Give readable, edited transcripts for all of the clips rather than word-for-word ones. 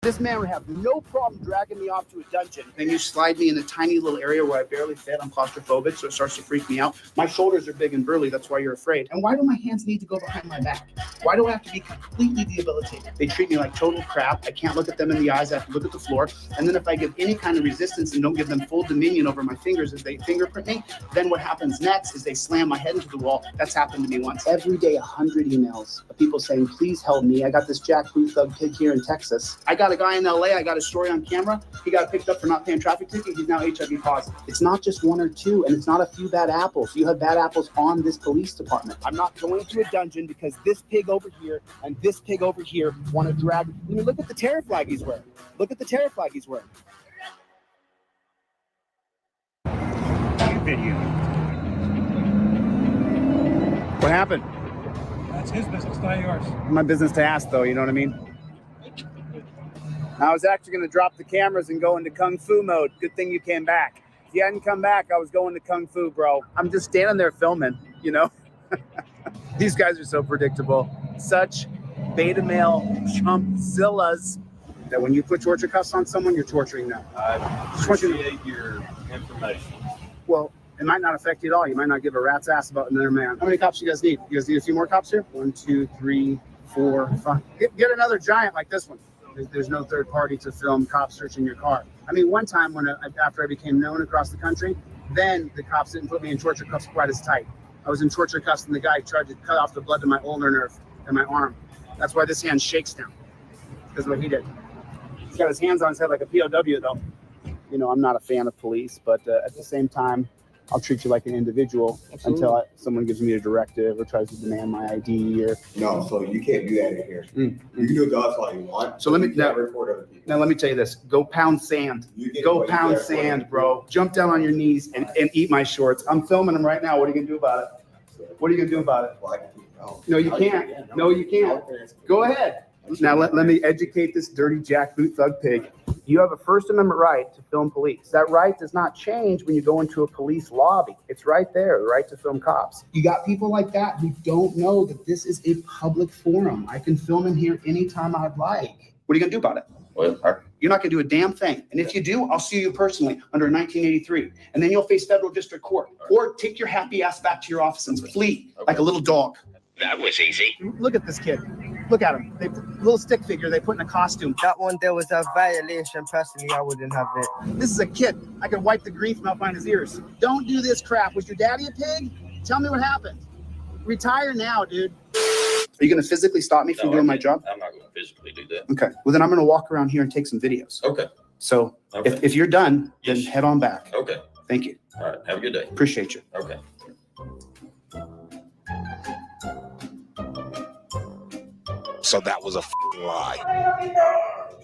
This man would have no problem dragging me off to a dungeon. Then you slide me in a tiny little area where I barely fit. I'm claustrophobic, so it starts to freak me out. My shoulders are big and burly. That's why you're afraid. And why do my hands need to go behind my back? Why do I have to be completely debilitated? They treat me like total crap. I can't look at them in the eyes. I have to look at the floor. And then if I give any kind of resistance and don't give them full dominion over my fingers as they fingerprint me, then what happens next is they slam my head into the wall. That's happened to me once. Every day, 100 emails of people saying, please help me. I got this jackboot thug pig here in Texas. I got a guy in LA. I got a story on camera. He got picked up for not paying traffic ticket. He's now HIV positive. It's not just one or two, and it's not a few bad apples. You have bad apples on this police department. I'm not going to a dungeon because this pig over here and this pig over here want to drag. I mean, look at the terror flag he's wearing. Look at the terror flag he's wearing. Video. What happened? That's his business, not yours. My business to ask, though. You know what I mean? I was actually going to drop the cameras and go into Kung Fu mode. Good thing you came back. If you hadn't come back, I was going to Kung Fu, bro. I'm just standing there filming, you know? These guys are so predictable. Such beta male chumpzillas that when you put torture cuffs on someone, you're torturing them. I appreciate your information. Well, it might not affect you at all. You might not give a rat's ass about another man. How many cops you guys need? You guys need a few more cops here? 1, 2, 3, 4, 5. Get another giant like this one. There's no third party to film cops searching your car. I mean, one time after I became known across the country, then the cops didn't put me in torture cuffs quite as tight. I was in torture cuffs and the guy tried to cut off the blood to my ulnar nerve and my arm. That's why this hand shakes now, because of what he did. He's got his hands on his head like a POW though. You know, I'm not a fan of police, but at the same time, I'll treat you like an individual. Absolutely. Until someone gives me a directive or tries to demand my ID or. No, so you can't do that in here. You can do it to us all you want. So let me record other people. Now let me tell you this: go pound sand. Go pound sand, bro. Jump down on your knees and eat my shorts. I'm filming them right now. What are you gonna do about it? What are you gonna do about it? No, you can't. No, you can't. Go ahead. Now let me educate this dirty jackboot thug pig. You have a First Amendment right to film police. That right does not change when you go into a police lobby. It's right there, the right to film cops. You got people like that who don't know that this is a public forum. I can film in here anytime I'd like. What are you gonna do about it? Well, you're not gonna do a damn thing. And if you do, I'll sue you personally under 1983. And then you'll face federal district court. Or take your happy ass back to your office and flee like a little dog. That was easy. Look at this kid. Look at him. They little stick figure they put in a costume. That one there was a violation. Personally, I wouldn't have it. This is a kid. I could wipe the grease from out behind his ears. Don't do this crap. Was your daddy a pig? Tell me what happened. Retire now, dude. Are you going to physically stop me from doing my job? I'm not going to physically do that. Okay. Well, then I'm going to walk around here and take some videos. Okay. So if you're done, then head on back. Okay. Thank you. All right. Have a good day. Appreciate you. Okay. So that was a lie.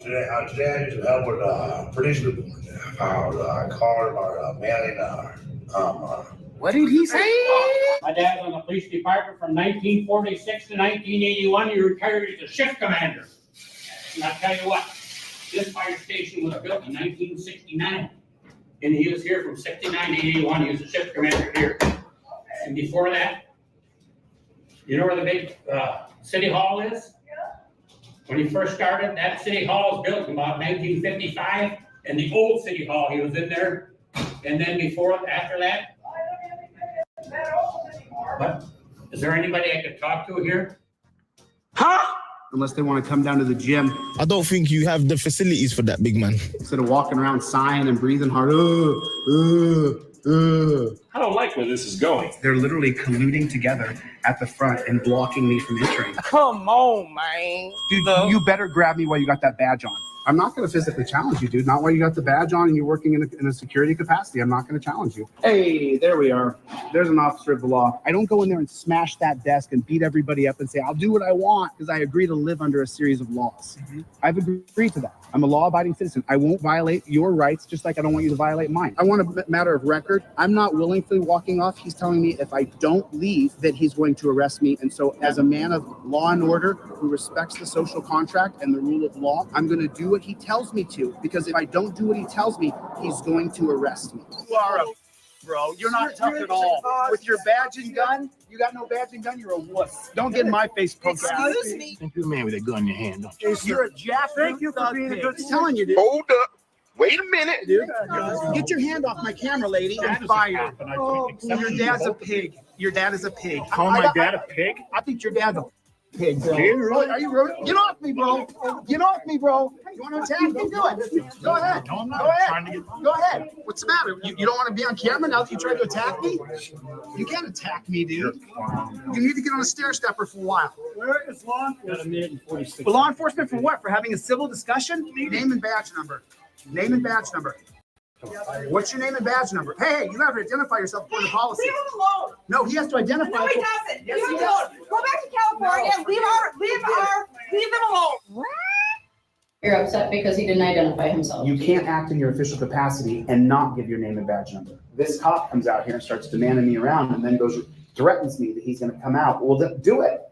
Today I just help with police report. Calling or mailing. What did he say? My dad was in the police department from 1946 to 1981. He retired as a shift commander. And I'll tell you what, this fire station was built in 1969. And he was here from 69 to 81. He was a shift commander here. And before that, you know where the big city hall is? When he first started, that city hall was built in about 1955, and the old city hall, he was in there. And then after that, what? Is there anybody I could talk to here? Huh? Unless they want to come down to the gym. I don't think you have the facilities for that, big man. Instead of walking around sighing and breathing hard. I don't like where this is going. They're literally colluding together at the front and blocking me from entering. Come on, man. Dude, you better grab me while you got that badge on. I'm not going to physically challenge you, dude. Not while you got the badge on and you're working in a security capacity. I'm not going to challenge you. Hey, there we are. There's an officer of the law. I don't go in there and smash that desk and beat everybody up and say, I'll do what I want because I agree to live under a series of laws. I've agreed to that. I'm a law-abiding citizen. I won't violate your rights just like I don't want you to violate mine. I want a matter of record. I'm not willingly walking off. He's telling me if I don't leave, that he's going to arrest me. And so as a man of law and order who respects the social contract and the rule of law, I'm going to do what he tells me to, because if I don't do what he tells me, he's going to arrest me. bro. You're not tough at all. With your badge and gun, you got no badge and gun, you're a wuss. Don't get in my face, punk ass. Excuse me. Think you're a man with a gun in your hand, don't you? You're a jack. Thank you for being a good. I'm telling you, dude. Hold up. Wait a minute. Dude, get your hand off my camera, lady. I'm fired. Your dad's a pig. Your dad is a pig. Call my dad a pig? I think your dad's a pig, bro. Are you rude? Get off me, bro. Get off me, bro. You want to attack me? Do it. Go ahead. No, I'm not. Go ahead. Trying to get... Go ahead. What's the matter? You don't want to be on camera now that you tried to attack me? You can't attack me, dude. You need to get on a stair stepper for a while. Where is law enforcement? For law enforcement for what? For having a civil discussion? Name and badge number. Name and badge number. What's your name and badge number? Hey, you have to identify yourself according to policy. Leave him alone. No, he has to identify. No, he doesn't. Yes, Leave he him does. alone. Go back to California. Leave them alone. You're upset because he didn't identify himself. You can't act in your official capacity and not give your name and badge number. This cop comes out here and starts demanding me around and then threatens me that he's going to come out. Well, then do it.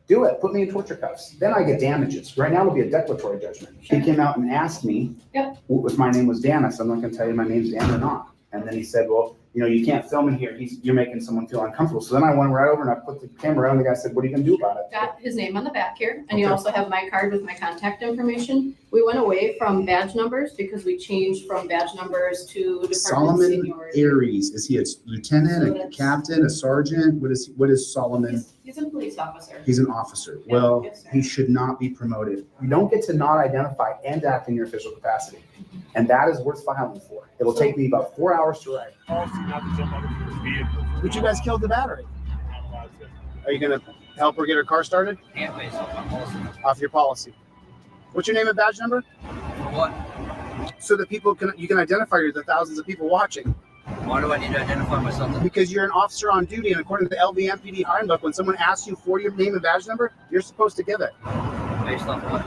Do it. Put me in torture cuffs. Then I get damages. Right now it'll be a declaratory judgment. He came out and asked me if my name was Dan. I said, I'm not going to tell you my name's Dan or not. And then he said, well, you know, you can't film in here. You're making someone feel uncomfortable. So then I went right over and I put the camera on. The guy said, what are you going to do about it? Got his name on the back here, and you also have my card with my contact information. We went away from badge numbers because we changed from badge numbers to department Solomon seniority. Aries. Is he a lieutenant, a captain, a sergeant? What is Solomon? He's a police officer. He's an officer. Yeah, Well, yes, sir. he should not be promoted. You don't get to not identify and act in your official capacity. And that is worth filing for. It'll take me about 4 hours to write. Policy not to jump out of people's vehicles. But you guys killed the battery. Are you going to help her get her car started? Can't base off my policy. Off your policy. What's your name and badge number? For what? So that you can identify the thousands of people watching. Why do I need to identify myself? Because you're an officer on duty, and according to the LVMPD handbook, when someone asks you for your name and badge number, you're supposed to give it. Based off what?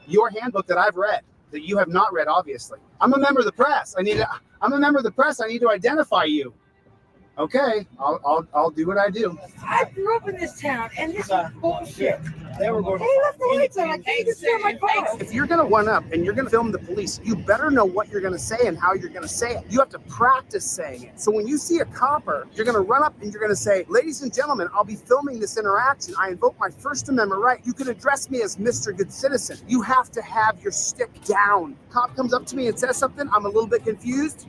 Your handbook that I've read, that you have not read, obviously. I'm a member of the press. I'm a member of the press. I need to identify you. Okay, I'll do what I do. I grew up in this town, and this is bullshit. They were going. They left the lights on. I can't even steer my car. If you're gonna one up and you're gonna film the police, you better know what you're gonna say and how you're gonna say it. You have to practice saying it. So when you see a copper, you're gonna run up and you're gonna say, "Ladies and gentlemen, I'll be filming this interaction. I invoke my First Amendment right. You can address me as Mr. Good Citizen." You have to have your stick down. Cop comes up to me and says something. I'm a little bit confused.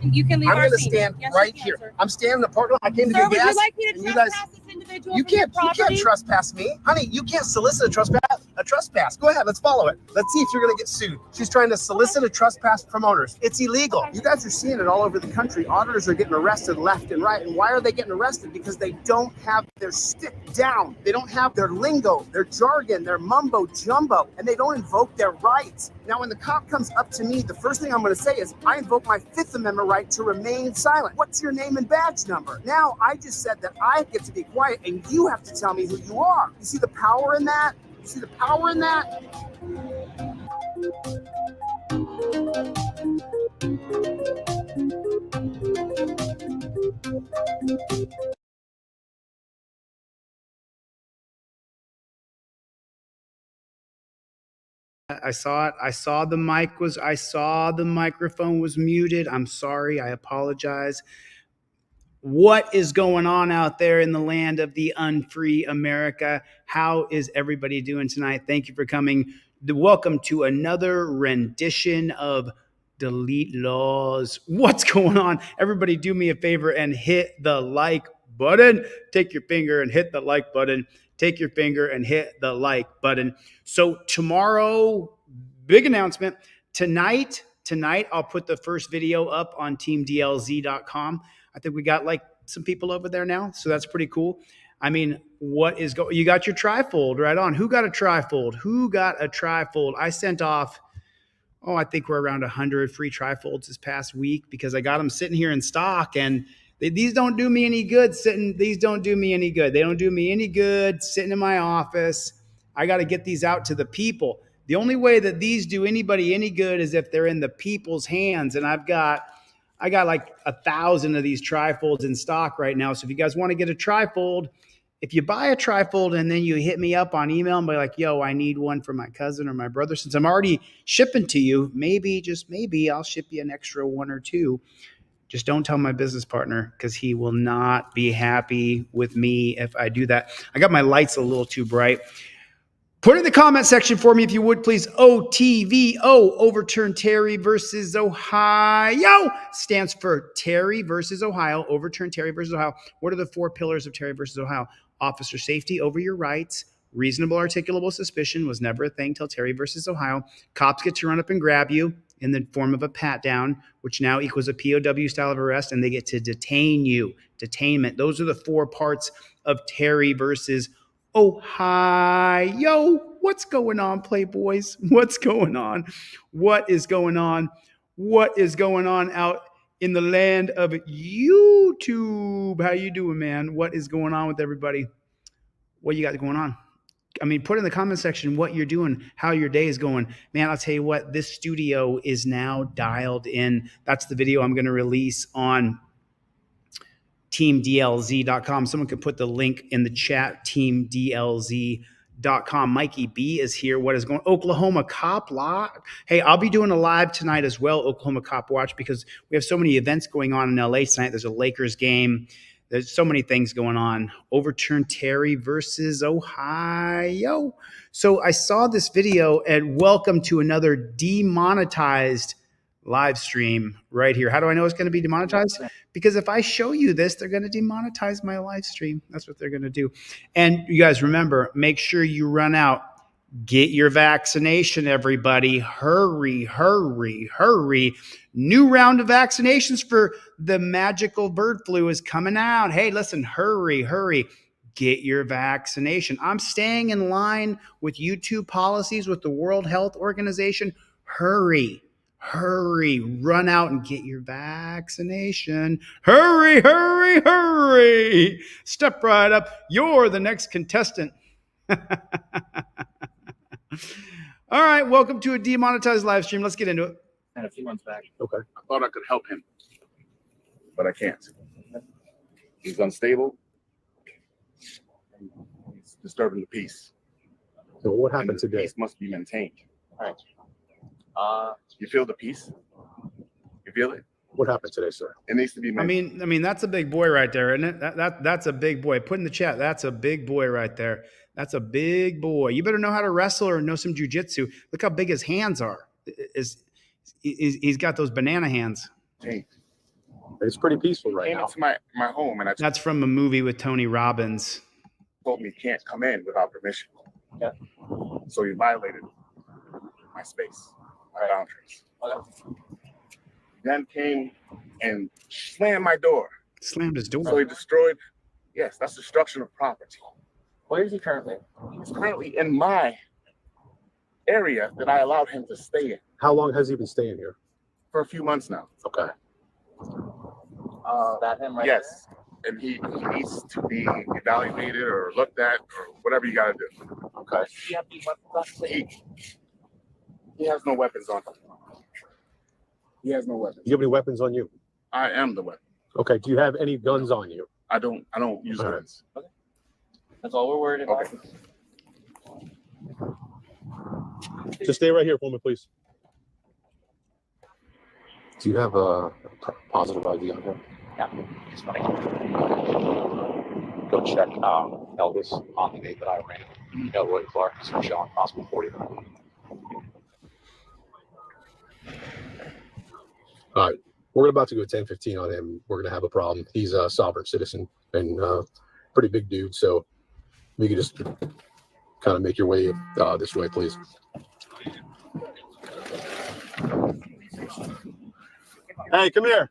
You can leave I'm our gonna scene. stand Yes, right you can, here. sir. I'm standing in the parking lot. I came to Sir, get would gas. you like me to and you guys, trespass this individual you from your can't property? trespass me, honey. You can't solicit a trespass. Go ahead, let's follow it. Let's see if you're gonna get sued. She's trying to solicit a trespass from owners. It's illegal. You guys are seeing it all over the country. Auditors are getting arrested left and right. And why are they getting arrested? Because they don't have their stick down. They don't have their lingo, their jargon, their mumbo jumbo, and they don't invoke their rights. Now, when the cop comes up to me, the first thing I'm gonna say is, I invoke my Fifth Amendment right to remain silent. What's your name and badge number? Now, I just said that I get to be quiet and you have to tell me who you are. You see the power in that? You see the power in that? I saw it. I saw the microphone was muted. I'm sorry. I apologize. What is going on out there in the land of the unfree America? How is everybody doing tonight? Thank you for coming. Welcome to another rendition of Delete Laws. What's going on? Everybody do me a favor and hit the like button. Take your finger and hit the like button. Take your finger and hit the like button. So tomorrow, big announcement. Tonight, I'll put the first video up on teamdlz.com. I think we got like some people over there now, so that's pretty cool. I mean, you got your trifold right on. Who got a trifold? I sent off, I think we're around 100 free trifolds this past week because I got them sitting here in stock, and these don't do me any good These don't do me any good. They don't do me any good sitting in my office. I got to get these out to the people. The only way that these do anybody any good is if they're in the people's hands, and I got like 1,000 of these trifolds in stock right now. So if you guys want to get a trifold, if you buy a trifold and then you hit me up on email and be like, yo, I need one for my cousin or my brother, since I'm already shipping to you, maybe, just maybe, I'll ship you an extra one or two. Just don't tell my business partner because he will not be happy with me if I do that. I got my lights a little too bright. Put it in the comment section for me if you would, please. OTVO, overturn Terry versus Ohio. Stands for Terry versus Ohio. Overturn Terry versus Ohio. What are the 4 pillars of Terry versus Ohio? Officer safety over your rights. Reasonable articulable suspicion was never a thing till Terry versus Ohio. Cops get to run up and grab you in the form of a pat down, which now equals a POW style of arrest, and they get to detain you. Detainment. Those are the 4 parts of Terry versus Ohio. What's going on, Playboys? What's going on? What is going on? What is going on out in the land of YouTube? How you doing, man? What is going on with everybody? What you got going on? I mean, put in the comment section what you're doing, how your day is going. Man, I'll tell you what, this studio is now dialed in. That's the video I'm going to release on teamdlz.com. Someone could put the link in the chat, teamdlz.com. Mikey B is here. What is going on? Oklahoma Cop Watch. Hey, I'll be doing a live tonight as well, Oklahoma Cop Watch, because we have so many events going on in LA tonight. There's a Lakers game. There's so many things going on. Overturn Terry versus Ohio. So I saw this video, and welcome to another demonetized live stream right here. How do I know it's going to be demonetized? Because if I show you this, they're going to demonetize my live stream. That's what they're going to do. And you guys remember, make sure you run out. Get your vaccination, everybody. Hurry, hurry, hurry. New round of vaccinations for the magical bird flu is coming out. Hey, listen, hurry, hurry. Get your vaccination. I'm staying in line with YouTube policies with the World Health Organization. Hurry, hurry. Run out and get your vaccination. Hurry, hurry, hurry. Step right up. You're the next contestant. All right, welcome to a demonetized live stream. Let's get into it. And a few months back. Okay. I thought I could help him, but I can't. He's unstable. He's disturbing the peace. So what And happened the today? peace must be maintained. All right. You feel the peace? You feel it? What happened today, sir? It needs to be maintained. I mean, that's a big boy right there, isn't it? That's a big boy. Put in the chat. That's a big boy right there. That's a big boy. You better know how to wrestle or know some jujitsu. Look how big his hands are. He's got those banana hands. It's pretty peaceful right Came now. into my home and I That's from a movie with Tony Robbins. told me he can't come in without permission. Yeah. So he violated my space, my boundaries. Then came and slammed my door. Slammed his door. So he destroyed. Yes, that's destruction of property. Where is he currently? He's currently in my area that I allowed him to stay in How long has he been staying here? for a few months now. Okay. That him right Yes. And he needs to be evaluated or looked at or whatever you got to do. Okay. He has no weapons on him. He has no weapons. Do you have any weapons on you? I am the weapon. Okay. Do you have any guns on you? I don't use All right. guns. That's all we're worried about. Okay. Just stay right here for me, please. Do you have a positive ID on him? Yeah. It's funny. Go check Elvis on the date that I ran. Elroy Clark is showing possible 49. All right. We're about to go 10-15 on him. We're going to have a problem. He's a sovereign citizen and pretty big dude. So we can just kind of make your way this way, please. Hey, come here.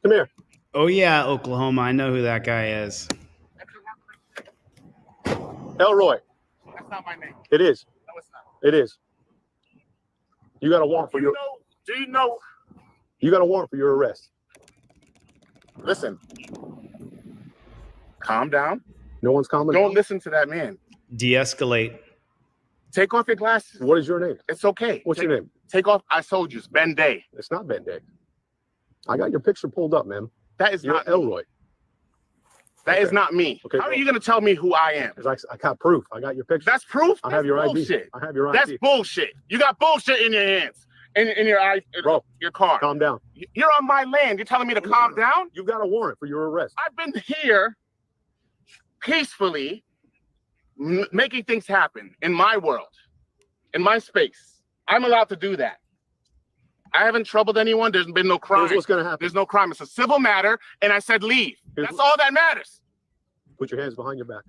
Come here. Oh, yeah, Oklahoma. I know who that guy is. Elroy. That's not my name. It is. No, it's not. It is. You got a warrant for your. Do you know? You got a warrant for your arrest. Listen. Calm down. No one's calming. Don't listen to that man. De-escalate. Take off your glasses. What is your name? It's okay. What's your name? Take off. I told you, it's Ben Day. It's not Ben Day. I got your picture pulled up, man. That is You're not Elroy. That is not me. Okay, How are you going to tell me who I am? I got proof. I got your picture. That's proof. I have your bullshit. ID. I have your That's ID. bullshit. You got bullshit in your hands. in your eyes, Bro, your car. Calm down. You're on my land. You're telling me to calm down? You've got a warrant for your arrest. I've been here peacefully making things happen in my world, in my space. I'm allowed to do that. I haven't troubled anyone. There's been no crime. Here's what's going to happen. There's no crime. It's a civil matter, and I said leave. That's all that matters. Put your hands behind your back.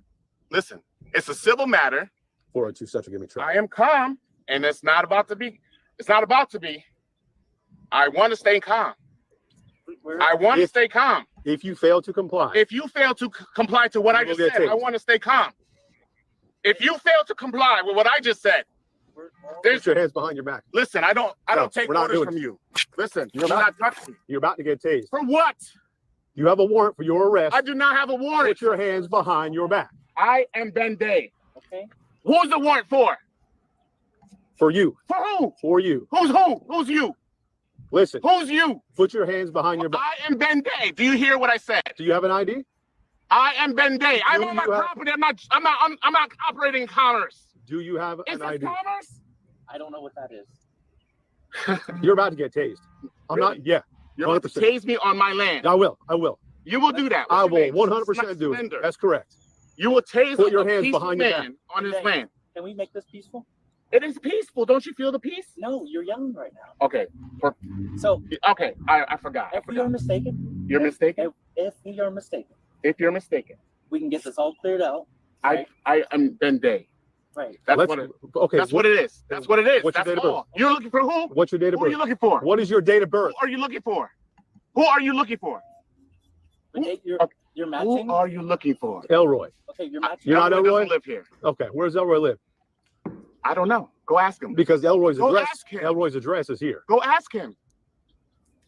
Listen, it's a civil matter. 402 Central, give me trouble. I am calm, and it's not about to be. It's not about to be. I want to stay calm. I want to stay calm. If you fail to comply. If you fail to comply to what I just said, I want to stay calm. If you fail to comply with what I just said, put your hands behind your back. Listen, I don't take orders from you. Listen, you're not touching me. You're about to get tased. For what? You have a warrant for your arrest. I do not have a warrant. Put your hands behind your back. I am Ben Day. Okay. Who's the warrant for? For you. For who? For you. Who's who? Who's you? Listen. Who's you? Put your hands behind your back. I am Ben Day. Do you hear what I said? Do you have an ID? I am Ben Day. I'm on my property. I'm not operating in commerce. Do you have an ID? Is this commerce? I don't know what that is. You're about to get tased. I'm not. Yeah. You're about to tase me on my land. I will. I will. You will do that. I will 100% do it. That's correct. You will tase Put your hands behind your back on his land. Can we make this peaceful? It is peaceful. Don't you feel the peace? No, you're yelling right now. Okay. So okay, I forgot. If you're mistaken. You're mistaken? If you're mistaken. If you're mistaken. We can get this all cleared out. Right? I am Ben Day. Right. That's what it is. That's what it is. What's your date of birth? You're looking for who? What's your date of birth? Who are you looking for? What is your date of birth? Who are you looking for? Who are you looking for? You're matching. Who are you looking for? Elroy. Okay, you're matching. You're not Elroy? Doesn't live here. Okay, where does Elroy live? I don't know. Go ask him. Because Elroy's Go address. ask him. Elroy's address is here. Go ask him.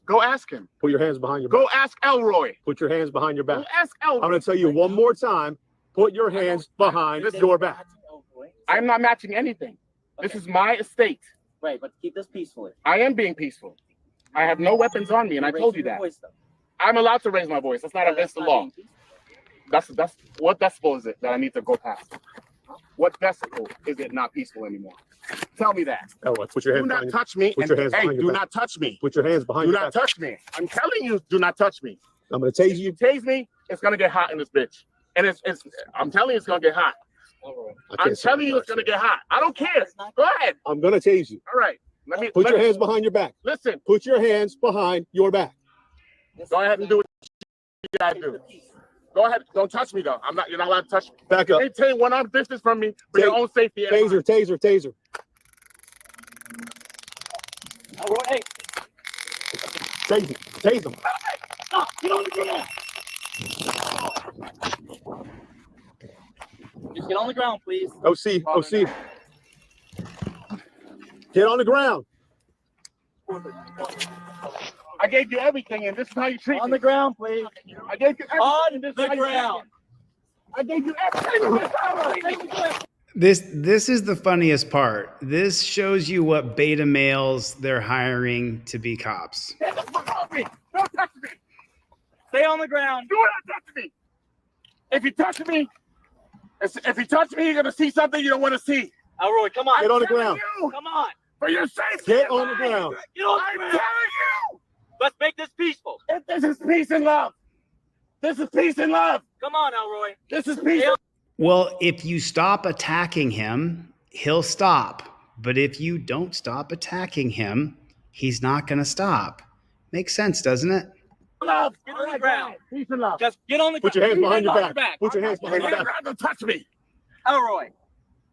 Go ask him. Put your hands behind your back. Go ask Elroy. Put your hands behind your back. Go ask Elroy. I'm going to tell you one more time. Put your hands behind your back. I'm not matching anything. Okay. This is my estate. Right, but keep this peacefully. I am being peaceful. I have no weapons on me, and I told you that. I'm allowed to raise my voice. That's not against the law. That's what decibel is it that I need to go past? What decibel is it not peaceful anymore? Tell me that. Elroy, put your hands Do behind not touch me. Put your hands behind your do back. not touch me. Put your hands behind Do your not back. touch me. I'm telling you, do not touch me. I'm going to tase If you. you tase me, it's gonna get hot in this bitch. And I'm telling you, it's gonna get hot. I'm telling you, it's gonna get hot. I don't care. Go ahead. I'm going to tase you. All right. Put your hands behind your back. Listen. Put your hands behind your back. Go ahead and do what you gotta do. Go ahead. Don't touch me though. You're not allowed to touch me. Back up. Maintain 1 arm distance from me for your own safety. Taser, taser, taser. Hey. Tase him. Tase him. Stop. Get on the ground. Just get on the ground, please. OC, OC. Get on the ground. I gave you everything, and this is how you treat me. On the ground, please. I gave you everything. On and this is the how you treat me. ground. I gave you everything. This is the funniest part. This shows you what beta males they're hiring to be cops. Get the fuck off me. Don't touch me. Stay on the ground. Do not touch me. If you touch me, you're gonna see something you don't want to see. Elroy, come on. Get on the ground. Come on. For your safety. Get on the ground. Get on the I'm ground. telling you. Let's make this peaceful. This is peace and love. This is peace and love. Come on, Elroy. This is peace. Well, if you stop attacking him, he'll stop. But if you don't stop attacking him, he's not going to stop. Makes sense, doesn't it? Love. Get on the ground. Peace and love. Just get on the ground. Put your hands behind your Get back. Put your hands behind your back. Don't touch me. Elroy,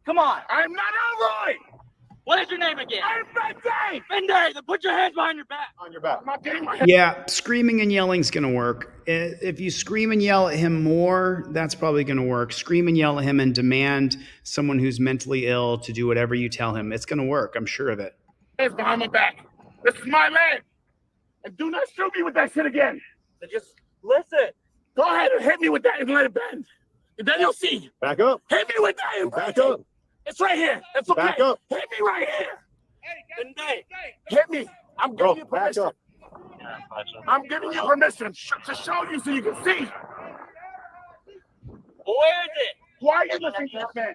come on. I'm not Elroy. What is your name again? I'm Ben Day. Ben Day. Then put your hands behind your back. On your back. I'm not getting my hands. Yeah, screaming and yelling's going to work. If you scream and yell at him more, that's probably going to work. Scream and yell at him and demand someone who's mentally ill to do whatever you tell him. It's going to work. I'm sure of it. Hands behind my back. This is my land. And do not shoot me with that shit again. Then just listen. Go ahead and hit me with that and let it bend. And then you'll see. Back up. Hit me with that and Back bend. up. It's right here. It's okay. Back up. Hit me right here. Ben Day. Hit me. I'm Bro, giving you back permission. up. I'm giving you permission to show you so you can see. Well, where is it? Why are you listening to this man?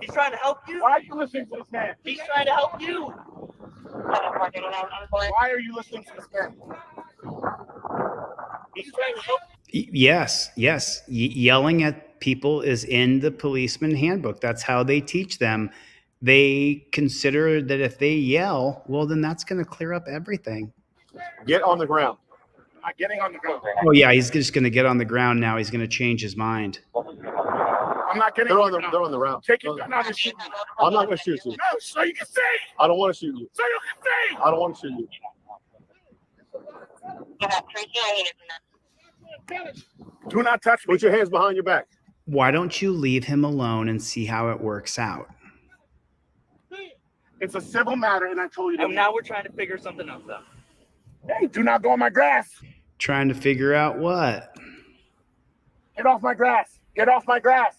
He's trying to help you. Why are you listening to this man? He's trying to help you. Why are you listening to this man? He's trying to help. Yes, yes. Yelling at people is in the policeman handbook. That's how they teach them. They consider that if they yell, well, then that's going to clear up everything. Get on the ground. I'm not getting on the ground. Oh yeah, he's just going to get on the ground now. He's going to change his mind. I'm not getting They're on on the the ground. they're on the round. Take your gun out and shoot me. I'm not going to shoot you. No, so you can see. I don't want to shoot you. So you can see. I don't want to shoot you. Do not touch me. Put your hands behind your back. Why don't you leave him alone and see how it works out? It's a civil matter, and I told you to. And now we're trying to figure something else out. Hey, do not go on my grass. Trying to figure out what? Get off my grass. Get off my grass.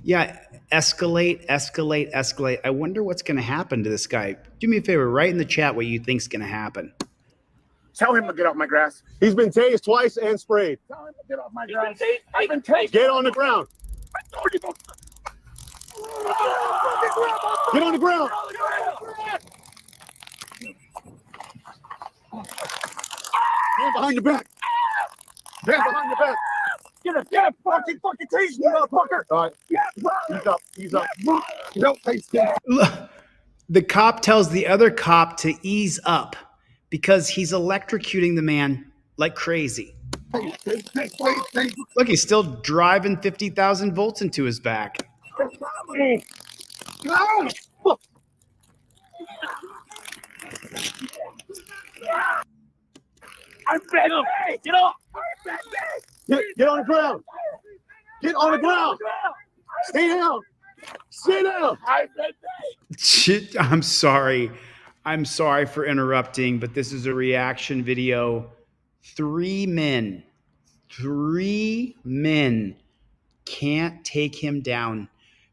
Yeah, escalate, escalate, escalate. I wonder what's going to happen to this guy. Do me a favor, write in the chat what you think's going to happen. Tell him to get off my grass. He's been tased twice and sprayed. Tell him to get off my He's grass. been tased. I've been tased. Get on the ground. I told you to. Get on the ground. Hands behind your back. Hands behind your back. Get a fucking tase me, motherfucker. All right. Yeah, He's up. He's up. You don't taste that. The cop tells the other cop to ease up because he's electrocuting the man like crazy. Look, he's still driving 50,000 volts into his back. I'm bad. Get off. Get on the ground. Get on the ground. Stay down. Stay down. Shit, I'm sorry. I'm sorry for interrupting, but this is a reaction video. 3 men can't take him down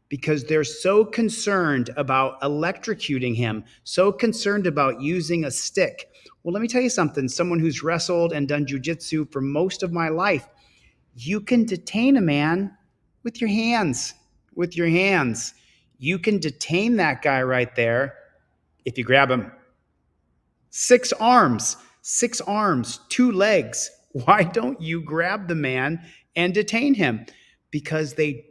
because they're so concerned about electrocuting him, so concerned about using a stick. Well, let me tell you something. Someone who's wrestled and done jujitsu for most of my life, you can detain a man with your hands. With your hands. You can detain that guy right there if you grab him. 6 arms, 2 legs. Why don't you grab the man and detain him? Because they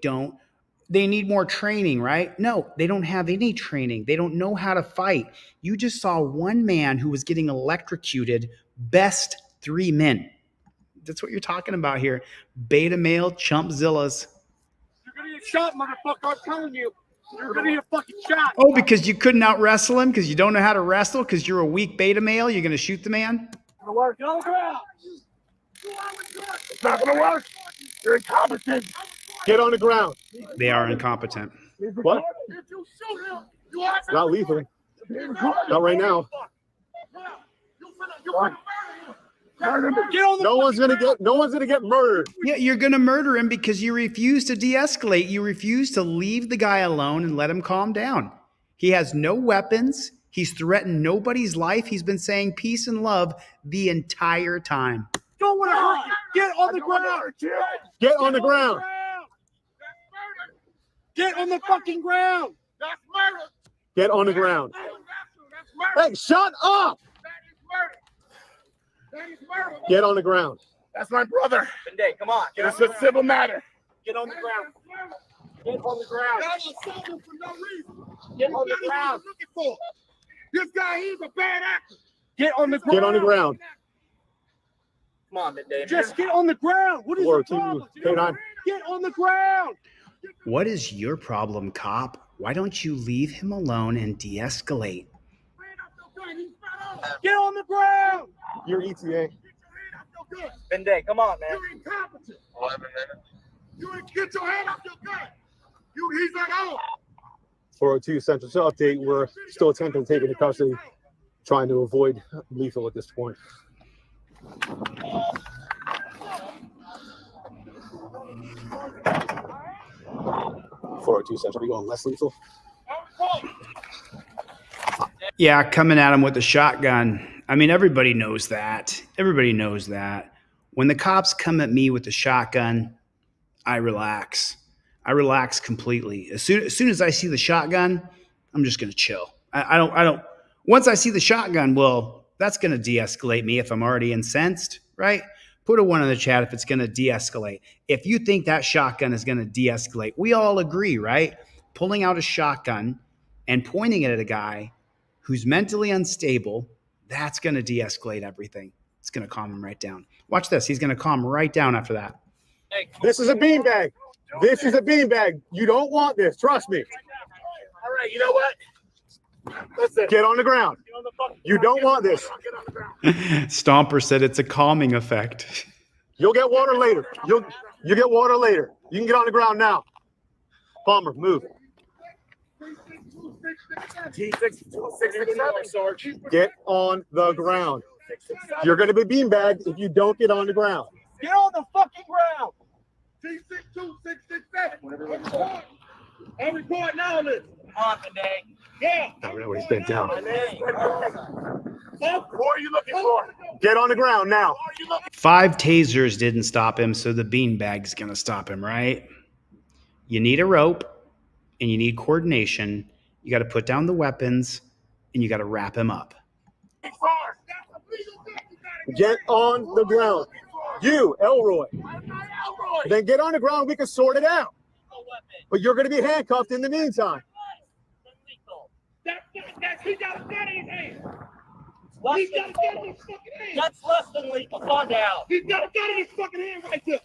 need more training, right? No, they don't have any training. They don't know how to fight. You just saw one man who was getting electrocuted, best 3 men. That's what you're talking about here. Beta male chumpzillas. You're gonna get shot, motherfucker. I'm telling you. You're gonna get fucking shot. Oh, because you couldn't out wrestle him? Because you don't know how to wrestle? Because you're a weak beta male? You're going to shoot the man? Gonna work. Get on the ground. It's not gonna work. You're incompetent. Get on the ground. They are incompetent. What? If you shoot him, you are Not lethal. Not right now. No one's gonna get murdered. Yeah, you're going to murder him because you refuse to de-escalate. You refuse to leave the guy alone and let him calm down. He has no weapons. He's threatened nobody's life. He's been saying peace and love the entire time. Don't want to hurt you. Get on the ground. Get on the ground. Get on the fucking ground. That's murder. Get on the ground. That's murder. Hey, shut up. That is murder. Get on the ground. That's my brother. Benday, come on. It's a civil matter. Get on the ground. Get on the ground. Get on the ground. This guy, he's a bad actor. Get on the ground. Get on the ground. Come on, Benday. Just get on the ground. What is your problem? K9. Get on the ground. What is your problem, cop? Why don't you leave him alone and de-escalate? Get on the ground. You're ETA. Benday, come on, man. You're incompetent. 11 minutes. You ain't get your hand off your gun. He's like, oh. 402 Central Cell update. We're still attempting to take into custody, trying to avoid lethal at this point. 402 Central. Are you going less lethal? Yeah, coming at him with a shotgun. I mean, everybody knows that. Everybody knows that. When the cops come at me with a shotgun, I relax. I relax completely. As soon as I see the shotgun, I'm just gonna chill. I don't. Once I see the shotgun, well, that's going to de-escalate me if I'm already incensed, right? Put a 1 in the chat if it's going to de-escalate. If you think that shotgun is going to de-escalate, we all agree, right? Pulling out a shotgun and pointing it at a guy who's mentally unstable, that's going to de-escalate everything. It's going to calm him right down. Watch this. He's going to calm right down after that. This is a beanbag. This is a beanbag. You don't want this. Trust me. All right, you know what? Listen. Get on the ground. You don't want this. Stomper said it's a calming effect. You'll get water later. You'll get water later. You can get on the ground now. Palmer, move. Get on the ground. You're going to be beanbagged if you don't get on the ground. Get on the fucking ground. I'm recording all this. On today. Yeah. I don't know he's bent down. What are you looking for? Get on the ground now. 5 tasers didn't stop him, so the beanbag's going to stop him, right? You need a rope, and you need coordination. You got to put down the weapons, and you got to wrap him up. Get on the ground. You, Elroy. Then get on the ground. We can sort it out. But you're going to be handcuffed in the meantime. He got a gun in his hand. He's got a gun in his fucking hand. That's less than lethal. Calm down. He's got a gun in his fucking hand right there.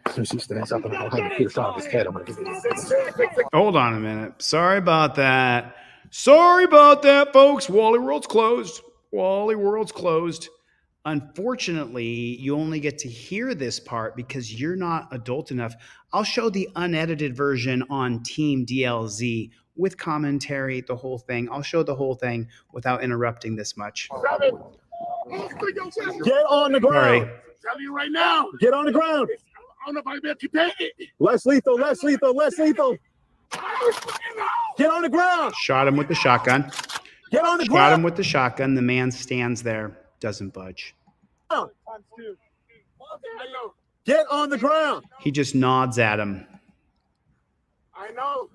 As soon as he stands up and I'll have a shot of his head, I'm going to give him. Hold on a minute. Sorry about that. Sorry about that, folks. Wally World's closed. Wally World's closed. Unfortunately, you only get to hear this part because you're not adult enough. I'll show the unedited version on Team DLZ with commentary, the whole thing. I'll show the whole thing without interrupting this much. Get on the ground. All right. Tell you right now. Get on the ground. I don't know if I bet you take it. Less lethal, less lethal, less lethal. Get on the ground. Shot him with the shotgun. Get on the Shot ground. him with the shotgun. The man stands there, doesn't budge. Get on the ground. He just nods at him. I know.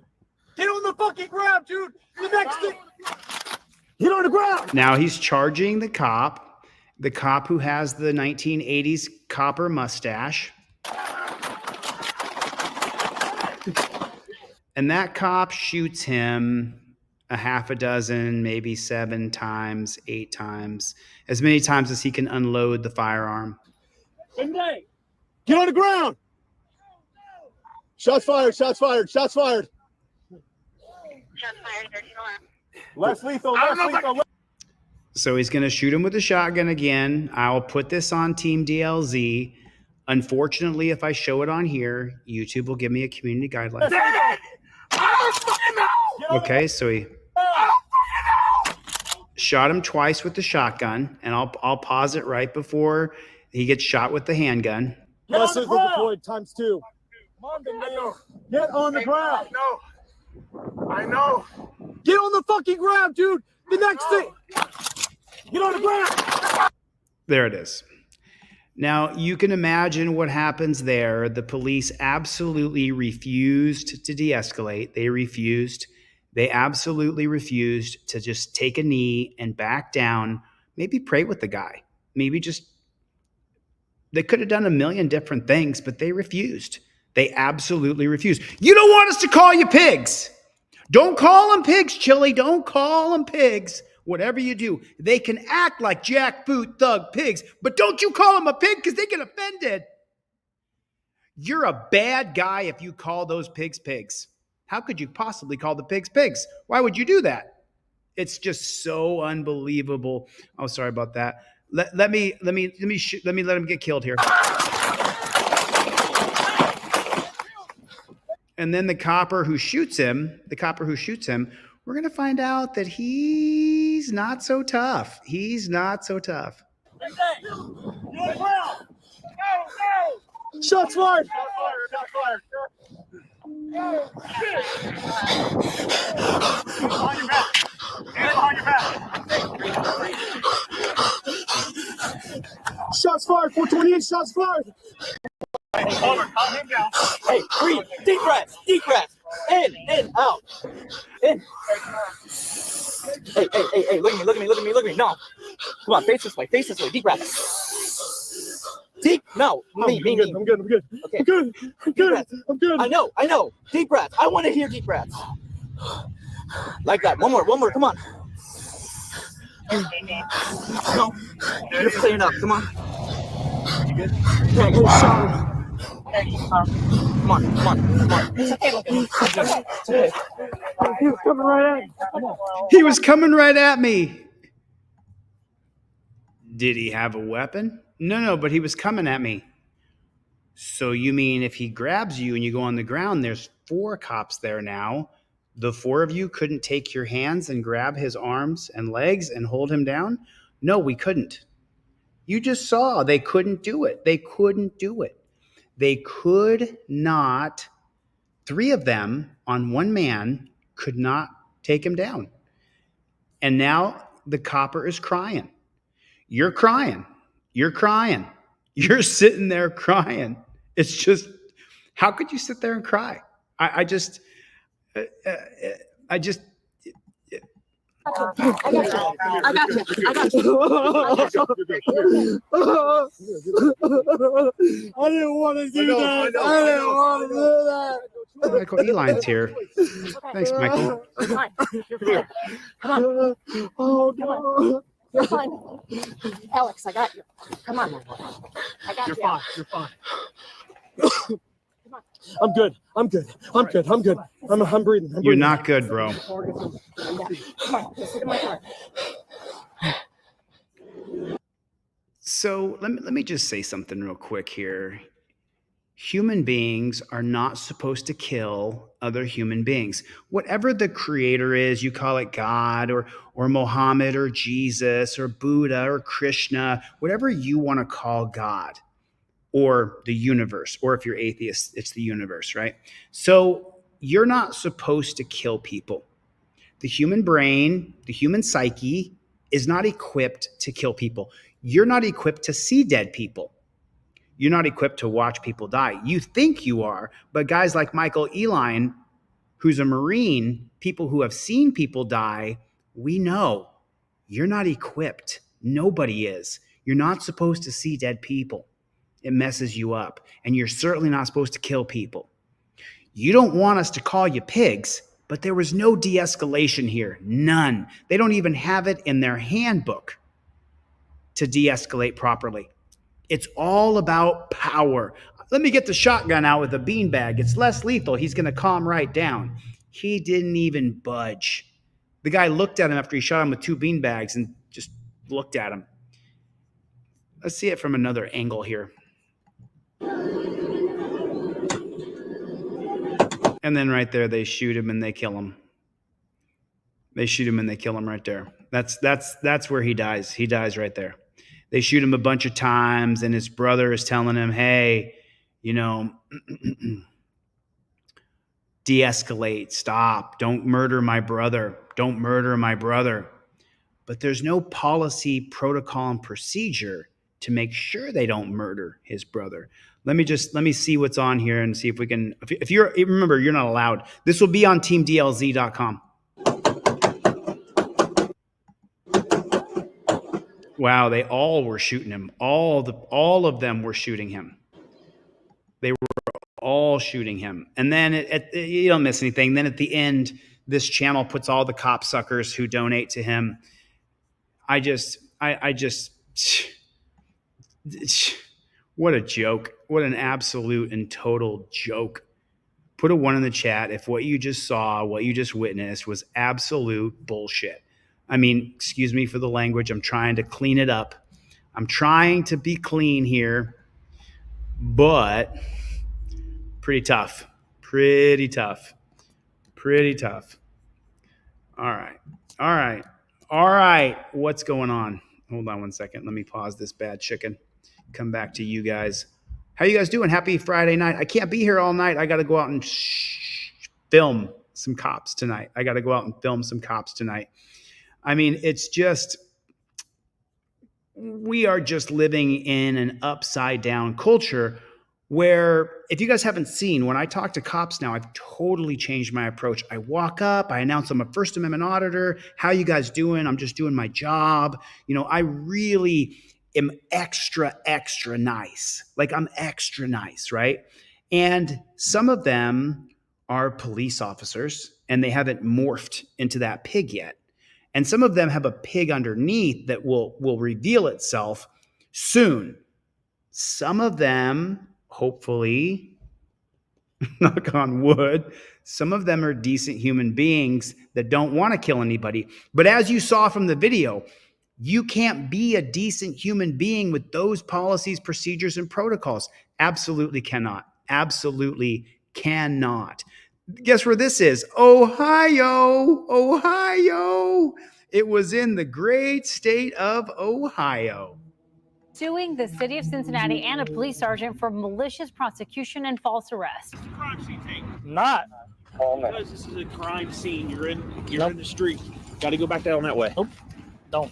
Get on the fucking ground, dude. The next thing. Get on the ground. Now he's charging the cop who has the 1980s copper mustache. And that cop shoots him a half a dozen, maybe 7 times, 8 times, as many times as he can unload the firearm. Get on the ground. Shots fired, shots fired, shots fired. Less lethal, less lethal. So he's going to shoot him with a shotgun again. I'll put this on Team DLZ. Unfortunately, if I show it on here, YouTube will give me a community guideline. Okay, so he shot him twice with the shotgun, and I'll pause it right before he gets shot with the handgun. Less lethal deployed times 2. Get on the ground. I know. Get on the fucking ground, dude. The next thing. Get on the ground. There it is. Now, you can imagine what happens there. The police absolutely refused to de-escalate. They refused. They absolutely refused to just take a knee and back down, maybe pray with the guy. Maybe just, they could have done a million different things, but they refused. They absolutely refused. You don't want us to call you pigs. Don't call them pigs, Chili. Don't call them pigs. Whatever you do, they can act like jackboot thug pigs, but don't you call them a pig because they get offended. You're a bad guy if you call those pigs pigs. How could you possibly call the pigs pigs? Why would you do that? It's just so unbelievable. Oh, sorry about that. Let me let him get killed here. And then the copper who shoots him, we're going to find out that he's not so tough. He's not so tough. Shots fired. Shots fired. 428 shots fired. Hey, breathe. Deep breath. Deep breath. In, out. In. Hey, look at me. No. Come on, face this way, deep breath. No, me. I'm good. Okay. I'm good. I'm good. I know. Deep breath. I want to hear deep breaths. Like that. One more. Come on. No. You're clearing up. Come on. You good? Okay, get a shower. Come on. It's okay, look at me. It's okay. He was coming right at me. He was coming right at me. Did he have a weapon? No, but he was coming at me. So you mean if he grabs you and you go on the ground, there's 4 cops there now. The 4 of you couldn't take your hands and grab his arms and legs and hold him down? No, we couldn't. You just saw they couldn't do it. They could not. 3 of them on 1 man could not take him down. And now the copper is crying. You're crying. You're sitting there crying. It's just, how could you sit there and cry? I just. I got you. I didn't want to do that. Michael Eline's here. Thanks, Michael. Come on. Oh, no. You're fine. Alex, I got you. Come on. I got you. You're fine. I'm good. I'm breathing. You're not good, bro. Come on. Sit in my car. So let me just say something real quick here. Human beings are not supposed to kill other human beings. Whatever the creator is, you call it God or Mohammed or Jesus or Buddha or Krishna, whatever you want to call God or the universe, or if you're atheist, it's the universe, right? So you're not supposed to kill people. The human brain, the human psyche is not equipped to kill people. You're not equipped to see dead people. You're not equipped to watch people die. You think you are, but guys like Michael Eline, who's a Marine, people who have seen people die, we know you're not equipped. Nobody is. You're not supposed to see dead people. It messes you up. And you're certainly not supposed to kill people. You don't want us to call you pigs, but there was no de-escalation here. None. They don't even have it in their handbook to de-escalate properly. It's all about power. Let me get the shotgun out with a beanbag. It's less lethal. He's going to calm right down. He didn't even budge. The guy looked at him after he shot him with 2 beanbags and just looked at him. Let's see it from another angle here. And then right there, they shoot him and they kill him. They shoot him and they kill him right there. That's where he dies. He dies right there. They shoot him a bunch of times, and his brother is telling him, hey, de-escalate, stop, don't murder my brother. But there's no policy, protocol, and procedure to make sure they don't murder his brother. Let me see what's on here and see if we can, remember, you're not allowed. This will be on teamdlz.com. Wow, they all were shooting him. All of them were shooting him. They were all shooting him. And then you don't miss anything. Then at the end, this channel puts all the cop suckers who donate to him. What a joke. What an absolute and total joke. Put a 1 in the chat if what you just saw, what you just witnessed was absolute bullshit. I mean, excuse me for the language. I'm trying to clean it up. I'm trying to be clean here, but pretty tough. All right. What's going on? Hold on 1 second. Let me pause this bad chicken. Come back to you guys. How you guys doing? Happy Friday night. I can't be here all night. I got to go out and film some cops tonight. I mean, it's just, we are just living in an upside down culture where if you guys haven't seen, when I talk to cops now, I've totally changed my approach. I walk up, I announce I'm a First Amendment auditor. How you guys doing? I'm just doing my job. You know, I really am extra nice. Like I'm extra nice, right? And some of them are police officers and they haven't morphed into that pig yet. And some of them have a pig underneath that will reveal itself soon. Some of them, hopefully, knock on wood, some of them are decent human beings that don't want to kill anybody. But as you saw from the video, you can't be a decent human being with those policies, procedures, and protocols. Absolutely cannot. Absolutely cannot. Guess where this is? Ohio. Ohio. It was in the great state of Ohio. Suing the city of Cincinnati and a police sergeant for malicious prosecution and false arrest. Crime scene tape. Not. Because this is a crime scene. You're in the street. Got to go back down that way. Nope. Don't.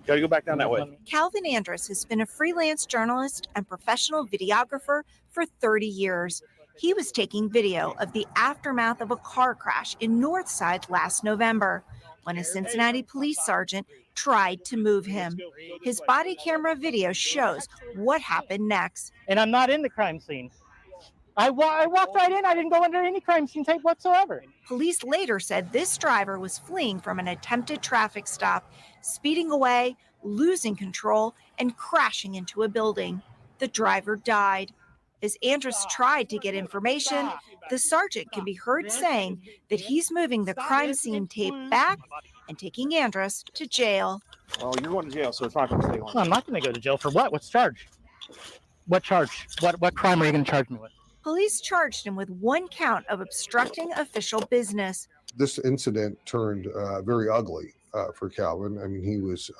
Got to go back down that way. Calvin Andrus has been a freelance journalist and professional videographer for 30 years. He was taking video of the aftermath of a car crash in Northside last November when a Cincinnati police sergeant tried to move him. His body camera video shows what happened next. And I'm not in the crime scene. I walked right in. I didn't go under any crime scene tape whatsoever. Police later said this driver was fleeing from an attempted traffic stop, speeding away, losing control, and crashing into a building. The driver died. As Andrus tried to get information, the sergeant can be heard saying that he's moving the crime scene tape back and taking Andrus to jail. Well, you're going to jail, so it's not going to stay on. I'm not going to go to jail for what? What's charged? What charge? What crime are you going to charge me with? Police charged him with one count of obstructing official business. This incident turned very ugly for Calvin. I mean, he was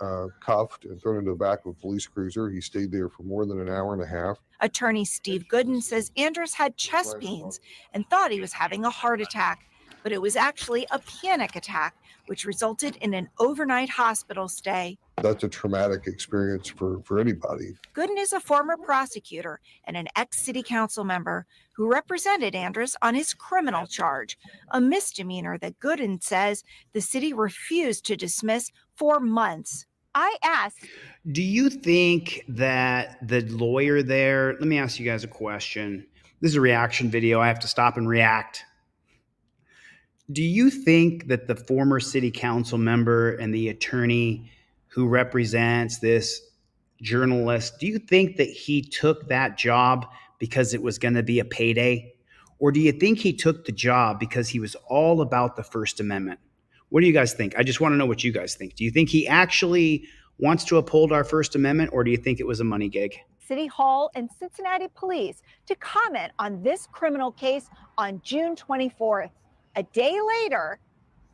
cuffed and thrown into the back of a police cruiser. He stayed there for more than an hour and a half. Attorney Steve Gooden says Andrus had chest pains and thought he was having a heart attack, but it was actually a panic attack, which resulted in an overnight hospital stay. That's a traumatic experience for anybody. Gooden is a former prosecutor and an ex-city council member who represented Andrus on his criminal charge, a misdemeanor that Gooden says the city refused to dismiss for months. I asked, do you think that the lawyer there, let me ask you guys a question. This is a reaction video. I have to stop and react. Do you think that the former city council member and the attorney who represents this journalist, do you think that he took that job because it was going to be a payday? Or do you think he took the job because he was all about the First Amendment? What do you guys think? I just want to know what you guys think. Do you think he actually wants to uphold our First Amendment, or do you think it was a money gig? City Hall and Cincinnati Police to comment on this criminal case on June 24th. A day later,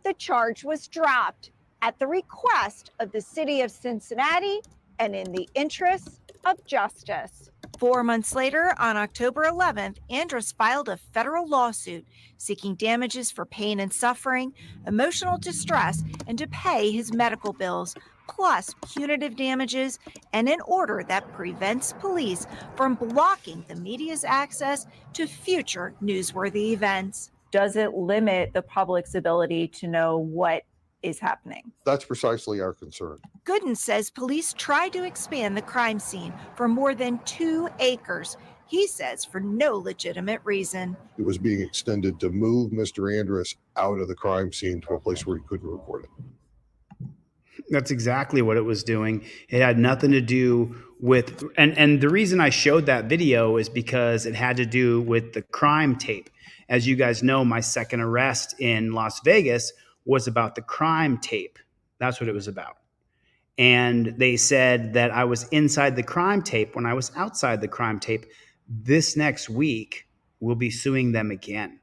the charge was dropped at the request of the city of Cincinnati and in the interest of justice. 4 months later, on October 11th, Andrus filed a federal lawsuit seeking damages for pain and suffering, emotional distress, and to pay his medical bills, plus punitive damages and an order that prevents police from blocking the media's access to future newsworthy events. Does it limit the public's ability to know what is happening? That's precisely our concern. Gooden says police tried to expand the crime scene for more than 2 acres. He says for no legitimate reason. It was being extended to move Mr. Andrus out of the crime scene to a place where he couldn't record it. That's exactly what it was doing. It had nothing to do with, and the reason I showed that video is because it had to do with the crime tape. As you guys know, my second arrest in Las Vegas was about the crime tape. That's what it was about. And they said that I was inside the crime tape when I was outside the crime tape. This next week, we'll be suing them again.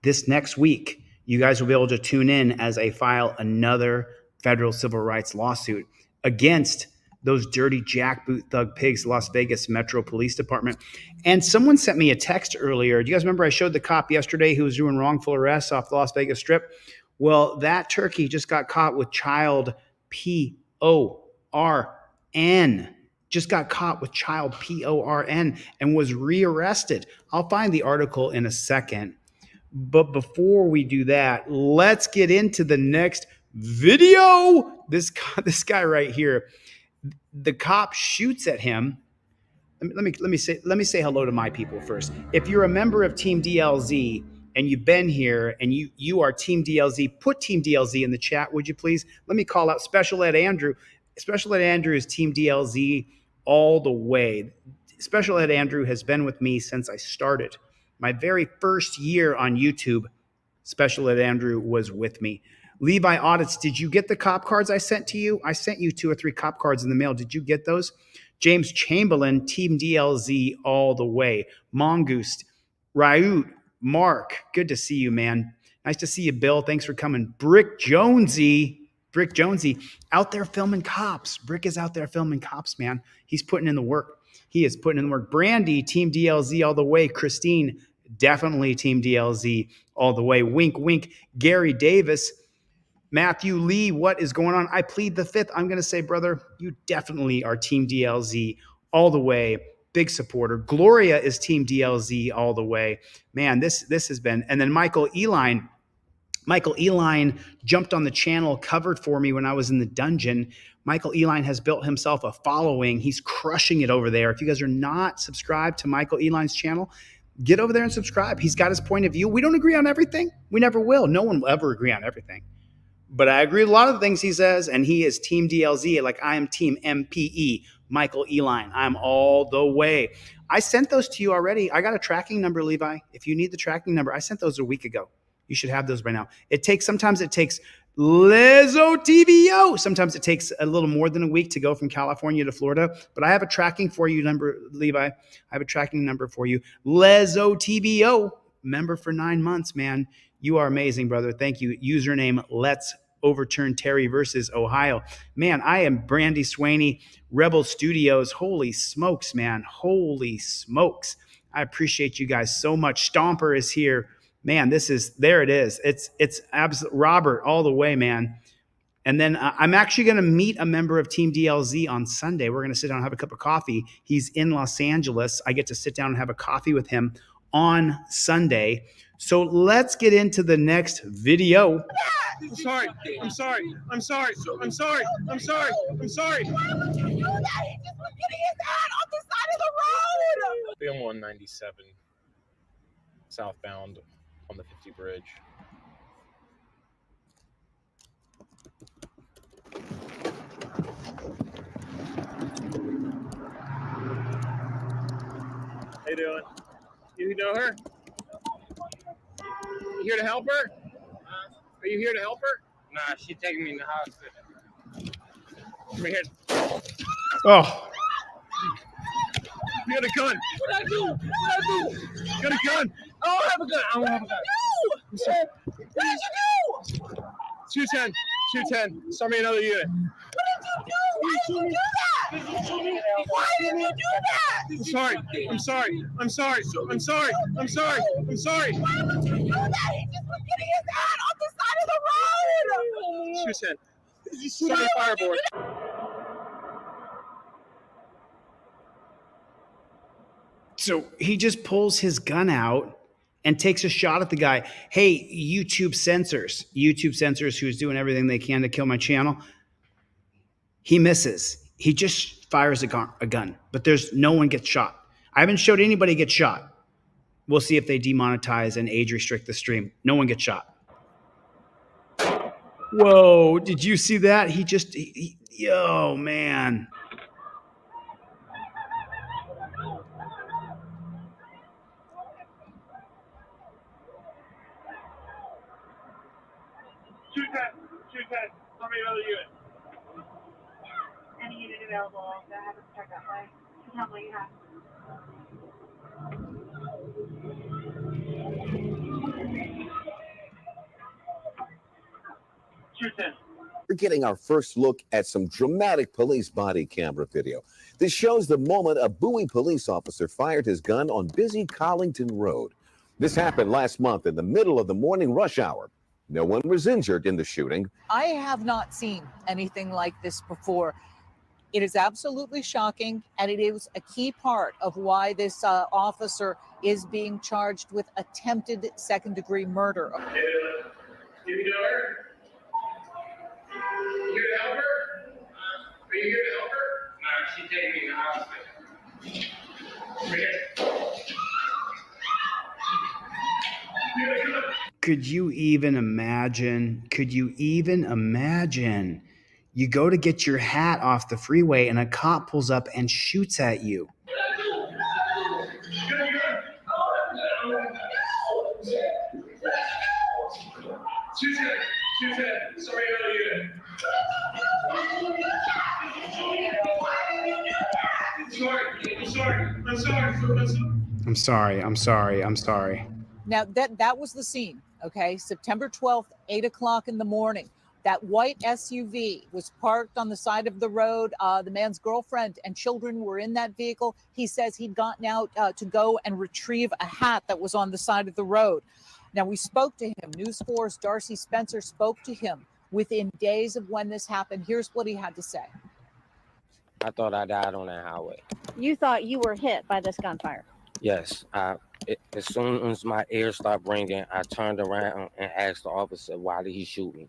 This next week, you guys will be able to tune in as I file another federal civil rights lawsuit against those dirty jackboot thug pigs, Las Vegas Metro Police Department. And someone sent me a text earlier. Do you guys remember I showed the cop yesterday who was doing wrongful arrests off the Las Vegas Strip? Well, that turkey just got caught with child PORN just got caught with child PORN and was rearrested. I'll find the article in a second. But before we do that, let's get into the next video. This guy right here, the cop shoots at him. Let me say hello to my people first. If you're a member of Team DLZ and you've been here and you are Team DLZ, put Team DLZ in the chat, would you please? Let me call out Special Ed Andrew. Special Ed Andrew is Team DLZ all the way. Special Ed Andrew has been with me since I started. My very first year on YouTube, Special Ed Andrew was with me. Levi Audits, did you get the cop cards I sent to you? I sent you 2 or 3 cop cards in the mail. Did you get those? James Chamberlain, Team DLZ all the way. Mongoose, Ryut, Mark, good to see you, man. Nice to see you, Bill. Thanks for coming. Brick Jonesy, out there filming cops. Brick is out there filming cops, man. He's putting in the work. He is putting in the work. Brandy, Team DLZ all the way. Christine, definitely Team DLZ all the way. Wink, wink. Gary Davis, Matthew Lee, what is going on? I plead the fifth. I'm going to say, brother, you definitely are Team DLZ all the way. Big supporter. Gloria is Team DLZ all the way. Man, this has been. And then Michael Eline jumped on the channel, covered for me when I was in the dungeon. Michael Eline has built himself a following. He's crushing it over there. If you guys are not subscribed to Michael Eline's channel, get over there and subscribe. He's got his point of view. We don't agree on everything. We never will. No one will ever agree on everything. But I agree with a lot of the things he says, and he is Team DLZ, like I am Team MPE, Michael Eline. I'm all the way. I sent those to you already. I got a tracking number, Levi. If you need the tracking number, I sent those a week ago. You should have those by now. Sometimes it takes Lizzo TVO. Sometimes it takes a little more than a week to go from California to Florida. But I have a tracking for you number, Levi. I have a tracking number for you. Lizzo TVO, member for 9 months, man. You are amazing, brother. Thank you. Username, Let's Overturn Terry versus Ohio. Man, I am Brandy Swaney, Rebel Studios. Holy smokes, man. Holy smokes. I appreciate you guys so much. Stomper is here. Man, there it is. It's absolute Robert all the way, man. And then I'm actually going to meet a member of Team DLZ on Sunday. We're going to sit down and have a cup of coffee. He's in Los Angeles. I get to sit down and have a coffee with him on Sunday. So let's get into the next video. I'm sorry. I'm sorry. I'm sorry. I'm sorry. I'm sorry. I'm sorry. Why would you do that? He just was getting his hand off the side of the road. Film 197 southbound on the 50 bridge. How you doing? You know her? You here to help her? Are you here to help her? Nah, she's taking me in the hospital. Come here. Oh. You got a gun. What did I do? What did I do? You got a gun. I don't have a gun. I don't have a gun. What did you do? 210. 210. Start me another unit. What did you do? Why did you do that? Why did you do that? I'm sorry. I'm sorry. I'm sorry. I'm sorry. I'm sorry. I'm sorry. Why would you do that? He just was getting his hand off the side of the road. 210. Start me fireboard. So he just pulls his gun out and takes a shot at the guy. Hey, YouTube censors who's doing everything they can to kill my channel. He misses. He just fires a gun, but there's no one gets shot. I haven't showed anybody get shot. We'll see if they demonetize and age restrict the stream. No one gets shot. Whoa, did you see that? Yo, man. Start me another unit. Any unit available that happens to start that way. Tell me you have. We're getting our first look at some dramatic police body camera video. This shows the moment a Bowie police officer fired his gun on busy Collington Road. This happened last month in the middle of the morning rush hour. No one was injured in the shooting. I have not seen anything like this before. It is absolutely shocking, and it is a key part of why this officer is being charged with attempted second-degree murder. You know her? You here to help her? Are you here to help her? No, she's taking me to the hospital. Right here. Could you even imagine? Could you even imagine? You go to get your hat off the freeway and a cop pulls up and shoots at you. Sorry about you. I'm sorry. Now, that was the scene, okay? September 12th, 8 o'clock in the morning. That white SUV was parked on the side of the road. The man's girlfriend and children were in that vehicle. He says he'd gotten out to go and retrieve a hat that was on the side of the road. Now, we spoke to him. News 4's Darcy Spencer spoke to him within days of when this happened. Here's what he had to say. I thought I died on that highway. You thought you were hit by this gunfire? Yes. As soon as my ears stopped ringing, I turned around and asked the officer, why did he shoot me?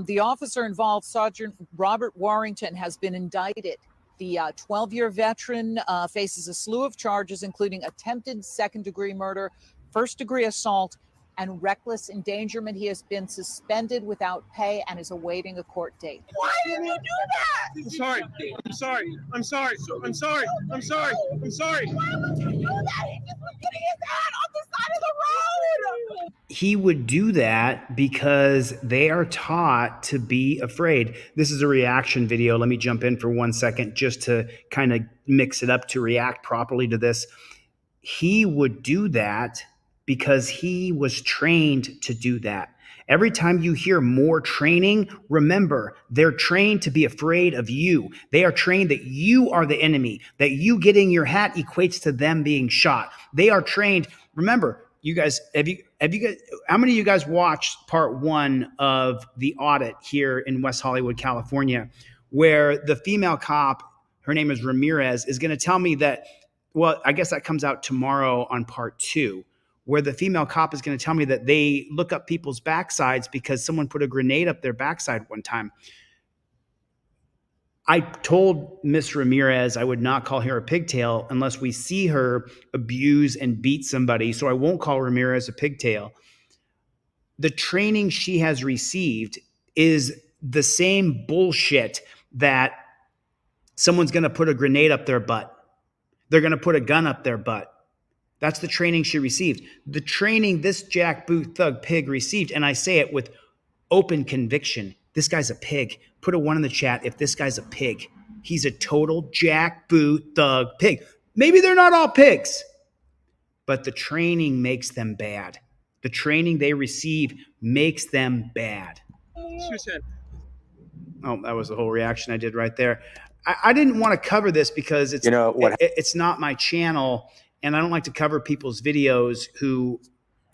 The officer involved, Sergeant Robert Warrington, has been indicted. The 12-year veteran faces a slew of charges, including attempted second-degree murder, first-degree assault, and reckless endangerment. He has been suspended without pay and is awaiting a court date. Why did you do that? I'm sorry. I'm sorry. I'm sorry. I'm sorry. I'm sorry. I'm sorry. Why would you do that? He just was getting his hat on the side of the road. He would do that because they are taught to be afraid. This is a reaction video. Let me jump in for 1 second just to kind of mix it up to react properly to this. He would do that because he was trained to do that. Every time you hear more training, remember, they're trained to be afraid of you. They are trained that you are the enemy, that you getting your hat equates to them being shot. They are trained. Remember, you guys, how many of you guys watched part 1 of the audit here in West Hollywood, California, where the female cop, her name is Ramirez, is going to tell me that, well, I guess that comes out tomorrow on part 2. Where the female cop is going to tell me that they look up people's backsides because someone put a grenade up their backside one time. I told Miss Ramirez I would not call her a pigtail unless we see her abuse and beat somebody, so I won't call Ramirez a pigtail. The training she has received is the same bullshit that someone's going to put a grenade up their butt. They're going to put a gun up their butt. That's the training she received. The training this jackboot thug pig received, and I say it with open conviction. This guy's a pig. Put a 1 in the chat if this guy's a pig. He's a total jackboot thug pig. Maybe they're not all pigs, but the training makes them bad. The training they receive makes them bad. Oh, that was the whole reaction I did right there. I didn't want to cover this because it's, it's not my channel. And I don't like to cover people's videos who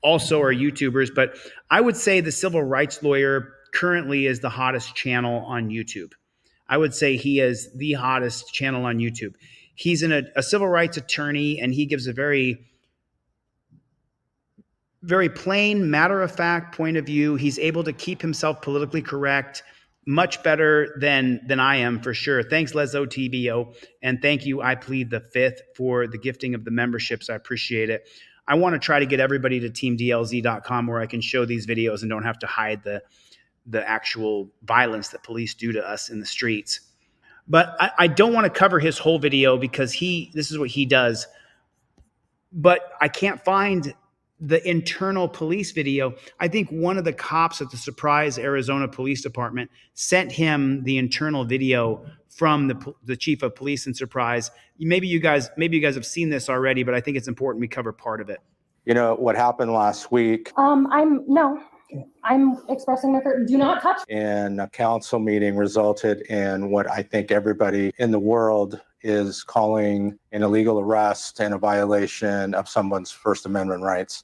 also are YouTubers, but I would say the civil rights lawyer currently is the hottest channel on YouTube. I would say he is the hottest channel on YouTube. He's a civil rights attorney, and he gives a very, very plain, matter-of-fact point of view. He's able to keep himself politically correct much better than I am, for sure. Thanks, Lezo TBO. And thank you, I Plead the Fifth, for the gifting of the memberships. I appreciate it. I want to try to get everybody to teamdlz.com where I can show these videos and don't have to hide the actual violence that police do to us in the streets. But I don't want to cover his whole video because this is what he does. But I can't find the internal police video. I think one of the cops at the Surprise, Arizona Police Department sent him the internal video from the chief of police in Surprise. Maybe you guys have seen this already, but I think it's important we cover part of it. You know what happened last week? I'm expressing my fear. Do not touch. And a council meeting resulted in what I think everybody in the world is calling an illegal arrest and a violation of someone's First Amendment rights.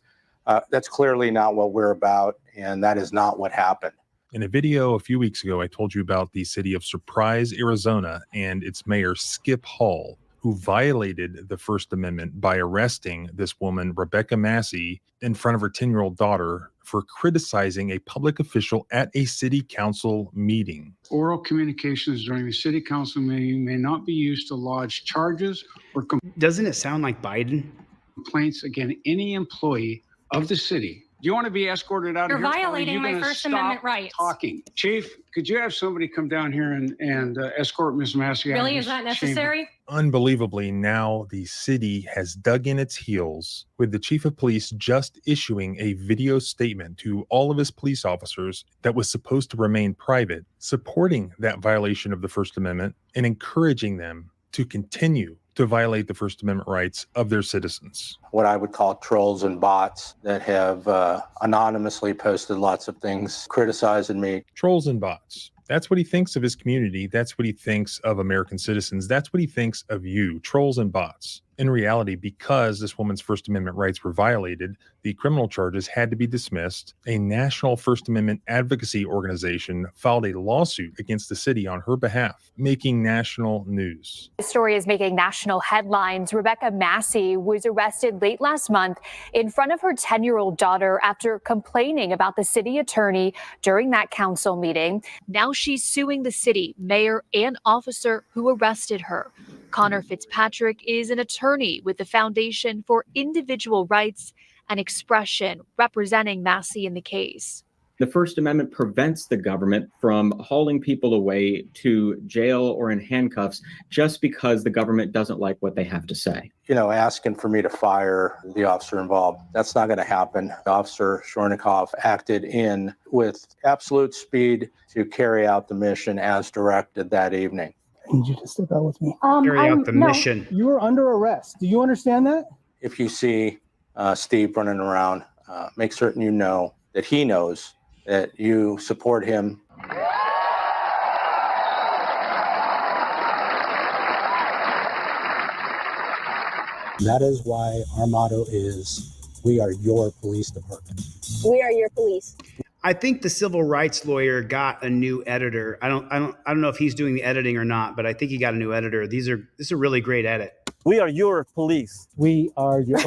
That's clearly not what we're about, and that is not what happened. In a video a few weeks ago, I told you about the city of Surprise, Arizona, and its mayor, Skip Hall, who violated the First Amendment by arresting this woman, Rebecca Massey, in front of her 10-year-old daughter for criticizing a public official at a city council meeting. Oral communications during the city council meeting may not be used to lodge charges or Doesn't it sound like Biden? Complaints against any employee of the city. Do you want to be escorted out You're of here? violating my First Amendment rights. Talking. Chief, could you have somebody come down here and escort Ms. Massey out? Really, of is that this necessary? chamber? Unbelievably, now the city has dug in its heels, with the chief of police just issuing a video statement to all of his police officers that was supposed to remain private, supporting that violation of the First Amendment and encouraging them to continue to violate the First Amendment rights of their citizens. What I would call trolls and bots that have anonymously posted lots of things criticizing me. Trolls and bots. That's what he thinks of his community. That's what he thinks of American citizens. That's what he thinks of you, trolls and bots. In reality, because this woman's First Amendment rights were violated, the criminal charges had to be dismissed. A national First Amendment advocacy organization filed a lawsuit against the city on her behalf, making national news. The story is making national headlines. Rebecca Massey was arrested late last month in front of her 10-year-old daughter after complaining about the city attorney during that council meeting. Now she's suing the city, mayor, and officer who arrested her. Connor Fitzpatrick is an attorney with the Foundation for Individual Rights and Expression, representing Massey in the case. The First Amendment prevents the government from hauling people away to jail or in handcuffs just because the government doesn't like what they have to say. You know, asking for me to fire the officer involved, that's not going to happen. Officer Shornikoff acted in with absolute speed to carry out the mission as directed that evening. I need you to step out with me. Carry out the mission. You are under arrest. Do you understand that? If you see Steve running around, make certain you know that he knows that you support him. That is why our motto is, we are your police department. We are your police. I think the civil rights lawyer got a new editor. I don't know if he's doing the editing or not, but I think he got a new editor. This is a really great edit. We are your police. We are your...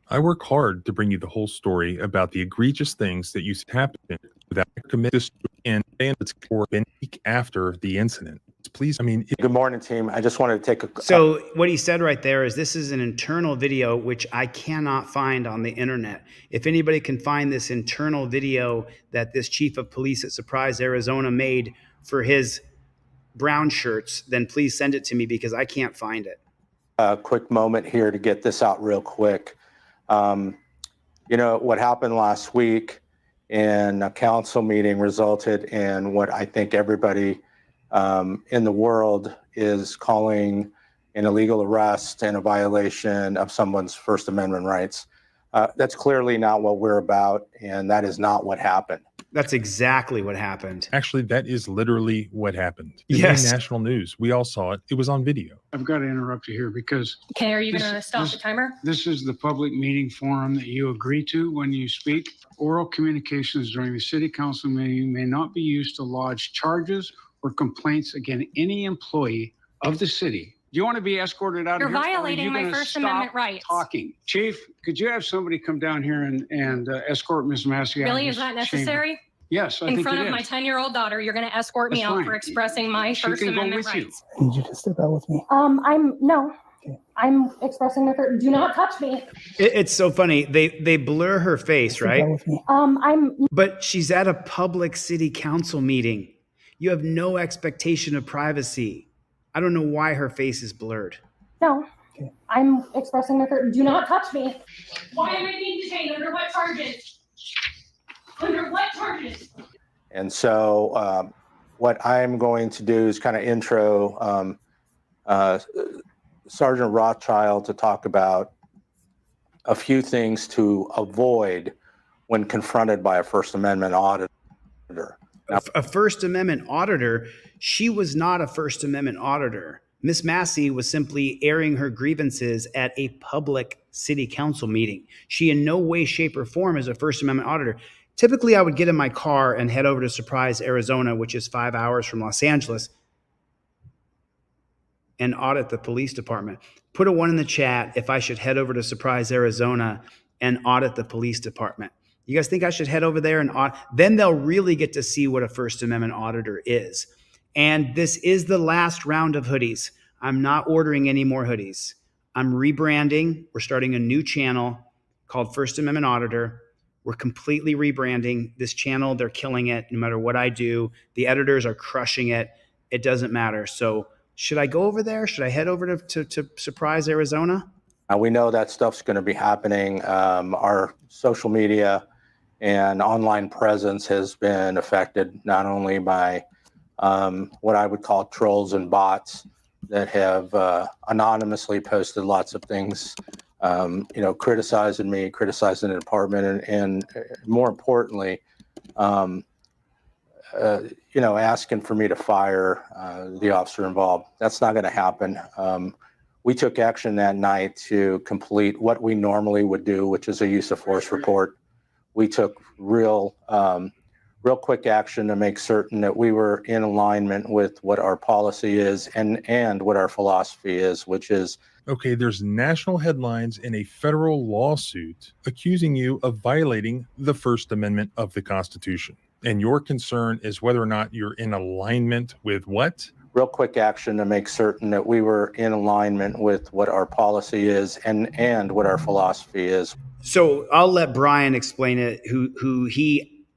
I work hard to bring you the whole story about the egregious things that used to happen that commit this and for a week after the incident. Please, Good morning, team. I just wanted to take a... So what he said right there is this is an internal video, which I cannot find on the internet. If anybody can find this internal video that this chief of police at Surprise, Arizona made for his brown shirts, then please send it to me because I can't find it. A quick moment here to get this out real quick. You know, what happened last week in a council meeting resulted in what I think everybody in the world is calling an illegal arrest and a violation of someone's First Amendment rights. That's clearly not what we're about, and that is not what happened. That's exactly what happened. Actually, that is literally what happened. It Yes. was national news. We all saw it. It was on video. I've got to interrupt you here because Okay, are you This- going to stop this- the timer? this is the public meeting forum that you agree to when you speak. Oral communications during the city council meeting may not be used to lodge charges or complaints against any employee of the city. Do you want to be escorted out You're of here? or are violating you my gonna First stop Amendment rights. Talking. Chief, could you have somebody come down here and escort Ms. Massey out? Really, of is this that necessary? chamber? Yes, I In think front it of my is. 10-year-old daughter, you're going to escort me That's out fine. for expressing my She First can go Amendment with you. rights. I need you to step out with me. I'm expressing my do not touch me. It's so funny. They blur her face, right? But she's at a public city council meeting. You have no expectation of privacy. I don't know why her face is blurred. No. I'm expressing my do not touch me. Why am I being detained? Under what charges? Under what charges? And so what I'm going to do is kind of intro Sergeant Rothschild to talk about a few things to avoid when confronted by a First Amendment auditor. Now, A First Amendment auditor, she was not a First Amendment auditor. Miss Massey was simply airing her grievances at a public city council meeting. She in no way, shape, or form is a First Amendment auditor. Typically, I would get in my car and head over to Surprise, Arizona, which is 5 hours from Los Angeles, and audit the police department. Put a 1 in the chat if I should head over to Surprise, Arizona and audit the police department. You guys think I should head over there and audit? Then they'll really get to see what a First Amendment auditor is. And this is the last round of hoodies. I'm not ordering any more hoodies. I'm rebranding. We're starting a new channel called First Amendment Auditor. We're completely rebranding this channel. They're killing it no matter what I do. The editors are crushing it. It doesn't matter. So should I go over there? Should I head over to Surprise, Arizona? We know that stuff's going to be happening. Our social media and online presence has been affected not only by what I would call trolls and bots that have anonymously posted lots of things, criticizing me, criticizing the department, and more importantly, asking for me to fire the officer involved. That's not going to happen. We took action that night to complete what we normally would do, which is a use of force report. We took real quick action to make certain that we were in alignment with what our policy is and what our philosophy is, which is. Okay, there's national headlines in a federal lawsuit accusing you of violating the First Amendment of the Constitution. And your concern is whether or not you're in alignment with what? Real quick action to make certain that we were in alignment with what our policy is and what our philosophy is. So I'll let Brian explain it,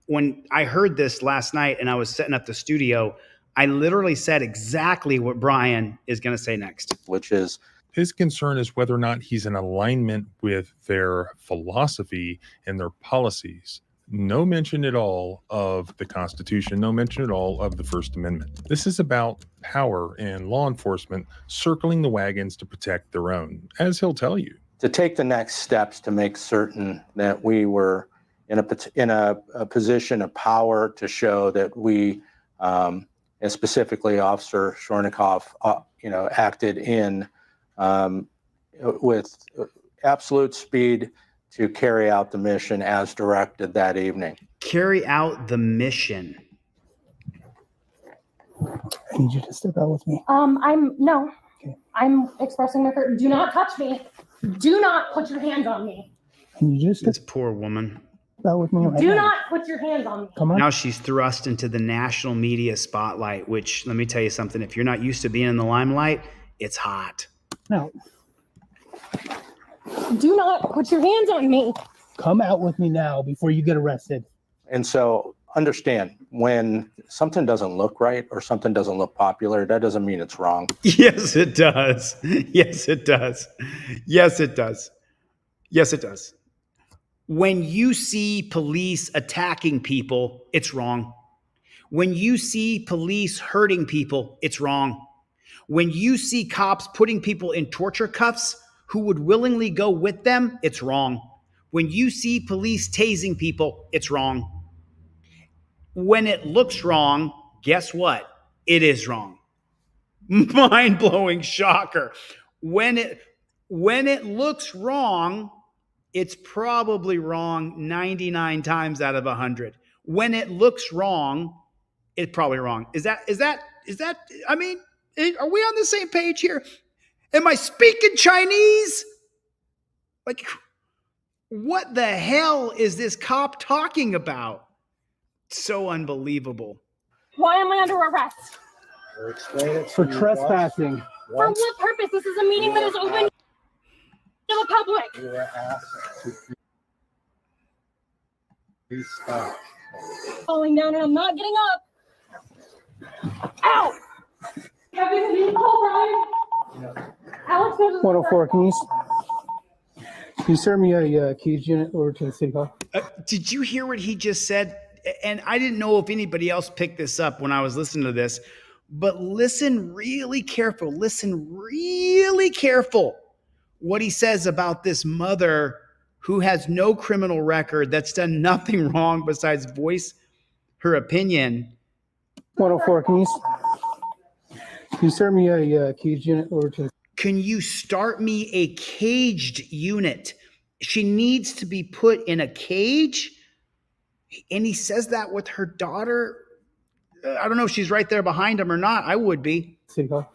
when I heard this last night and I was setting up the studio, I literally said exactly what Brian is going to say next. Which is, his concern is whether or not he's in alignment with their philosophy and their policies. No mention at all of the Constitution, no mention at all of the First Amendment. This is about power and law enforcement circling the wagons to protect their own, as he'll tell you. To take the next steps to make certain that we were in a position of power to show that we, and specifically Officer Shornikoff, acted with absolute speed to carry out the mission as directed that evening. Carry out the mission. I need you to step out with me. I'm expressing my fear. Do not touch me. Do not put your hands on me. Can you just This poor woman. step out with me right Do now? not put your hands on me. Come on. Now she's thrust into the national media spotlight, which, let me tell you something, if you're not used to being in the limelight, it's hot. No. Do not put your hands on me. Come out with me now before you get arrested. And so understand, when something doesn't look right or something doesn't look popular, that doesn't mean it's wrong. Yes, it does. Yes, it does. Yes, it does. Yes, it does. When you see police attacking people, it's wrong. When you see police hurting people, it's wrong. When you see cops putting people in torture cuffs who would willingly go with them, it's wrong. When you see police tasing people, it's wrong. When it looks wrong, guess what? It is wrong. Mind-blowing shocker. When it looks wrong, it's probably wrong 99 times out of 100. When it looks wrong, it's probably wrong. Is that, I mean, are we on the same page here? Am I speaking Chinese? Like, what the hell is this cop talking about? So unbelievable. Why am I under arrest? For trespassing. For what purpose? This is a meeting that is open to the public. You were asked to please stop. Falling down and I'm not getting up. Ow! Kevin, can you call Brian? Alex, 104, can you serve me a keys unit over to the city hall? Did you hear what he just said? And I didn't know if anybody else picked this up when I was listening to this, but listen really careful. Listen really careful what he says about this mother who has no criminal record, that's done nothing wrong besides voice her opinion. 104, you start me a cage unit over to the Can you start me a caged unit? She needs to be put in a cage. And he says that with her daughter. I don't know if she's right there behind him or not. I would be. city hall?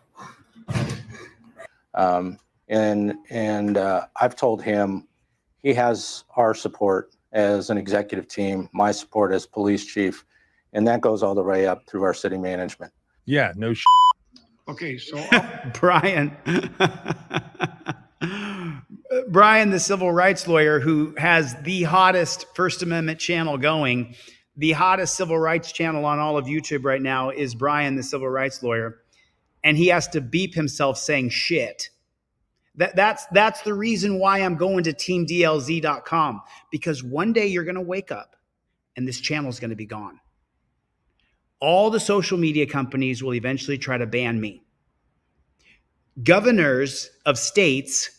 And I've told him he has our support as an executive team, my support as police chief, and that goes all the way up through our city management. Yeah, no sh. Okay, so Brian. Brian, the civil rights lawyer who has the hottest First Amendment channel going, the hottest civil rights channel on all of YouTube right now is Brian, the civil rights lawyer. And he has to beep himself saying shit. That's the reason why I'm going to teamdlz.com, because one day you're going to wake up and this channel is going to be gone. All the social media companies will eventually try to ban me. Governors of states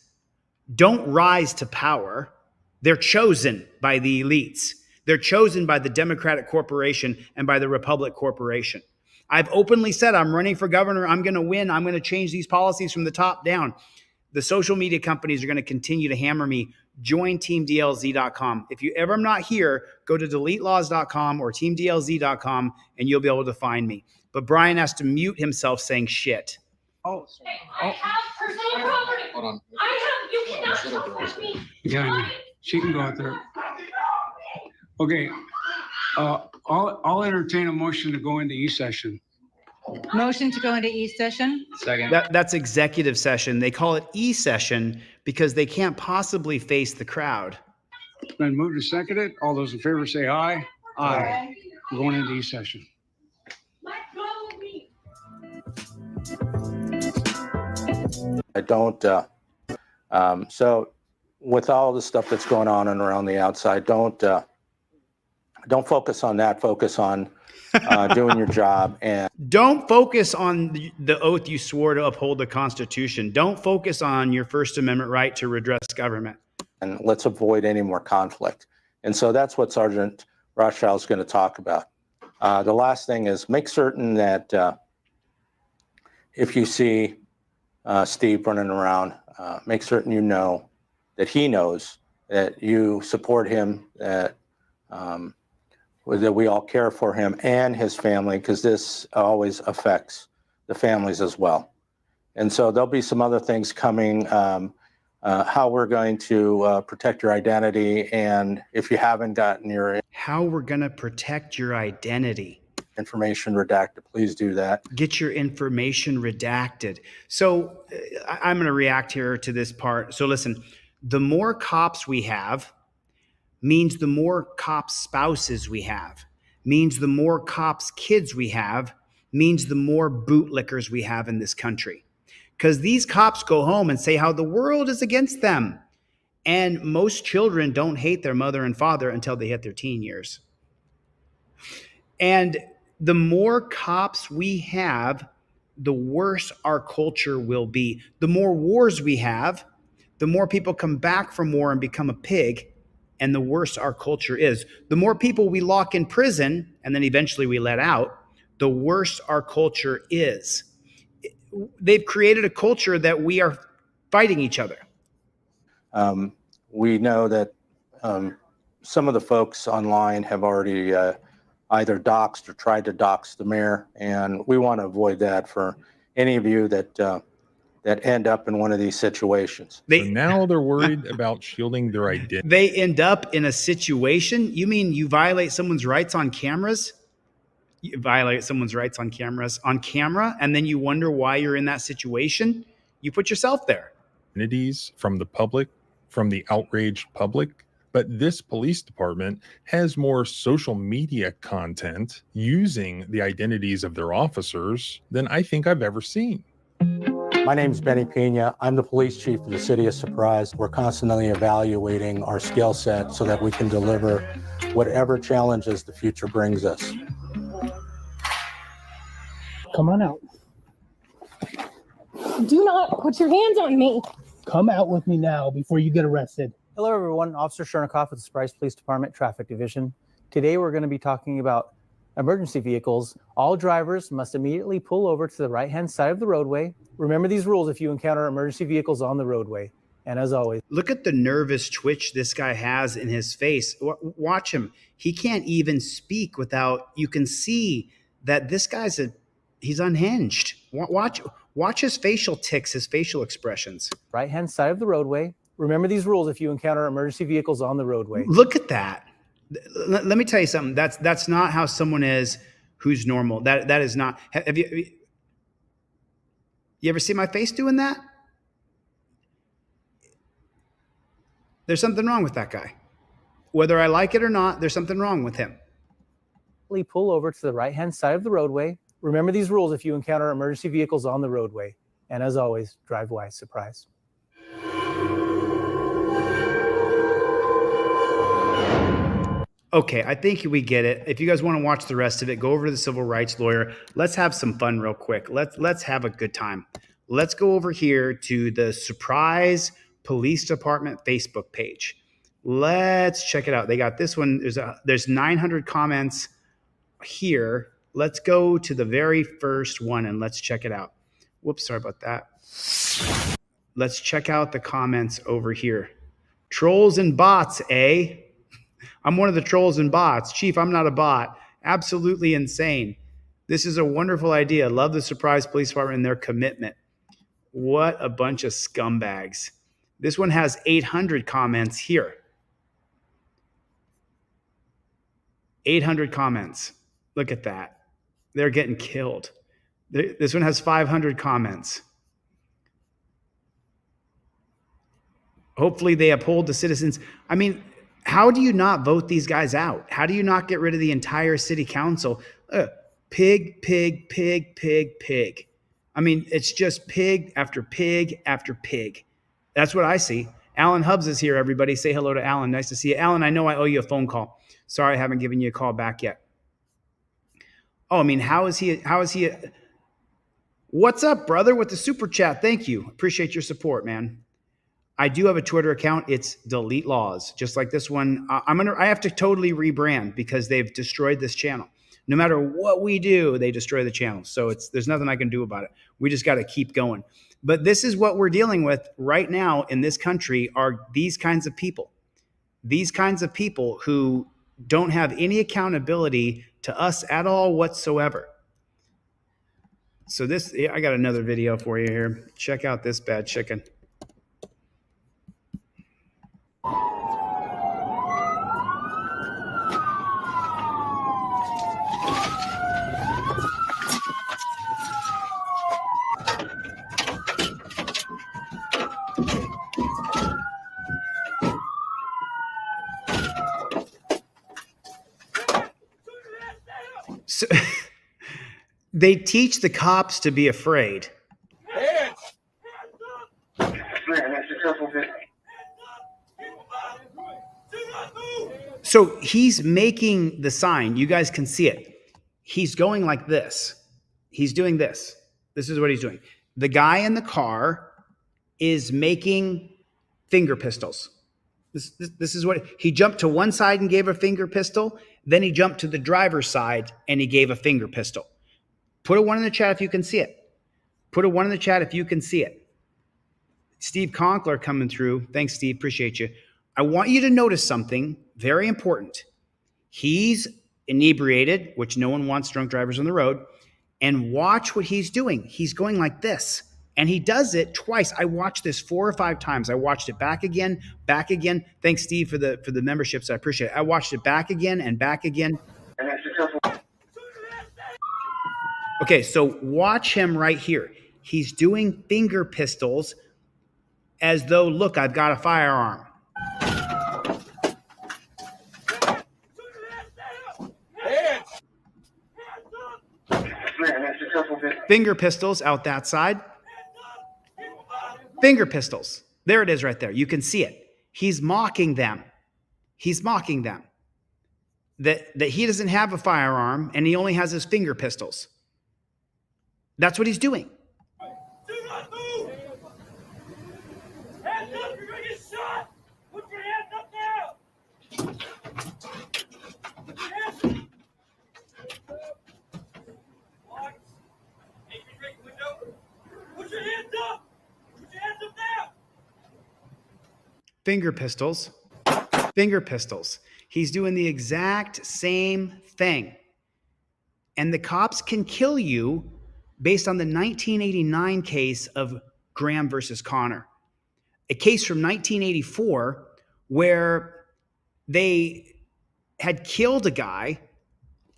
don't rise to power. They're chosen by the elites. They're chosen by the Democratic Corporation and by the Republic Corporation. I've openly said I'm running for governor. I'm going to win. I'm going to change these policies from the top down. The social media companies are going to continue to hammer me. Join teamdlz.com. If you ever am not here, go to deletelaws.com or teamdlz.com and you'll be able to find me. But Brian has to mute himself saying shit. Oh, I have personal property. Hold on. You cannot touch me. yeah, she can go out there. Okay, I'll entertain a motion to go into E-session. Motion to go into E-session? Second. That's executive session. They call it E-session because they can't possibly face the crowd. Been moved and seconded. All those in favor say aye. Aye. We're going into E-session. I don't, so with all the stuff that's going on and around the outside, don't focus on that. Focus on doing your job. And don't focus on the oath you swore to uphold the Constitution. Don't focus on your First Amendment right to redress government. And let's avoid any more conflict. And so that's what Sergeant Rothschild is going to talk about. The last thing is make certain that if you see Steve running around, make certain you know that he knows that you support him, that we all care for him and his family, because this always affects the families as well. And so there'll be some other things coming, how we're going to protect your identity. And if you haven't gotten your how we're going to protect your identity. Information redacted, please do that. Get your information redacted. So I'm going to react here to this part. So listen, the more cops we have means the more cops' spouses we have, means the more cops' kids we have, means the more bootlickers we have in this country. Because these cops go home and say how the world is against them. And most children don't hate their mother and father until they hit their teen years. And the more cops we have, the worse our culture will be. The more wars we have, the more people come back from war and become a pig, and the worse our culture is. The more people we lock in prison, and then eventually we let out, the worse our culture is. They've created a culture that we are fighting each other. We know that some of the folks online have already either doxed or tried to dox the mayor, and we want to avoid that for any of you that end up in one of these situations. So now they're worried about shielding their identity. They end up in a situation? You mean you violate someone's rights on cameras? You violate someone's rights on camera, and then you wonder why you're in that situation? You put yourself there. Identities from the public, from the outraged public. But this police department has more social media content using the identities of their officers than I think I've ever seen. My name is Benny Pena. I'm the police chief of the city of Surprise. We're constantly evaluating our skill set so that we can deliver whatever challenges the future brings us. Come on out. Do not put your hands on me. Come out with me now before you get arrested. Hello, everyone. Officer Chernikov with the Surprise Police Department Traffic Division. Today, we're going to be talking about emergency vehicles, all drivers must immediately pull over to the right-hand side of the roadway. Remember these rules if you encounter emergency vehicles on the roadway. And as always, look at the nervous twitch this guy has in his face. Watch him. He can't even speak without, you can see that this guy's he's unhinged. Watch his facial tics, his facial expressions. Right-hand side of the roadway. Remember these rules if you encounter emergency vehicles on the roadway. Look at that. Let me tell you something. That's not how someone is who's normal. That is not. Have you ever seen my face doing that? There's something wrong with that guy. Whether I like it or not, there's something wrong with him. Pull over to the right-hand side of the roadway. Remember these rules if you encounter emergency vehicles on the roadway. And as always, drive wise. Surprise. Okay, I think we get it. If you guys want to watch the rest of it, go over to the civil rights lawyer. Let's have some fun real quick. Let's have a good time. Let's go over here to the Surprise Police Department Facebook page. Let's check it out. They got this one. There's 900 comments here. Let's go to the very first one and let's check it out. Whoops, sorry about that. Let's check out the comments over here. Trolls and bots, eh? I'm one of the trolls and bots. Chief, I'm not a bot. Absolutely insane. This is a wonderful idea. Love the Surprise Police Department and their commitment. What a bunch of scumbags. This one has 800 comments here. 800 comments. Look at that. They're getting killed. This one has 500 comments. Hopefully they uphold the citizens. I mean, how do you not vote these guys out? How do you not get rid of the entire city council? Pig, pig, pig, pig, pig. I mean, it's just pig after pig after pig. That's what I see. Alan Hubbs is here, everybody. Say hello to Alan. Nice to see you. Alan, I know I owe you a phone call. Sorry I haven't given you a call back yet. Oh, I mean, how is he? What's up, brother, with the super chat? Thank you. Appreciate your support, man. I do have a Twitter account. It's Delete Laws, just like this one. I have to totally rebrand because they've destroyed this channel. No matter what we do, they destroy the channel. So there's nothing I can do about it. We just got to keep going. But this is what we're dealing with right now in this country are these kinds of people. These kinds of people who don't have any accountability to us at all whatsoever. So I got another video for you here. Check out this bad chicken. So, they teach the cops to be afraid. So he's making the sign. You guys can see it. He's going like this. He's doing this. This is what he's doing. The guy in the car is making finger pistols. This is what he jumped to one side and gave a finger pistol. Then he jumped to the driver's side and he gave a finger pistol. Put a 1 in the chat if you can see it. Put a 1 in the chat if you can see it. Steve Conkler coming through. Thanks, Steve. Appreciate you. I want you to notice something very important. He's inebriated, which no one wants drunk drivers on the road. And watch what he's doing. He's going like this. And he does it twice. I watched this 4 or 5 times. I watched it back again, back again. Thanks, Steve, for the memberships. I appreciate it. I watched it back again and back again. Okay, so watch him right here. He's doing finger pistols as though, look, I've got a firearm. Finger pistols out that side. Finger pistols. There it is right there. You can see it. He's mocking them. He's mocking them. That he doesn't have a firearm and he only has his finger pistols. That's what he's doing. Do not move! Hands up, you're gonna get shot! Put your hands up now! Put your hands up! Finger pistols. Finger pistols. He's doing the exact same thing. And the cops can kill you based on the 1989 case of Graham versus Connor, a case from 1984 where they had killed a guy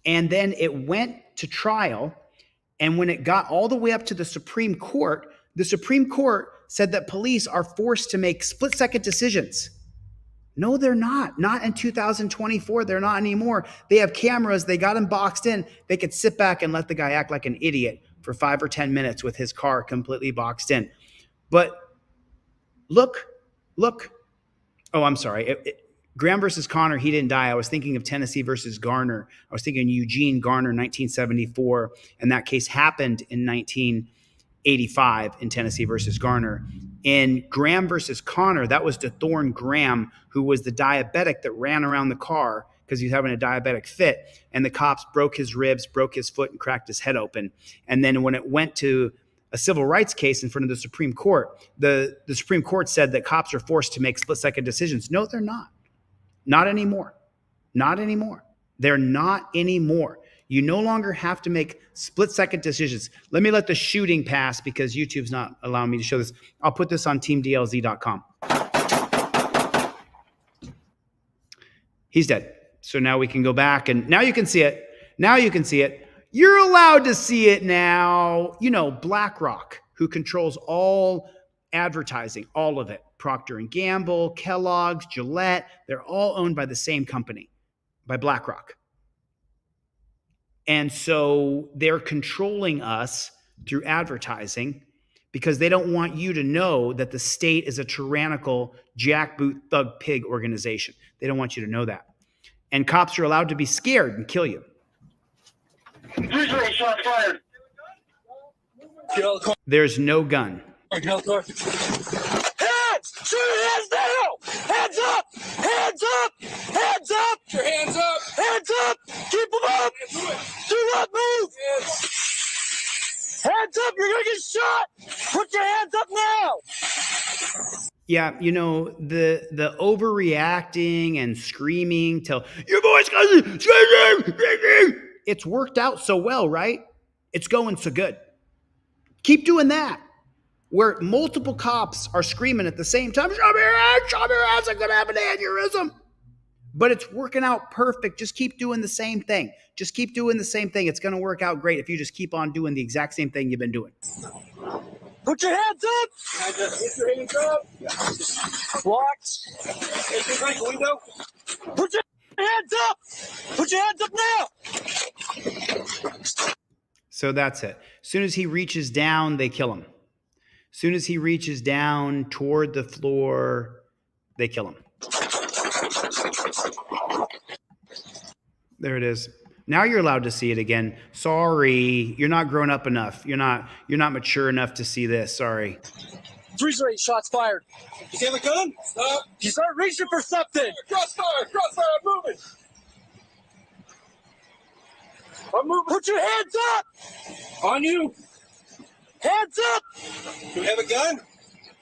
and then it went to trial. And when it got all the way up to the Supreme Court said that police are forced to make split-second decisions. No, they're not. Not in 2024. They're not anymore. They have cameras. They got him boxed in. They could sit back and let the guy act like an idiot for 5 or 10 minutes with his car completely boxed in. But look. Oh, I'm sorry. Graham versus Connor, he didn't die. I was thinking of Tennessee versus Garner. I was thinking Eugene Garner, 1974. And that case happened in 1985 in Tennessee versus Garner. In Graham versus Connor, that was DeThorne Graham, who was the diabetic that ran around the car because he was having a diabetic fit. And the cops broke his ribs, broke his foot, and cracked his head open. And then when it went to a civil rights case in front of the Supreme Court, the Supreme Court said that cops are forced to make split-second decisions. No, they're not. Not anymore. Not anymore. They're not anymore. You no longer have to make split-second decisions. Let me let the shooting pass because YouTube's not allowing me to show this. I'll put this on teamdlz.com. He's dead. So now we can go back and now you can see it. Now you can see it. You're allowed to see it now. You know, BlackRock, who controls all advertising, all of it. Procter & Gamble, Kellogg's, Gillette, they're all owned by the same company, by BlackRock. And so they're controlling us through advertising because they don't want you to know that the state is a tyrannical jackboot thug pig organization. They don't want you to know that. And cops are allowed to be scared and kill you. Shot fired. There's no gun. Hands! Shoot your hands down! Hands up! Hands up! Hands up! Put your hands up! Hands up! Keep them up! Do not move! Hands up! You're gonna get shot! Put your hands up now! Yeah, you know, the overreacting and screaming till your voice goes screaming. It's worked out so well, right? It's going so good. Keep doing that. Where multiple cops are screaming at the same time, show me your hands, I'm gonna have an aneurysm. But it's working out perfect. Just keep doing the same thing. Just keep doing the same thing. It's gonna work out great if you just keep on doing the exact same thing you've been doing. Put your hands up! Put your hands up! Watch! Anything break a window? Put your hands up! Put your hands up now! So that's it. As soon as he reaches down, they kill him. As soon as he reaches down toward the floor, they kill him. There it is. Now you're allowed to see it again. Sorry, you're not grown up enough. You're not mature enough to see this. Sorry. 3 shots fired. You see the gun? Stop. You start reaching for something. Crossfire, I'm moving. I'm moving. Put your hands up. On you. Hands up! Do you have a gun?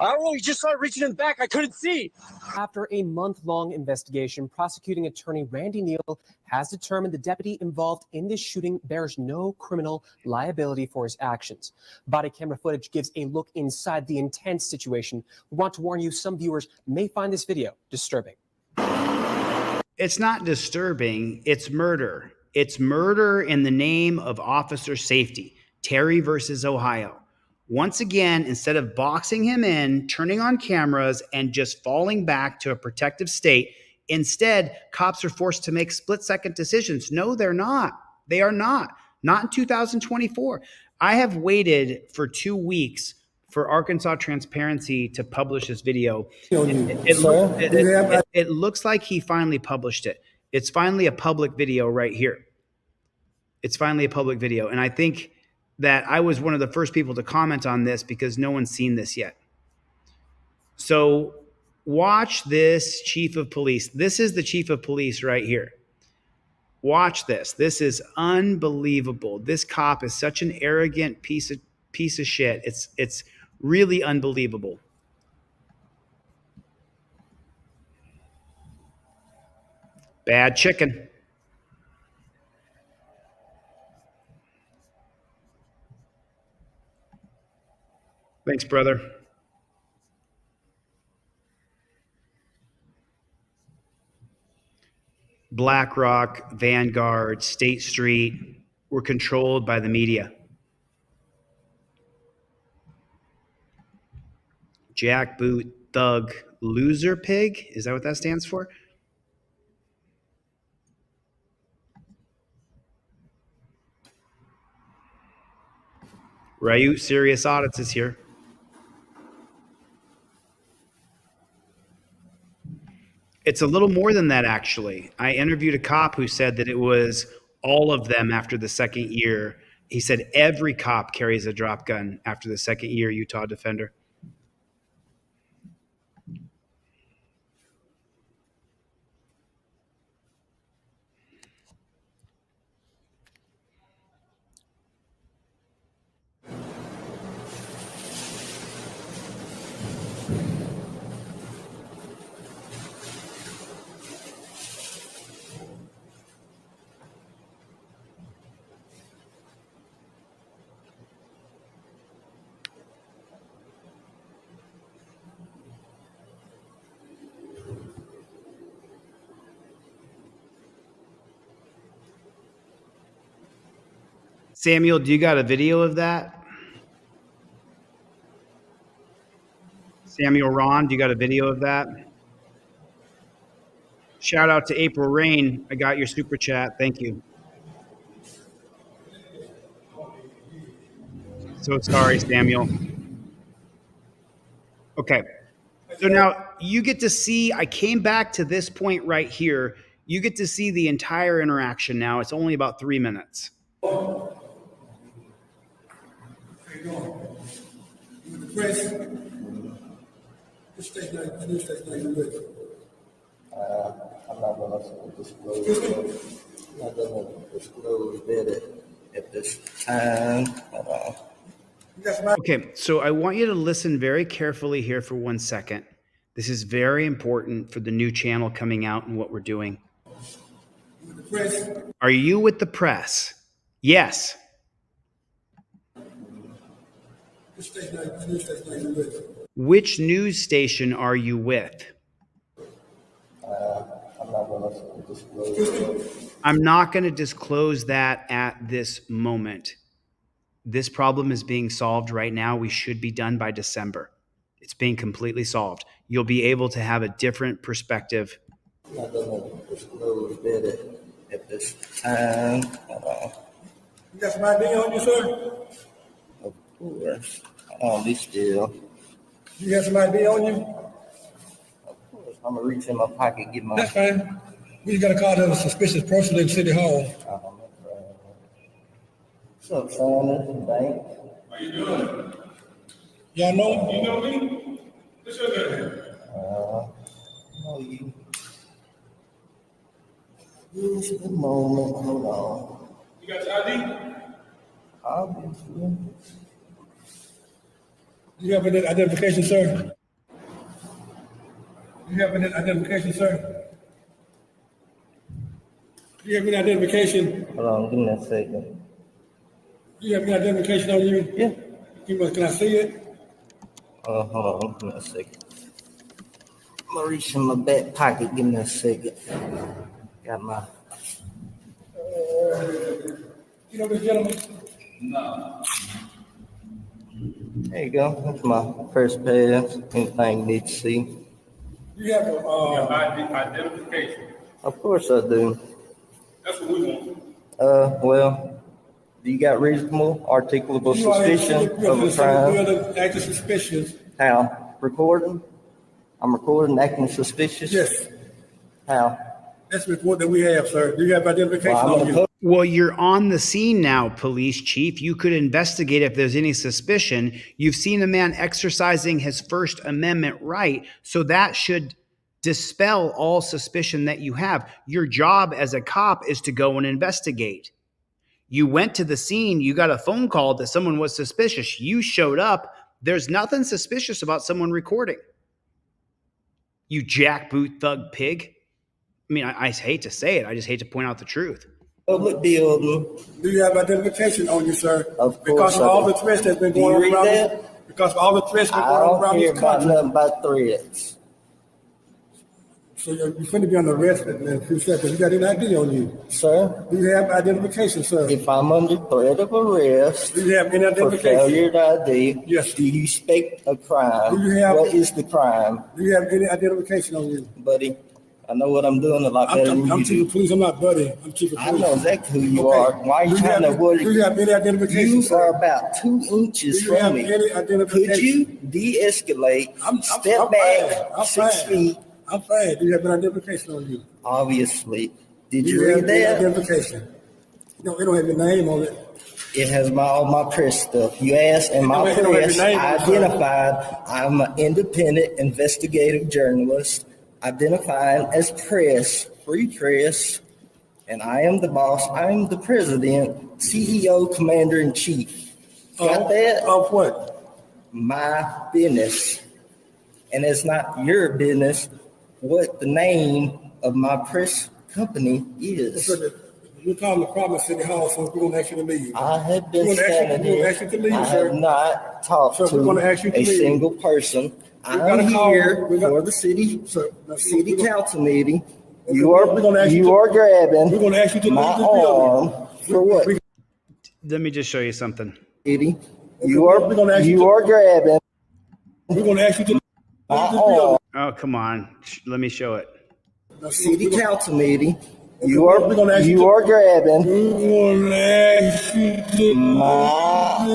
I don't know. You just started reaching in the back. I couldn't see. After a month-long investigation, prosecuting attorney Randy Neal has determined the deputy involved in this shooting bears no criminal liability for his actions. Body camera footage gives a look inside the intense situation. We want to warn you, some viewers may find this video disturbing. It's not disturbing. It's murder. It's murder in the name of officer safety. Terry versus Ohio. Once again, instead of boxing him in, turning on cameras, and just falling back to a protective state, instead, cops are forced to make split-second decisions. No, they're not. They are not. Not in 2024. I have waited for 2 weeks for Arkansas Transparency to publish this video. It looks like he finally published it. It's finally a public video right here. It's finally a public video. And I think that I was one of the first people to comment on this because no one's seen this yet. So watch this chief of police. This is the chief of police right here. Watch this. This is unbelievable. This cop is such an arrogant piece of shit. It's really unbelievable. Bad chicken. Thanks, brother. BlackRock, Vanguard, State Street were controlled by the media. Jackboot, thug, loser pig? Is that what that stands for? Ryu Serious Audits is here. It's a little more than that, actually. I interviewed a cop who said that it was all of them after the second year. He said every cop carries a drop gun after the second year, Utah Defender. Samuel, do you got a video of that? Samuel Ron, do you got a video of that? Shout out to April Rain. I got your super chat. Thank you. So sorry, Samuel. Okay. So now you get to see, I came back to this point right here. You get to see the entire interaction now. It's only about 3 minutes. I'm not going to disclose that at this time. Okay, so I want you to listen very carefully here for 1 second. This is very important for the new channel coming out and what we're doing. Are you with the press? Yes. Which news station are you with? I'm not going to disclose. I'm not going to disclose that at this moment. This problem is being solved right now. We should be done by December. It's being completely solved. You'll be able to have a different perspective. I'm not going to disclose that at this time. You got some ID on you, sir? Of course. Be still. You got some ID on you? Of course. I'm going to reach in my pocket, get my... That's fine. We just got a call that was suspicious person in City Hall. What's up, Simon? Bank? How you doing? Y'all know? You know me? What's your name? I know you. Just a moment. Hold on. You got your ID? Obviously. Do you have an identification, sir? Do you have an identification, sir? Do you have an identification? Hold on, give me a second. Do you have an identification on you? Yeah. Can I see it? Hold on, give me a second. I'm gonna reach in my back pocket, give me a second. Got my... You know this gentleman? No. There you go. That's my first pass. Anything you need to see. You have identification? Of course I do. That's what we want. Well, do you got reasonable, articulable suspicion of a crime? Acting suspicious. How? Recording? I'm recording, acting suspicious? Yes. How? That's the report that we have, sir. Do you have identification on you? Well, you're on the scene now, police chief. You could investigate if there's any suspicion. You've seen a man exercising his First Amendment right, so that should dispel all suspicion that you have. Your job as a cop is to go and investigate. You went to the scene. You got a phone call that someone was suspicious. You showed up. There's nothing suspicious about someone recording. You jackboot thug pig. mean, I hate to say it. I just hate to point out the truth. Public building. Do you have identification on you, sir? Of course. Because of all the threats that's been Do you going on read around that? because of all the threats that I going on don't around care this about country. nothing about threats. So you're finna be under arrest in a few seconds. You got any ID on you? Sir? Do you have identification, sir? If I'm under threat of arrest Do you have any for identification? failure to ID, Yes. do you expect a crime? Do you have- What is the crime? Do you have any identification on you? Buddy, I know what I'm doing a lot better than I'm you chief do. of police. I'm not buddy. I'm chief of I police. know exactly who you Okay. are. Why are you Do trying to have- avoid Do you have any identification, You sir? are about 2 inches Do you have from me. any identification? Could you de-escalate, step I'm back fine. I'm 6 fine. feet? I'm fine. Do you have an identification on you? Obviously. Did Do you have read any that? identification? No, it don't have your name on it. It has all my press stuff. You asked, and my It don't have press your name on it, sir. identified. I'm an independent investigative journalist, identifying as press, free press, and I am the boss. I am the president, CEO, commander in chief. Got that? Of what? My business. And it's not your business what the name of my press company is. You're calling the problem at City Hall, so we're gonna ask you to leave. I have been We're gonna standing we're gonna here. ask you to leave, I sir. have not talked Sir, we're gonna to ask you to a leave. single person. gotta I'm call- here we got- for the city we're gonna- council meeting. Okay, You we're gonna ask you you to- are grabbing we're gonna ask you to my leave the building. arm for what? Let me just show you something. City. we're gonna ask you You to- are grabbing We're gonna ask you to my leave the building. arm. Oh, come on. Let me show it. City council meeting. You we're are gonna ask you you to- are grabbing We're gonna ask you to- my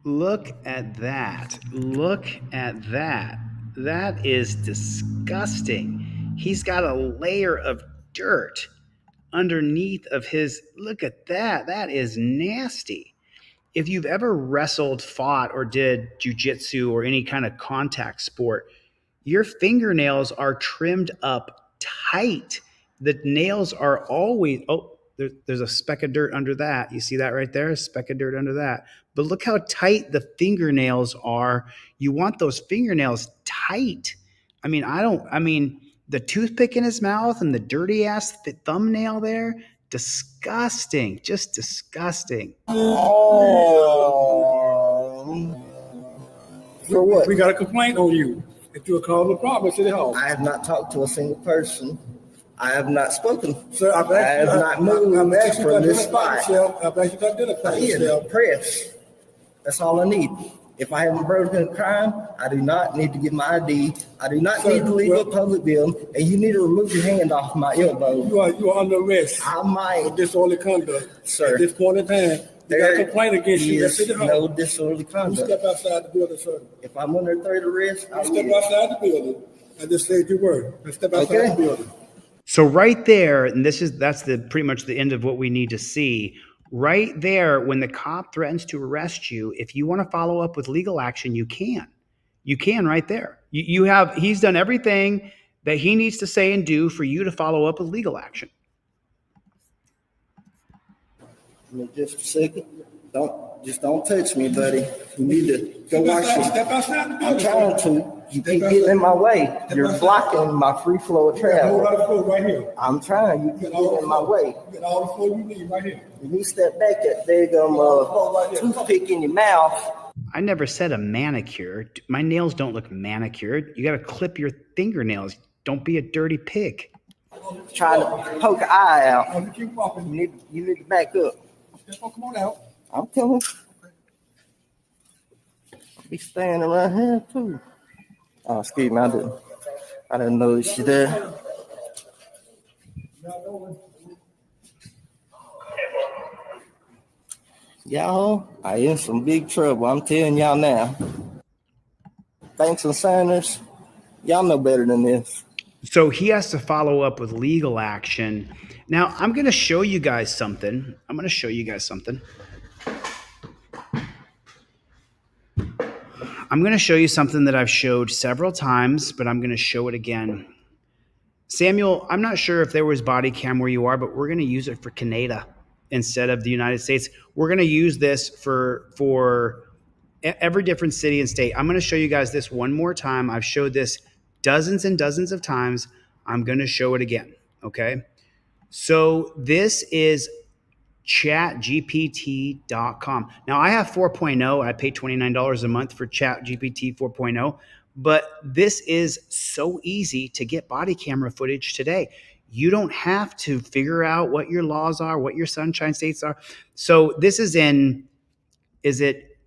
Look at that. Look at that. That is disgusting. He's got a layer of dirt underneath of his. Look at that. That is nasty. If you've ever wrestled, fought, or did jujitsu or any kind of contact sport, your fingernails are trimmed up tight. The nails are always, there's a speck of dirt under that. You see that right there? A speck of dirt under that. But look how tight the fingernails are. You want those fingernails tight. I mean, the toothpick in his mouth and the dirty ass thumbnail there, disgusting, just disgusting. for what? We got a complaint on you. If you're calling the problem at City Hall. I have not talked to a single person. I have not spoken. Sir, I have not moved I've asked you to from this identify spot. yourself. I've asked you to identify Here, yourself. press. That's all I need. If I haven't broken a crime, I do not need to give my ID. I do not Sir, need to leave well- a public building, and you need to remove your hand off my elbow. You are under arrest I for might, disorderly conduct. Sir. At this point in time, we got a there complaint against you at is City Hall. no disorderly You conduct. step outside the building, sir. If I'm under threat of arrest, I You step will. outside the building. I just said your word. Now step outside Okay. the building. So right there, and that's the pretty much the end of what we need to see. Right there, when the cop threatens to arrest you, if you want to follow up with legal action, you can. You can right there. He's done everything that he needs to say and do for you to follow up with legal action. Give me just a second. Don't touch me, buddy. You need to go wash your. Step outside the I'm building. trying to. You keep getting in my way. You're blocking my free flow of You got a whole lot travel. of floor right here. I'm trying. You keep getting in my way. You got all the floor you need right here. You need to step back that daggum toothpick in your mouth. I never said a manicure. My nails don't look manicured. You got to clip your fingernails. Don't be a dirty pig. Trying to poke an eye out. You keep walking. You need to back up. Come on out. I'm coming. I'll be standing right here too. Oh, excuse me, I didn't notice you there. Y'all, I in some big trouble. I'm telling y'all now. Thanks and Sanders, y'all know better than this. So he has to follow up with legal action. Now, I'm going to show you guys something. I'm going to show you guys something. I'm going to show you something that I've showed several times, but I'm going to show it again. Samuel, I'm not sure if there was body cam where you are, but we're going to use it for Canada instead of the United States. We're going to use this for every different city and state. I'm going to show you guys this one more time. I've showed this dozens and dozens of times. I'm going to show it again. Okay. So this is chatgpt.com. Now I have 4.0. I pay $29 a month for ChatGPT 4.0, but this is so easy to get body camera footage today. You don't have to figure out what your laws are, what your sunshine states are. So this is is it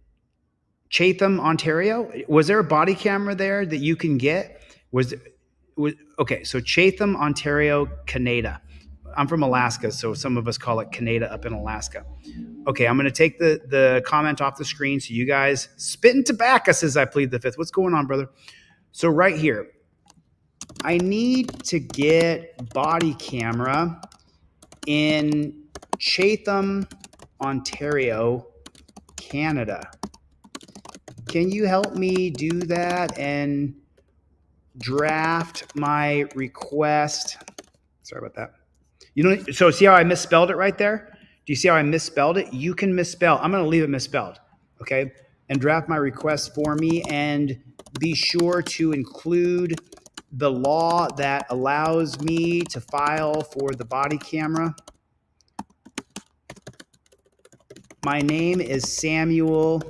Chatham, Ontario? Was there a body camera there that you can get? Okay, so Chatham, Ontario, Canada. I'm from Alaska, so some of us call it Canada up in Alaska. Okay, I'm going to take the comment off the screen so you guys spitting tobacco as I plead the fifth. What's going on, brother? So right here, I need to get body camera in Chatham, Ontario, Canada. Can you help me do that and draft my request? Sorry about that. So see how I misspelled it right there? Do you see how I misspelled it? You can misspell. I'm going to leave it misspelled. Okay. And draft my request for me, and be sure to include the law that allows me to file for the body camera. My name is Samuel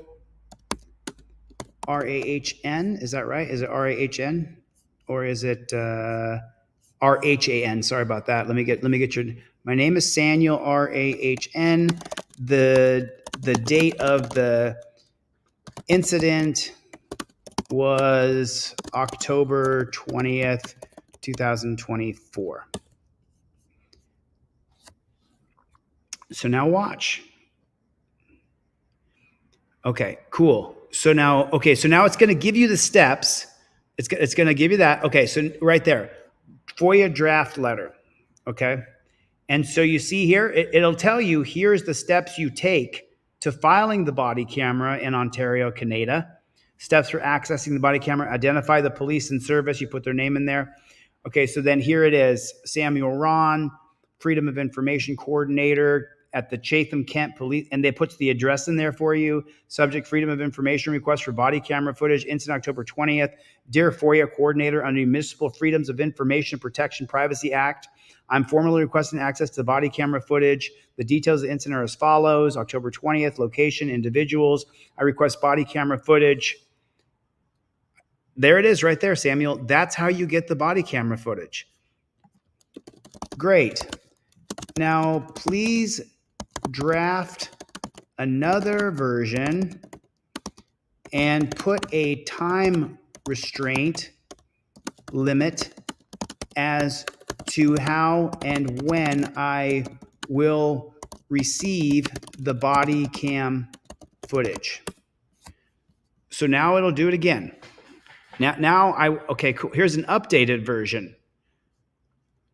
R-A-H-N. Is that right? Is it R-A-H-N or is it R-H-A-N? Sorry about that. Let me get your. My name is Samuel R-A-H-N. The date of the incident was October 20th, 2024. So now watch. Okay, cool. So now it's going to give you the steps. It's going to give you that. Okay, so right there, FOIA draft letter. Okay. And so you see here, it'll tell you, here's the steps you take to filing the body camera in Ontario, Canada. Steps for accessing the body camera: identify the police in service. You put their name in there. Okay, so then here it is. Samuel Ron, Freedom of Information Coordinator at the Chatham Kent Police, and they put the address in there for you. Subject: Freedom of Information request for body camera footage. Incident October 20th. Dear FOIA Coordinator, under Municipal Freedoms of Information Protection Privacy Act, I'm formally requesting access to body camera footage. The details of the incident are as follows: October 20th, location, individuals. I request body camera footage. There it is right there, Samuel. That's how you get the body camera footage. Great. Now, please draft another version and put a time restraint limit as to how and when I will receive the body cam footage. So now it'll do it again. Okay, cool. Here's an updated version.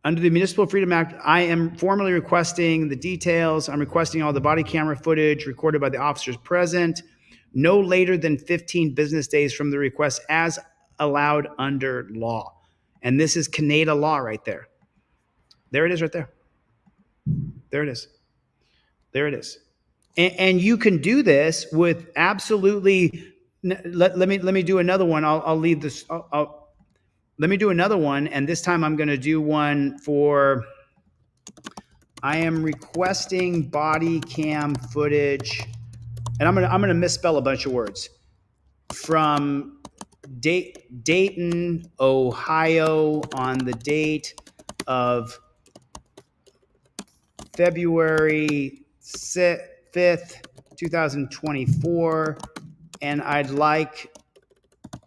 Under the Municipal Freedom Act, I am formally requesting the details. I'm requesting all the body camera footage recorded by the officers present, no later than 15 business days from the request as allowed under law. And this is Canada law right there. There it is right there. There it is. There it is. And you can do this with absolutely. Let me do another one. I'll leave this. Let me do another one, and this time I'm going to do one for. I am requesting body cam footage, and I'm gonna misspell a bunch of words. From Dayton, Ohio, on the date of February 5th, 2024. And I'd like,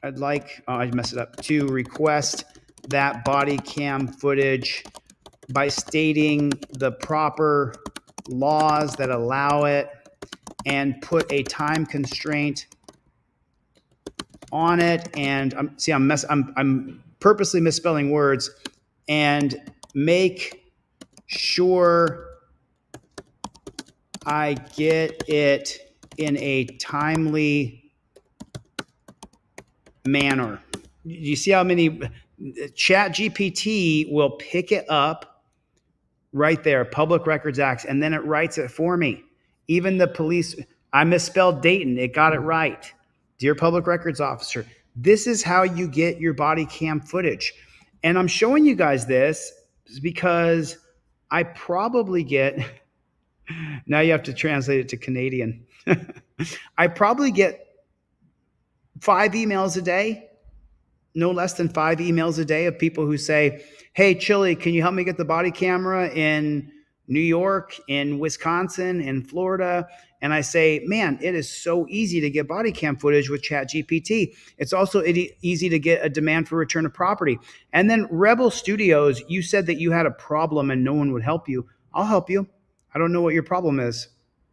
oh, I messed it up, to request that body cam footage by stating the proper laws that allow it and put a time constraint on it. And I'm purposely misspelling words, and make sure I get it in a timely manner. You see how many ChatGPT will pick it up right there, Public Records Act, and then it writes it for me. Even the police, I misspelled Dayton, it got it right. Dear Public Records Officer, this is how you get your body cam footage. And I'm showing you guys this because I probably get, now you have to translate it to Canadian. I probably get 5 emails a day, no less than 5 emails a day of people who say, hey, Chili, can you help me get the body camera in New York, in Wisconsin, in Florida? And I say, man, it is so easy to get body cam footage with ChatGPT. It's also easy to get a demand for return of property. And then Rebel Studios, you said that you had a problem and no one would help you. I'll help you. I don't know what your problem is.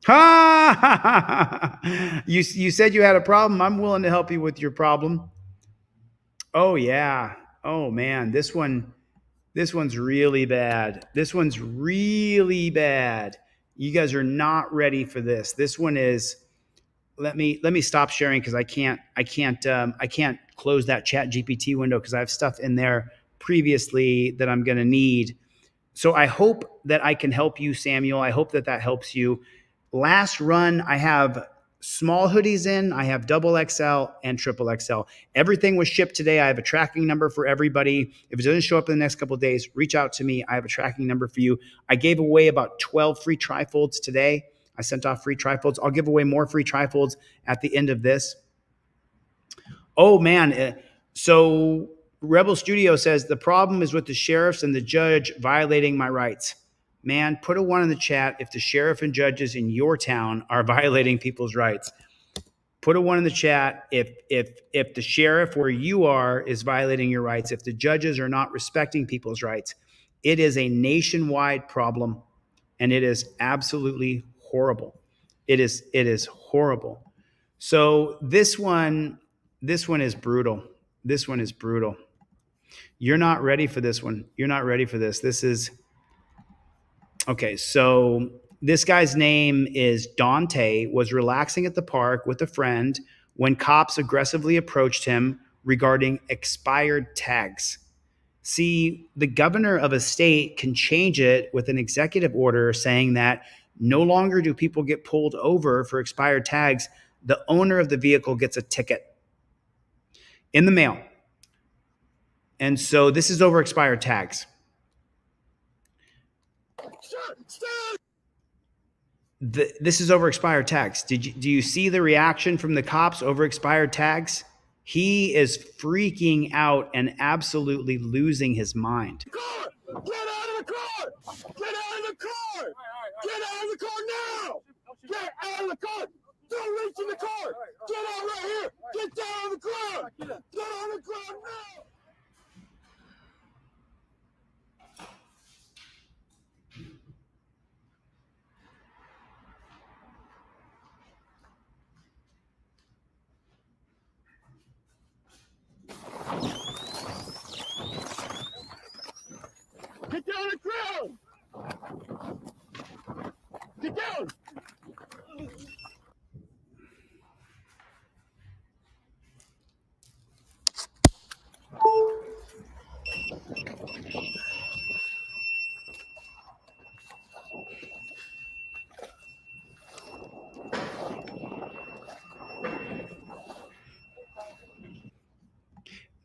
Ha! You said you had a problem. I'm willing to help you with your problem. Oh yeah. Oh man, this one's really bad. This one's really bad. You guys are not ready for this. This one is, let me stop sharing because I can't close that ChatGPT window because I have stuff in there previously that I'm going to need. So I hope that I can help you, Samuel. I hope that helps you. Last run, I have small hoodies in, I have XXL and XXL. Everything was shipped today. I have a tracking number for everybody. If it doesn't show up in the next couple of days, reach out to me. I have a tracking number for you. I gave away about 12 free trifolds today. I sent off free trifolds. I'll give away more free trifolds at the end of this. Oh man. So Rebel Studio says the problem is with the sheriffs and the judge violating my rights. Man, put a 1 in the chat if the sheriff and judges in your town are violating people's rights. Put a 1 in the chat if the sheriff where you are is violating your rights, if the judges are not respecting people's rights. It is a nationwide problem, and it is absolutely horrible. It is horrible. So this one is brutal. This one is brutal. You're not ready for this one. You're not ready for this. This is okay. So this guy's name is Dante, was relaxing at the park with a friend when cops aggressively approached him regarding expired tags. See, the governor of a state can change it with an executive order saying that no longer do people get pulled over for expired tags. The owner of the vehicle gets a ticket in the mail. And so this is over expired tags. This is over expired tags. Do you see the reaction from the cops over expired tags? He is freaking out and absolutely losing his mind. Get out of the car! Get out of the car! Get out of the car now! Get out of the car! Don't reach in the car! Get out right here! Get down on the ground! Get on the ground now! Get down on the ground! Get down!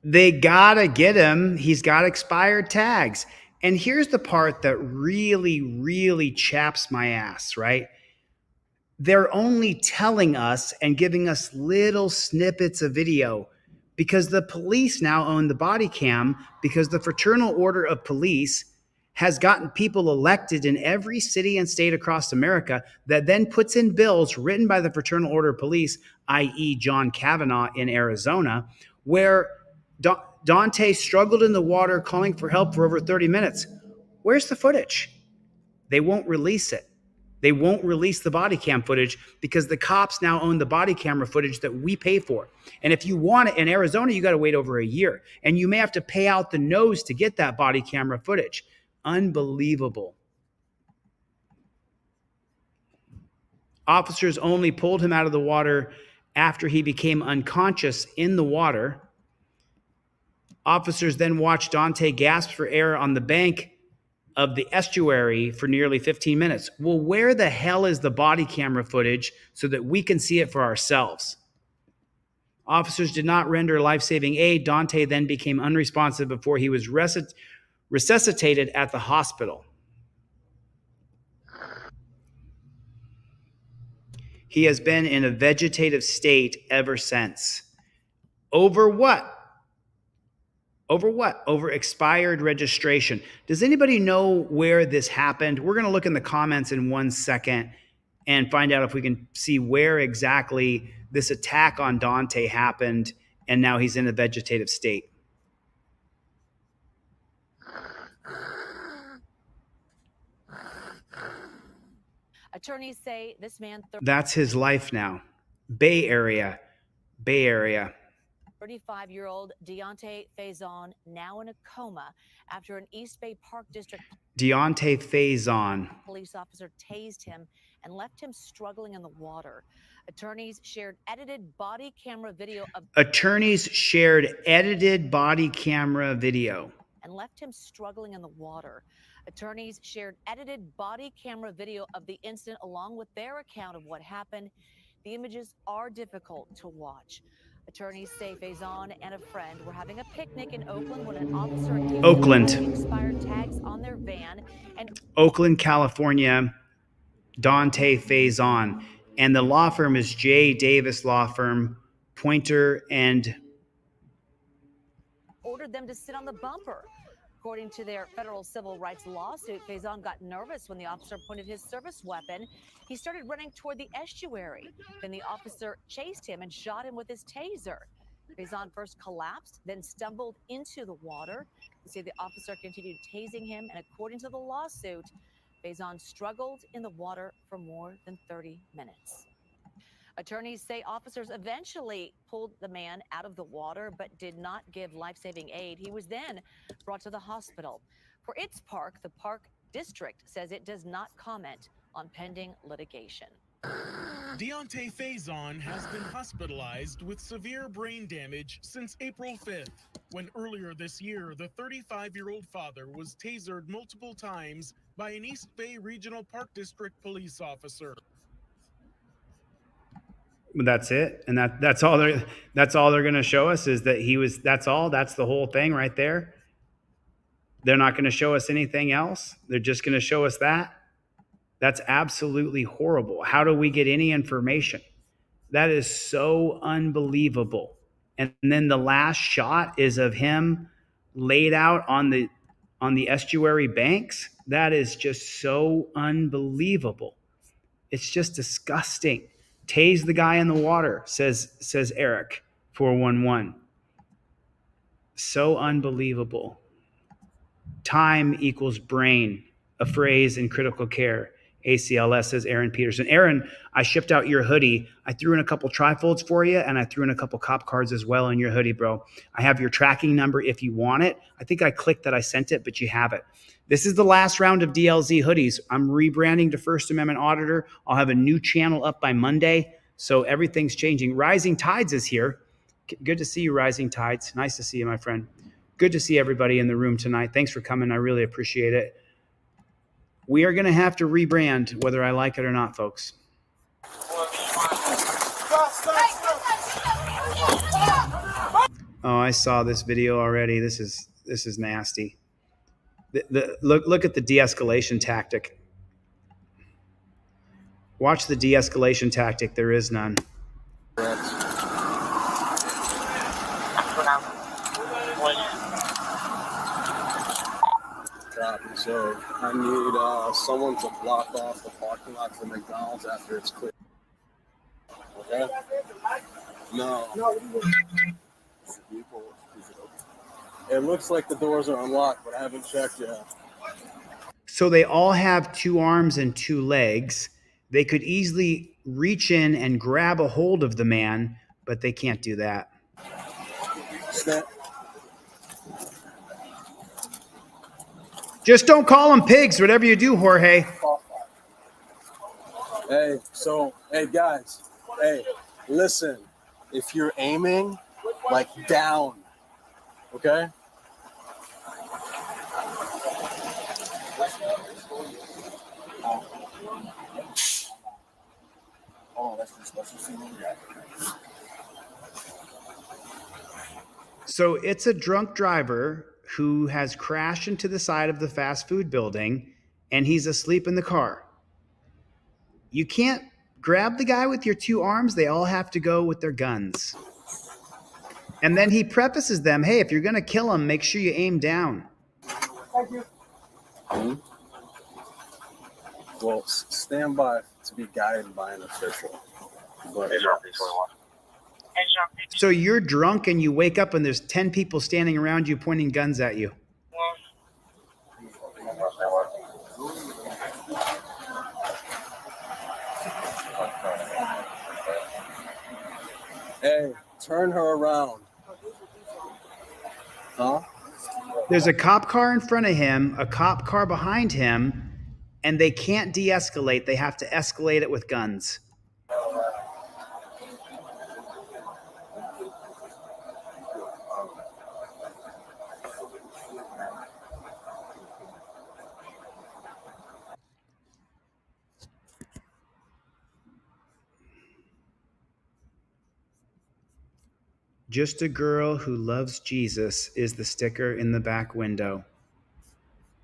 They gotta get him. He's got expired tags. And here's the part that really, really chaps my ass, right? They're only telling us and giving us little snippets of video because the police now own the body cam because the Fraternal Order of Police has gotten people elected in every city and state across America that then puts in bills written by the Fraternal Order of Police, i.e. John Kavanaugh in Arizona, where Dante struggled in the water calling for help for over 30 minutes. Where's the footage? They won't release it. They won't release the body cam footage because the cops now own the body camera footage that we pay for. And if you want it in Arizona, you got to wait over a year. And you may have to pay out the nose to get that body camera footage. Unbelievable. Officers only pulled him out of the water after he became unconscious in the water. Officers then watched Dante gasp for air on the bank of the estuary for nearly 15 minutes. Well, where the hell is the body camera footage so that we can see it for ourselves? Officers did not render life-saving aid. Dante then became unresponsive before he was resuscitated at the hospital. He has been in a vegetative state ever since. Over what? Over what? Over expired registration. Does anybody know where this happened? We're going to look in the comments in 1 second and find out if we can see where exactly this attack on Dante happened, and now he's in a vegetative state. Attorneys say this man, That's his life now. Bay Area. Bay Area. 35-year-old Deontay Faison, now in a coma after an East Bay Park District Deontay Faison. police officer tased him and left him struggling in the water. Attorneys shared edited body camera video of Attorneys shared edited body camera video. and left him struggling in the water. Attorneys shared edited body camera video of the incident along with their account of what happened. The images are difficult to watch. Attorneys say Faison and a friend were having a picnic in Oakland when an officer Oakland. expired tags on their van and Oakland, California. Dante Faison. And the law firm is J. Davis Law Firm, Pointer and ordered them to sit on the bumper. According to their federal civil rights lawsuit, Faison got nervous when the officer pointed his service weapon. He started running toward the estuary. Then the officer chased him and shot him with his taser. Faison first collapsed, then stumbled into the water. You see the officer continued tasing him, and according to the lawsuit, Faison struggled in the water for more than 30 minutes. Attorneys say officers eventually pulled the man out of the water but did not give life-saving aid. He was then brought to the hospital. For its part, the Park District says it does not comment on pending litigation. Deontay Faison has been hospitalized with severe brain damage since April 5th, when earlier this year, the 35-year-old father was tasered multiple times by an East Bay Regional Park District police officer. that's it. And that's all they're going to show us is that he was, that's the whole thing right there. They're not going to show us anything else. They're just going to show us that. That's absolutely horrible. How do we get any information? That is so unbelievable. And then the last shot is of him laid out on the estuary banks. That is just so unbelievable. It's just disgusting. Tase the guy in the water, says Eric 411. So unbelievable. Time equals brain, a phrase in critical care. ACLS, says Aaron Peterson. Aaron, I shipped out your hoodie. I threw in a couple trifolds for you, and I threw in a couple cop cards as well in your hoodie, bro. I have your tracking number if you want it. I think I clicked that I sent it, but you have it. This is the last round of DLZ hoodies. I'm rebranding to First Amendment Auditor. I'll have a new channel up by Monday, so everything's changing. Rising Tides is here. Good to see you, Rising Tides. Nice to see you, my friend. Good to see everybody in the room tonight. Thanks for coming. I really appreciate it. We are going to have to rebrand whether I like it or not, folks. Oh, I saw this video already. This is nasty. Look at the de-escalation tactic. Watch the de-escalation tactic. There is none. So I need someone to block off the parking lot for McDonald's after it's clear. Okay? No. It looks like the doors are unlocked, but I haven't checked yet. So they all have 2 arms and 2 legs. They could easily reach in and grab a hold of the man, but they can't do that. Snap. Just don't call them pigs, whatever you do, Jorge. Hey, guys. Hey, listen. If you're aiming, like down, okay? Oh, let's just see what we got. So it's a drunk driver who has crashed into the side of the fast food building and he's asleep in the car. You can't grab the guy with your two arms. They all have to go with their guns. And then he prefaces them, hey, if you're going to kill him, make sure you aim down. Thank you. Well, stand by to be guided by an official. But So you're drunk and you wake up and there's 10 people standing around you pointing guns at you. hey, turn her around. Huh? There's a cop car in front of him, a cop car behind him, and they can't de-escalate. They have to escalate it with guns. Just a girl who loves Jesus is the sticker in the back window.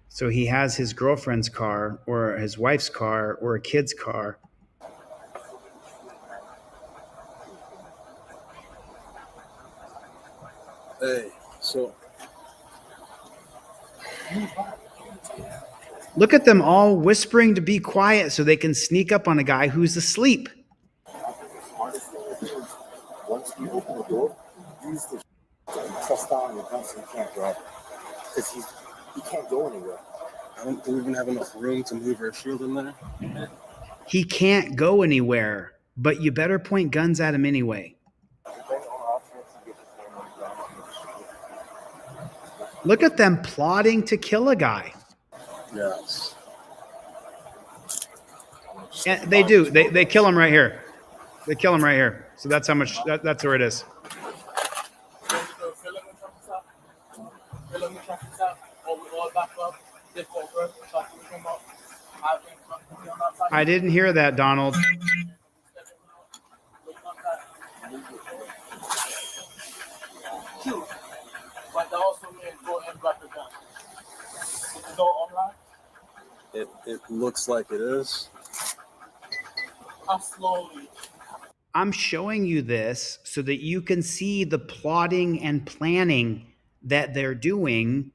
So he has his girlfriend's car or his wife's car or a kid's car. Hey, so Look at them all whispering to be quiet so they can sneak up on a guy who's asleep. Once you open the door, use the press down on the gun so you can't grab. Because he can't go anywhere. I don't even have enough room to move her shield in there. He can't go anywhere, but you better point guns at him anyway. Look at them plotting to kill a guy. Yes. And they do. They kill him right here. They kill him right here. So that's how much. That's where it is. I didn't hear that, Donald. It looks like it is. I'm showing you this so that you can see the plotting and planning that they're doing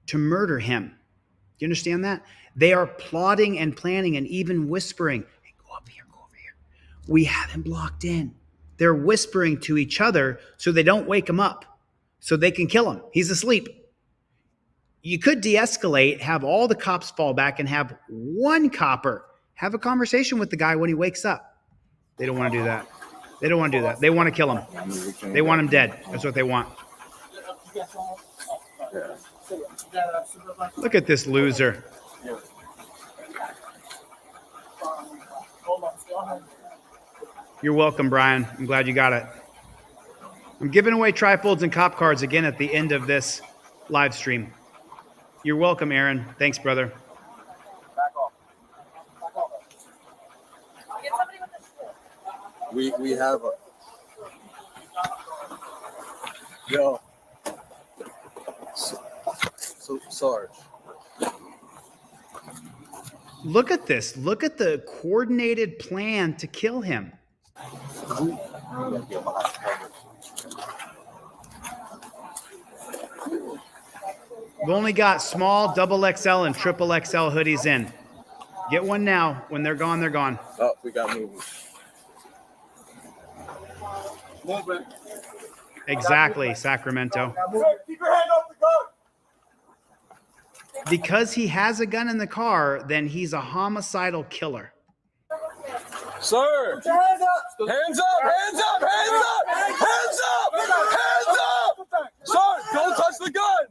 to murder him. Do you understand that? They are plotting and planning and even whispering, hey, go up here, go over here. We have him blocked in. They're whispering to each other so they don't wake him up, so they can kill him. He's asleep. You could de-escalate, have all the cops fall back and have one copper have a conversation with the guy when he wakes up. They don't want to do that. They don't want to do that. They want to kill him. They want him dead. That's what they want. Look at this loser. You're welcome, Brian. I'm glad you got it. I'm giving away trifolds and cop cards again at the end of this live stream. You're welcome, Aaron. Thanks, brother. We have a yo. So Sarge. Look at this. Look at the coordinated plan to kill him. We've only got small, double XL, and triple XL hoodies in. Get one now. When they're gone, they're gone. Oh, we got moving. Exactly, Sacramento. Keep your hand off the gun. Because he has a gun in the car, then he's a homicidal killer. Sir! Put your hands up! Hands up! Hands up! Hands up! Hands up! Hands up! Sir, don't touch the gun!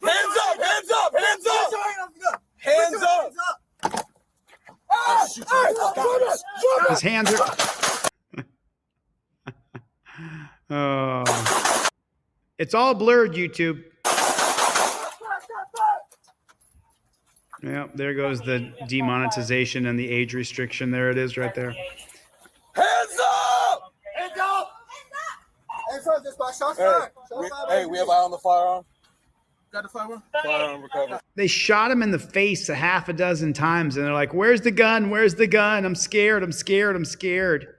Hands up! Hands up! Hands up! Hands up! His hands are... Oh. It's all blurred, YouTube. Yeah, there goes the demonetization and the age restriction. There it is right there. Hands up! Hands up! Hands up! Just by shots Hey, fired. we have eye on the firearm. Got the firearm? Firearm recovered. They shot him in the face a half a dozen times, and they're like, "Where's the gun? Where's the gun? I'm scared. I'm scared. I'm scared."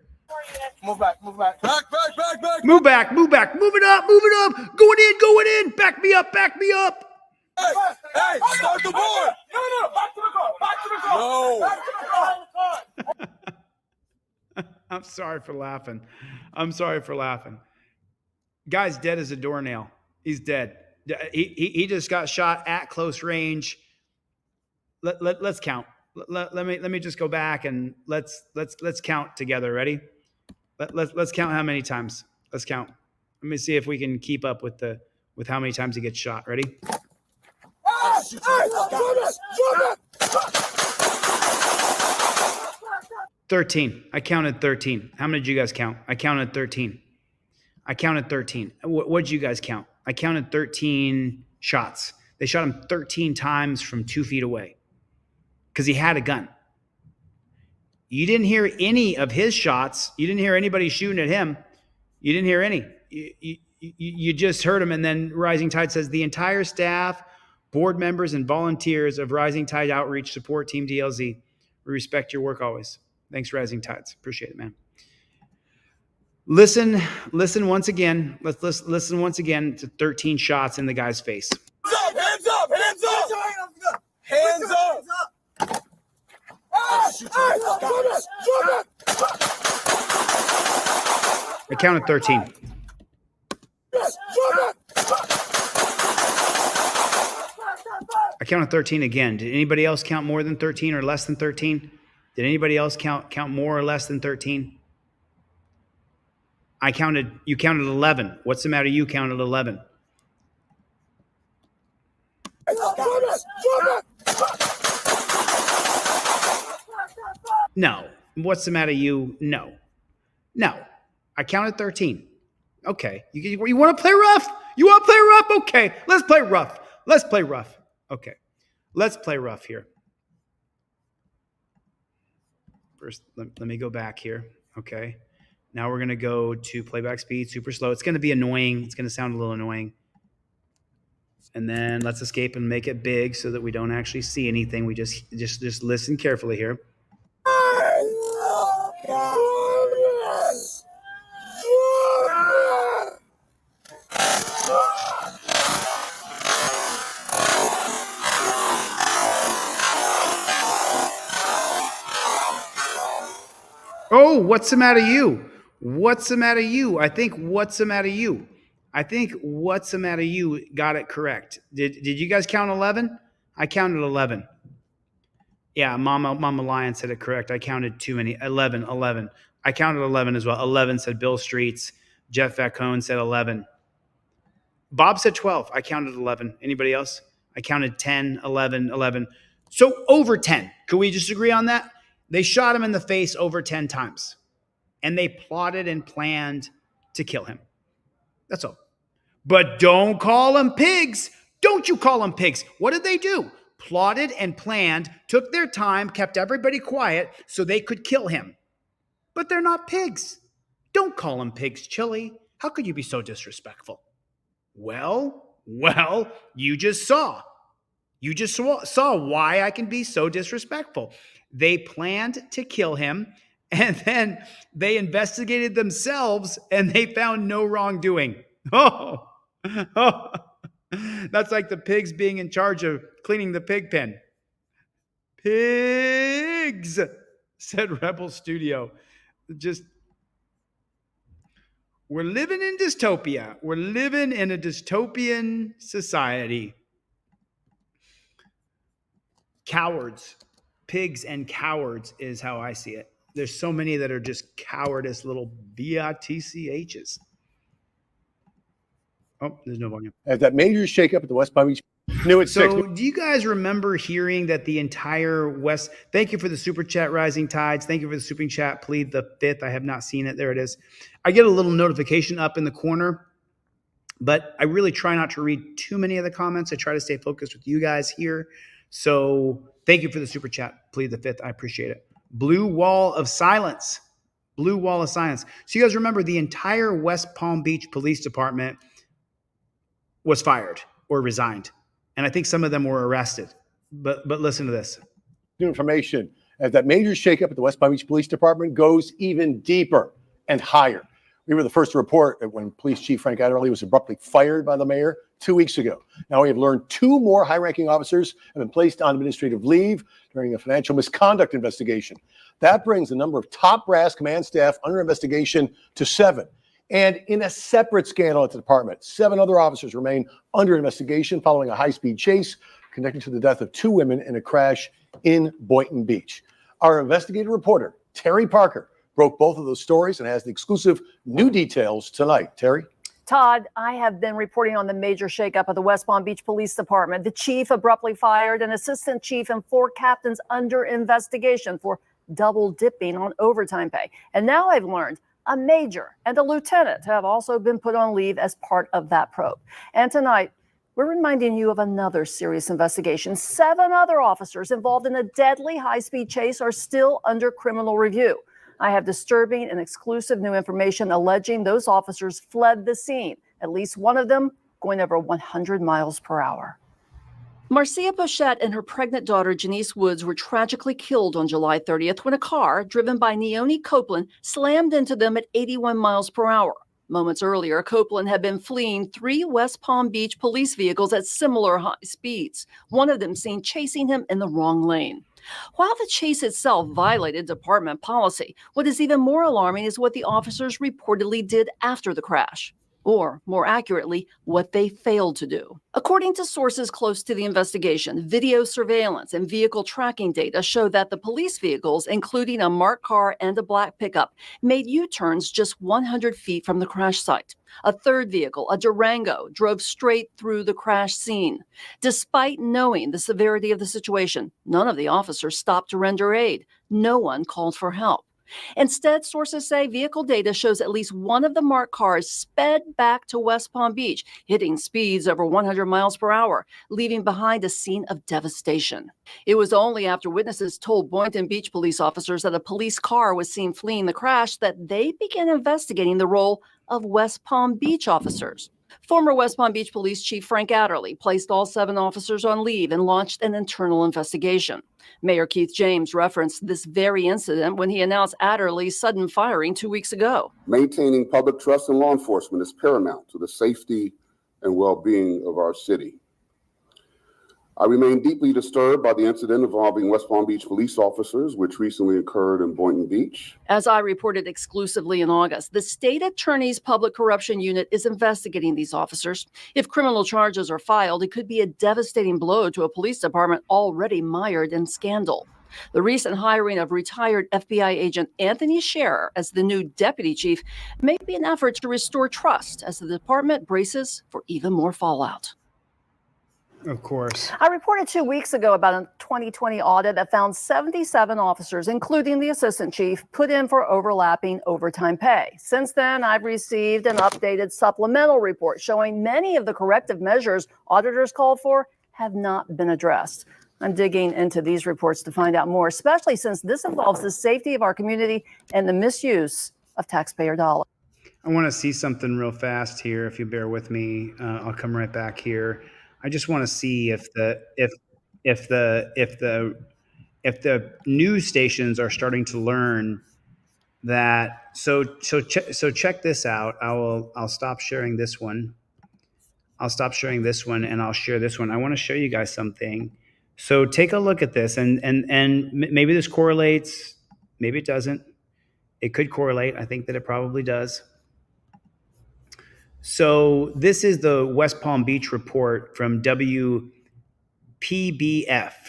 Move back. Move back. Back. Move back. Move back. Move it up. Move it up. Going in. Going in. Back me up. Back me up. Hey, start the board. No, back to the car. Back to the car. No. Back to the car. I'm sorry for laughing. I'm sorry for laughing. Guy's dead as a doornail. He's dead. He just got shot at close range. Let's count. Let me just go back and let's count together. Ready? Let's count how many times. Let's count. Let me see if we can keep up with how many times he gets shot. Ready? 13. I counted 13. How many did you guys count? I counted 13. I counted 13. What did you guys count? I counted 13 shots. They shot him 13 times from 2 feet away because he had a gun. You didn't hear any of his shots. You didn't hear anybody shooting at him. You didn't hear any. You just heard him. And then Rising Tide says the entire staff, board members, and volunteers of Rising Tide Outreach support Team DLZ. We respect your work always. Thanks, Rising Tides. Appreciate it, man. Listen once again. Let's listen once again to 13 shots in the guy's face. Hands up! Hands up! Hands up! I counted 13. I counted 13 again. Did anybody else count more than 13 or less than 13? Did anybody else count more or less than 13? You counted 11. What's the matter? You counted 11. No. What's the matter? You? No. I counted 13. Okay. You want to play rough? You want to play rough? Okay. Let's play rough. Okay. Let's play rough here. First, let me go back here. Okay. Now we're going to go to playback speed, super slow. It's going to be annoying. It's going to sound a little annoying. And then let's escape and make it big so that we don't actually see anything. We just listen carefully here. Oh, what's the matter you? What's the matter you? I think what's the matter you? Got it correct. Did you guys count 11? I counted 11. Yeah, Mama Lion said it correct. I counted too many. 11. I counted 11 as well. 11 said Bill Streets. Jeff Vacone said 11. Bob said 12. I counted 11. Anybody else? I counted 10, 11. So over 10. Could we just agree on that? They shot him in the face over 10 times. And they plotted and planned to kill him. That's all. But don't call them pigs. Don't you call them pigs. What did they do? Plotted and planned, took their time, kept everybody quiet so they could kill him. But they're not pigs. Don't call them pigs, Chili. How could you be so disrespectful? Well, you just saw. You just saw why I can be so disrespectful. They planned to kill him, and then they investigated themselves, and they found no wrongdoing. Oh, that's like the pigs being in charge of cleaning the pig pen. Pigs, said Rebel Studio. We're living in dystopia. We're living in a dystopian society. Cowards. Pigs and cowards is how I see it. There's so many that are just cowardice little bitchs. Oh, there's no volume. As that major shakeup at the West Palm Beach. Knew it. So do you guys remember hearing that the entire West, thank you for the super chat, Rising Tides. Thank you for the super chat. Plead the 5th. I have not seen it. There it is. I get a little notification up in the corner, but I really try not to read too many of the comments. I try to stay focused with you guys here. So thank you for the super chat. Plead the 5th. I appreciate it. Blue wall of silence. Blue wall of silence. So you guys remember the entire West Palm Beach Police Department was fired or resigned. And I think some of them were arrested. But listen to this. New information as that major shakeup at the West Palm Beach Police Department goes even deeper and higher. We were the first to report that when Police Chief Frank Adderley was abruptly fired by the mayor 2 weeks ago. Now we have learned 2 more high-ranking officers have been placed on administrative leave during a financial misconduct investigation. That brings the number of top brass command staff under investigation to 7. And in a separate scandal at the department, 7 other officers remain under investigation following a high-speed chase connected to the death of 2 women in a crash in Boynton Beach. Our investigative reporter, Terry Parker, broke both of those stories and has the exclusive new details tonight. Terry? Todd, I have been reporting on the major shakeup of the West Palm Beach Police Department. The chief abruptly fired, an assistant chief, and 4 captains under investigation for double dipping on overtime pay. And now I've learned a major and a lieutenant have also been put on leave as part of that probe. And tonight, we're reminding you of another serious investigation. 7 other officers involved in a deadly high-speed chase are still under criminal review. I have disturbing and exclusive new information alleging those officers fled the scene, at least one of them going over 100 miles per hour. Marcia Pochette and her pregnant daughter, Janice Woods, were tragically killed on July 30th when a car driven by Neoni Copeland slammed into them at 81 miles per hour. Moments earlier, Copeland had been fleeing 3 West Palm Beach police vehicles at similar high speeds, one of them seen chasing him in the wrong lane. While the chase itself violated department policy, what is even more alarming is what the officers reportedly did after the crash. Or, more accurately, what they failed to do. According to sources close to the investigation, video surveillance and vehicle tracking data show that the police vehicles, including a marked car and a black pickup, made U-turns just 100 feet from the crash site. A third vehicle, a Durango, drove straight through the crash scene. Despite knowing the severity of the situation, none of the officers stopped to render aid. No one called for help. Instead, sources say vehicle data shows at least one of the marked cars sped back to West Palm Beach, hitting speeds over 100 miles per hour, leaving behind a scene of devastation. It was only after witnesses told Boynton Beach police officers that a police car was seen fleeing the crash that they began investigating the role of West Palm Beach officers. Former West Palm Beach Police Chief Frank Adderley placed all 7 officers on leave and launched an internal investigation. Mayor Keith James referenced this very incident when he announced Adderley's sudden firing 2 weeks ago. Maintaining public trust in law enforcement is paramount to the safety and well-being of our city. I remain deeply disturbed by the incident involving West Palm Beach police officers, which recently occurred in Boynton Beach. As I reported exclusively in August, the state attorney's public corruption unit is investigating these officers. If criminal charges are filed, it could be a devastating blow to a police department already mired in scandal. The recent hiring of retired FBI agent Anthony Scherer as the new deputy chief may be an effort to restore trust as the department braces for even more fallout. Of course. I reported 2 weeks ago about a 2020 audit that found 77 officers, including the assistant chief, put in for overlapping overtime pay. Since then, I've received an updated supplemental report showing many of the corrective measures auditors called for have not been addressed. I'm digging into these reports to find out more, especially since this involves the safety of our community and the misuse of taxpayer dollars. I want to see something real fast here. If you bear with me, I'll come right back here. I just want to see if the news stations are starting to learn that. So check this out. I'll stop sharing this one. I'll stop sharing this one and I'll share this one. I want to show you guys something. So take a look at this and maybe this correlates. Maybe it doesn't. It could correlate. I think that it probably does. So this is the West Palm Beach report from WPBF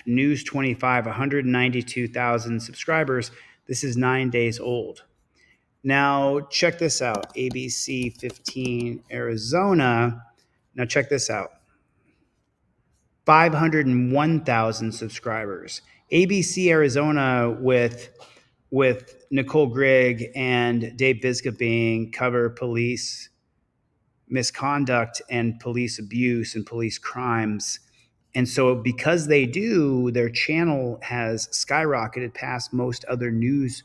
News 25, 192,000 subscribers. This is 9 days old. Now check this out. ABC 15 Arizona. Now check this out. 501,000 subscribers. ABC Arizona with Nicole Grigg and Dave Biscobing cover police misconduct and police abuse and police crimes. And so because they do, their channel has skyrocketed past most other news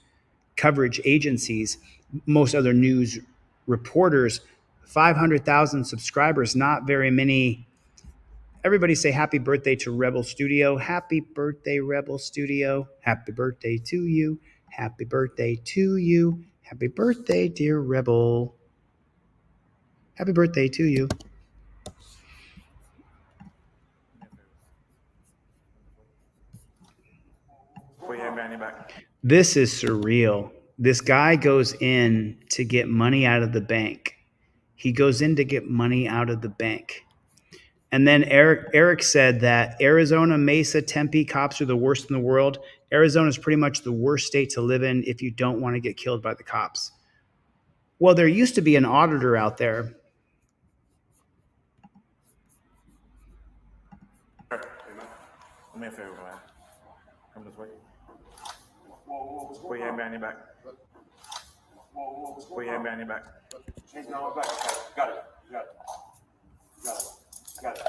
coverage agencies, most other news reporters. 500,000 subscribers, not very many Everybody say happy birthday to Rebel Studio. Happy birthday, Rebel Studio. Happy birthday to you. Happy birthday to you. Happy birthday, dear Rebel. Happy birthday to you. This is surreal. This guy goes in to get money out of the bank. He goes in to get money out of the bank. And then Eric said that Arizona, Mesa, Tempe cops are the worst in the world. Arizona is pretty much the worst state to live in if you don't want to get killed by the cops. Well, there used to be an auditor out there. Do me a favor, man. Come this way. Put your hand behind your back. Put your hand behind your back. Change my back. Got it. Got it. Got it. Got it.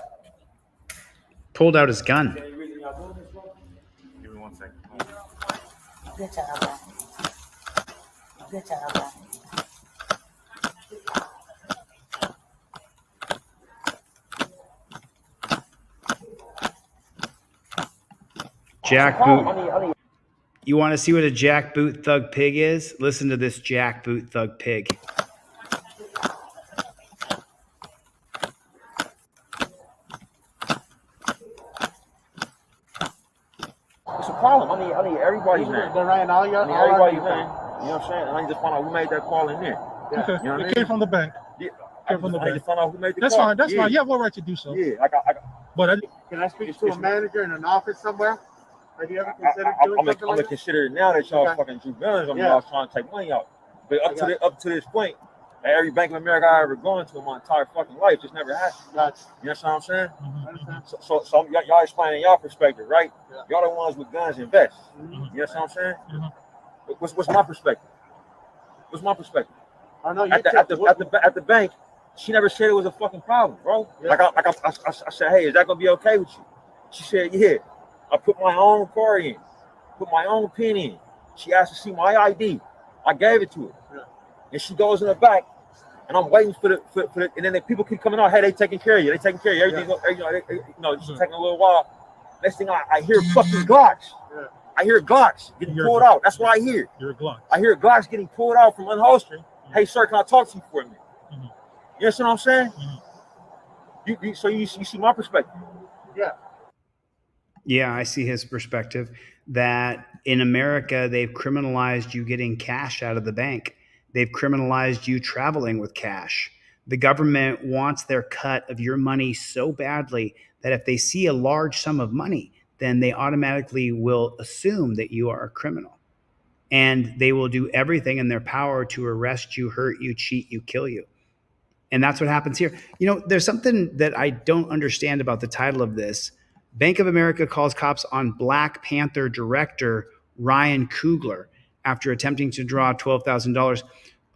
Pulled out his gun. Give me 1 second. Good job, man. Good job, man. Jackboot. You want to see what a jackboot thug pig is? Listen to this jackboot thug pig. It's a problem. I need everybody's name. They're writing all your everybody's name. You know what I'm saying? And I need to find out who made that call in there. Yeah. Okay. You know what I mean? Came from the bank. Yeah. Came from the I need bank. to find out who made the That's call. fine. That's fine. You have all right to do so. Yeah, I got. But Can I speak to a manager in an office somewhere? Have you ever considered I'm gonna consider it now that y'all fucking drew guns on me. Yeah. I was trying to take money out. But up to this point, at every Bank of America I ever gone to in my entire fucking life, just never happened. Gotcha. You know what I'm saying? Mm-hmm. So y'all explaining y'all perspective, right? Yeah. Y'all the ones with guns and vests. Mm-hmm. You know what I'm saying? Mm-hmm. What's my perspective? What's my perspective? I know at the bank, she never said it was a fucking problem, bro. Yeah. I said, hey, is that gonna be okay with you? She said, yeah. I put my own card in, put my own PIN in. She asked to see my ID. I gave it to her. Yeah. And she goes in the back, and I'm waiting for the and then the people keep coming out. Hey, they taking care of you. They taking care of you. Everything, it's taking a little while. Next thing I hear fucking Glocks. Yeah. I hear Glocks getting pulled out. That's what I hear. You're Glocks. I hear Glocks getting pulled out from unholstering. Mm-hmm. Hey, sir, can I talk to you for a minute? Mm-hmm. You understand what I'm saying? Mm-hmm. So you see my perspective. Yeah. Yeah, I see his perspective that in America, they've criminalized you getting cash out of the bank. They've criminalized you traveling with cash. The government wants their cut of your money so badly that if they see a large sum of money, then they automatically will assume that you are a criminal. And they will do everything in their power to arrest you, hurt you, cheat you, kill you. And that's what happens here. You know, there's something that I don't understand about the title of this. Bank of America calls cops on Black Panther director Ryan Coogler after attempting to draw $12,000.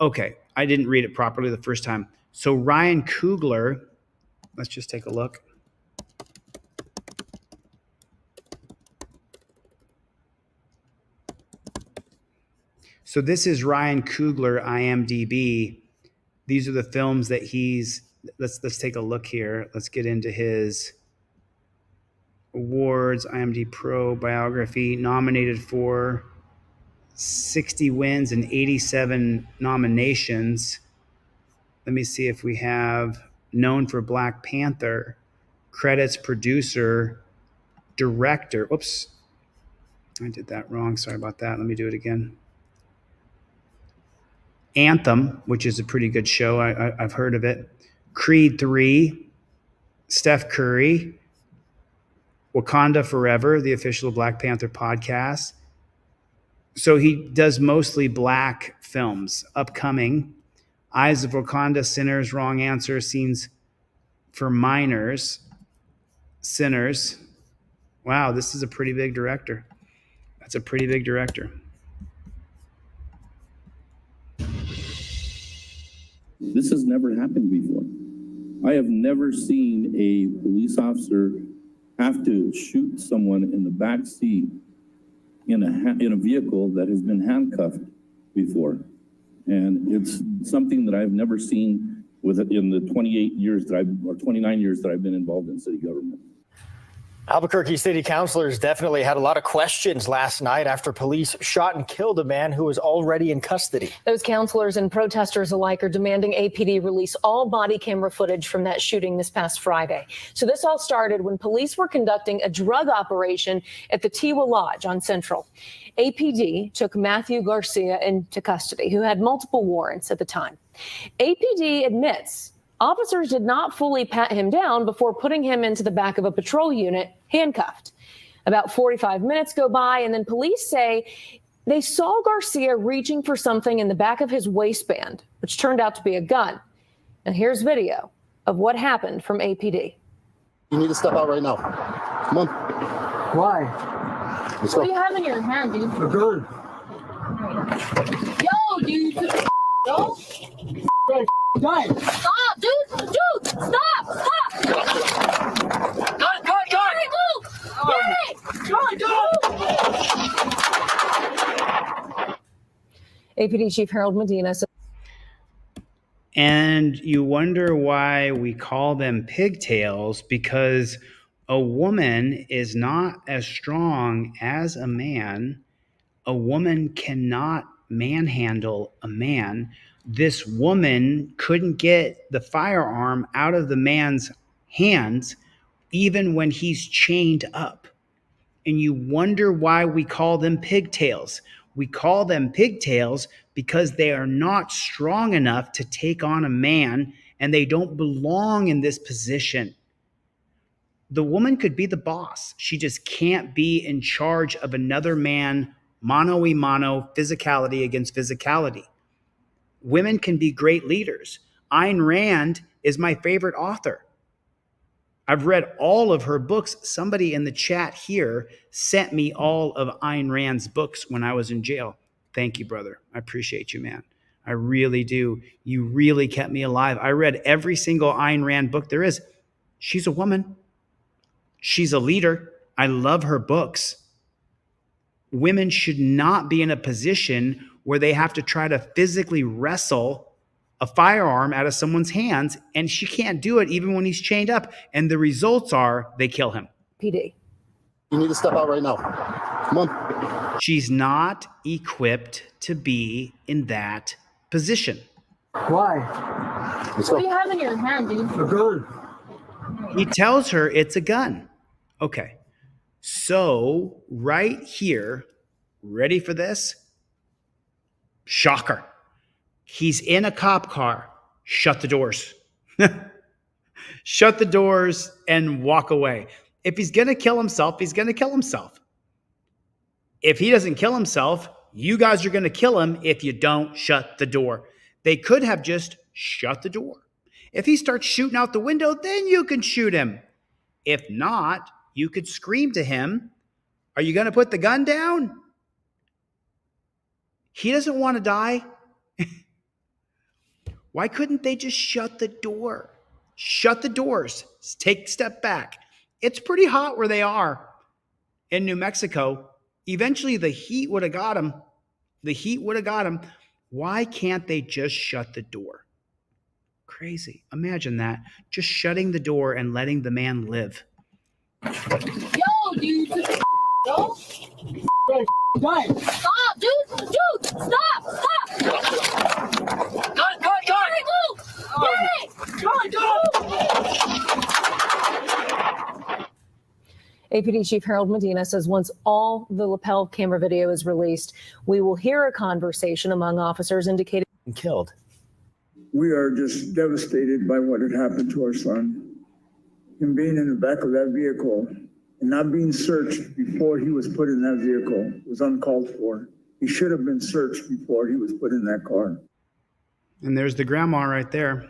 Okay, I didn't read it properly the first time. So Ryan Coogler, let's just take a look. So this is Ryan Coogler, IMDb. These are the films that he's, let's take a look here. Let's get into his awards. IMDb Pro biography, nominated for 60 wins and 87 nominations. Let me see if we have known for Black Panther, credits, producer, director. Oops, I did that wrong. Sorry about that. Let me do it again. Anthem, which is a pretty good show. I've heard of it. Creed 3, Steph Curry, Wakanda Forever, the official Black Panther podcast. So he does mostly Black films. Upcoming, Eyes of Wakanda, Sinners, Wrong Answer, Scenes for Minors, Sinners. Wow, this is a pretty big director. That's a pretty big director. This has never happened before. I have never seen a police officer have to shoot someone in the back seat in a vehicle that has been handcuffed before. And it's something that I've never seen in the 28 years that or 29 years that I've been involved in city government. Albuquerque city councilors definitely had a lot of questions last night after police shot and killed a man who was already in custody. Those councilors and protesters alike are demanding APD release all body camera footage from that shooting this past Friday. So this all started when police were conducting a drug operation at the Tiwa Lodge on Central. APD took Matthew Garcia into custody, who had multiple warrants at the time. APD admits officers did not fully pat him down before putting him into the back of a patrol unit, handcuffed. About 45 minutes go by, and then police say they saw Garcia reaching for something in the back of his waistband, which turned out to be a gun. And here's video of what happened from APD. You need to step out right now. Come on. Why? Let's What go. do you have in your hand, dude? A gun. Yo, dude. Yo. Stop, dude. Dude, stop. Stop. Gun! Hey, move. APD Chief Harold Medina said. And you wonder why we call them pigtails, because a woman is not as strong as a man. A woman cannot manhandle a man. This woman couldn't get the firearm out of the man's hands even when he's chained up. And you wonder why we call them pigtails. We call them pigtails because they are not strong enough to take on a man, and they don't belong in this position. The woman could be the boss. She just can't be in charge of another man, mano a mano, physicality against physicality. Women can be great leaders. Ayn Rand is my favorite author. I've read all of her books. Somebody in the chat here sent me all of Ayn Rand's books when I was in jail. Thank you, brother. I appreciate you, man. I really do. You really kept me alive. I read every single Ayn Rand book there is. She's a woman. She's a leader. I love her books. Women should not be in a position where they have to try to physically wrestle a firearm out of someone's hands, and she can't do it even when he's chained up. And the results are they kill him. PD. You need to step out right now. Come on. She's not equipped to be in that position. Why? Let's What do go. you have in your hand, dude? A gun. He tells her it's a gun. Okay. So right here, ready for this? Shocker. He's in a cop car. Shut the doors. Shut the doors and walk away. If he's going to kill himself, he's going to kill himself. If he doesn't kill himself, you guys are going to kill him if you don't shut the door. They could have just shut the door. If he starts shooting out the window, then you can shoot him. If not, you could scream to him, "Are you going to put the gun down?" He doesn't want to die. Why couldn't they just shut the door? Shut the doors. Take a step back. It's pretty hot where they are in New Mexico. Eventually, the heat would have got him. The heat would have got him. Why can't they just shut the door? Crazy. Imagine that. Just shutting the door and letting the man live. Yo, dude. Yo. Stop, dude. Dude, stop. Stop. Gun! Hey, move. APD Chief Harold Medina says once all the lapel camera video is released, we will hear a conversation among officers indicating Killed. We are just devastated by what had happened to our son. Him being in the back of that vehicle and not being searched before he was put in that vehicle was uncalled for. He should have been searched before he was put in that car. And there's the grandma right there.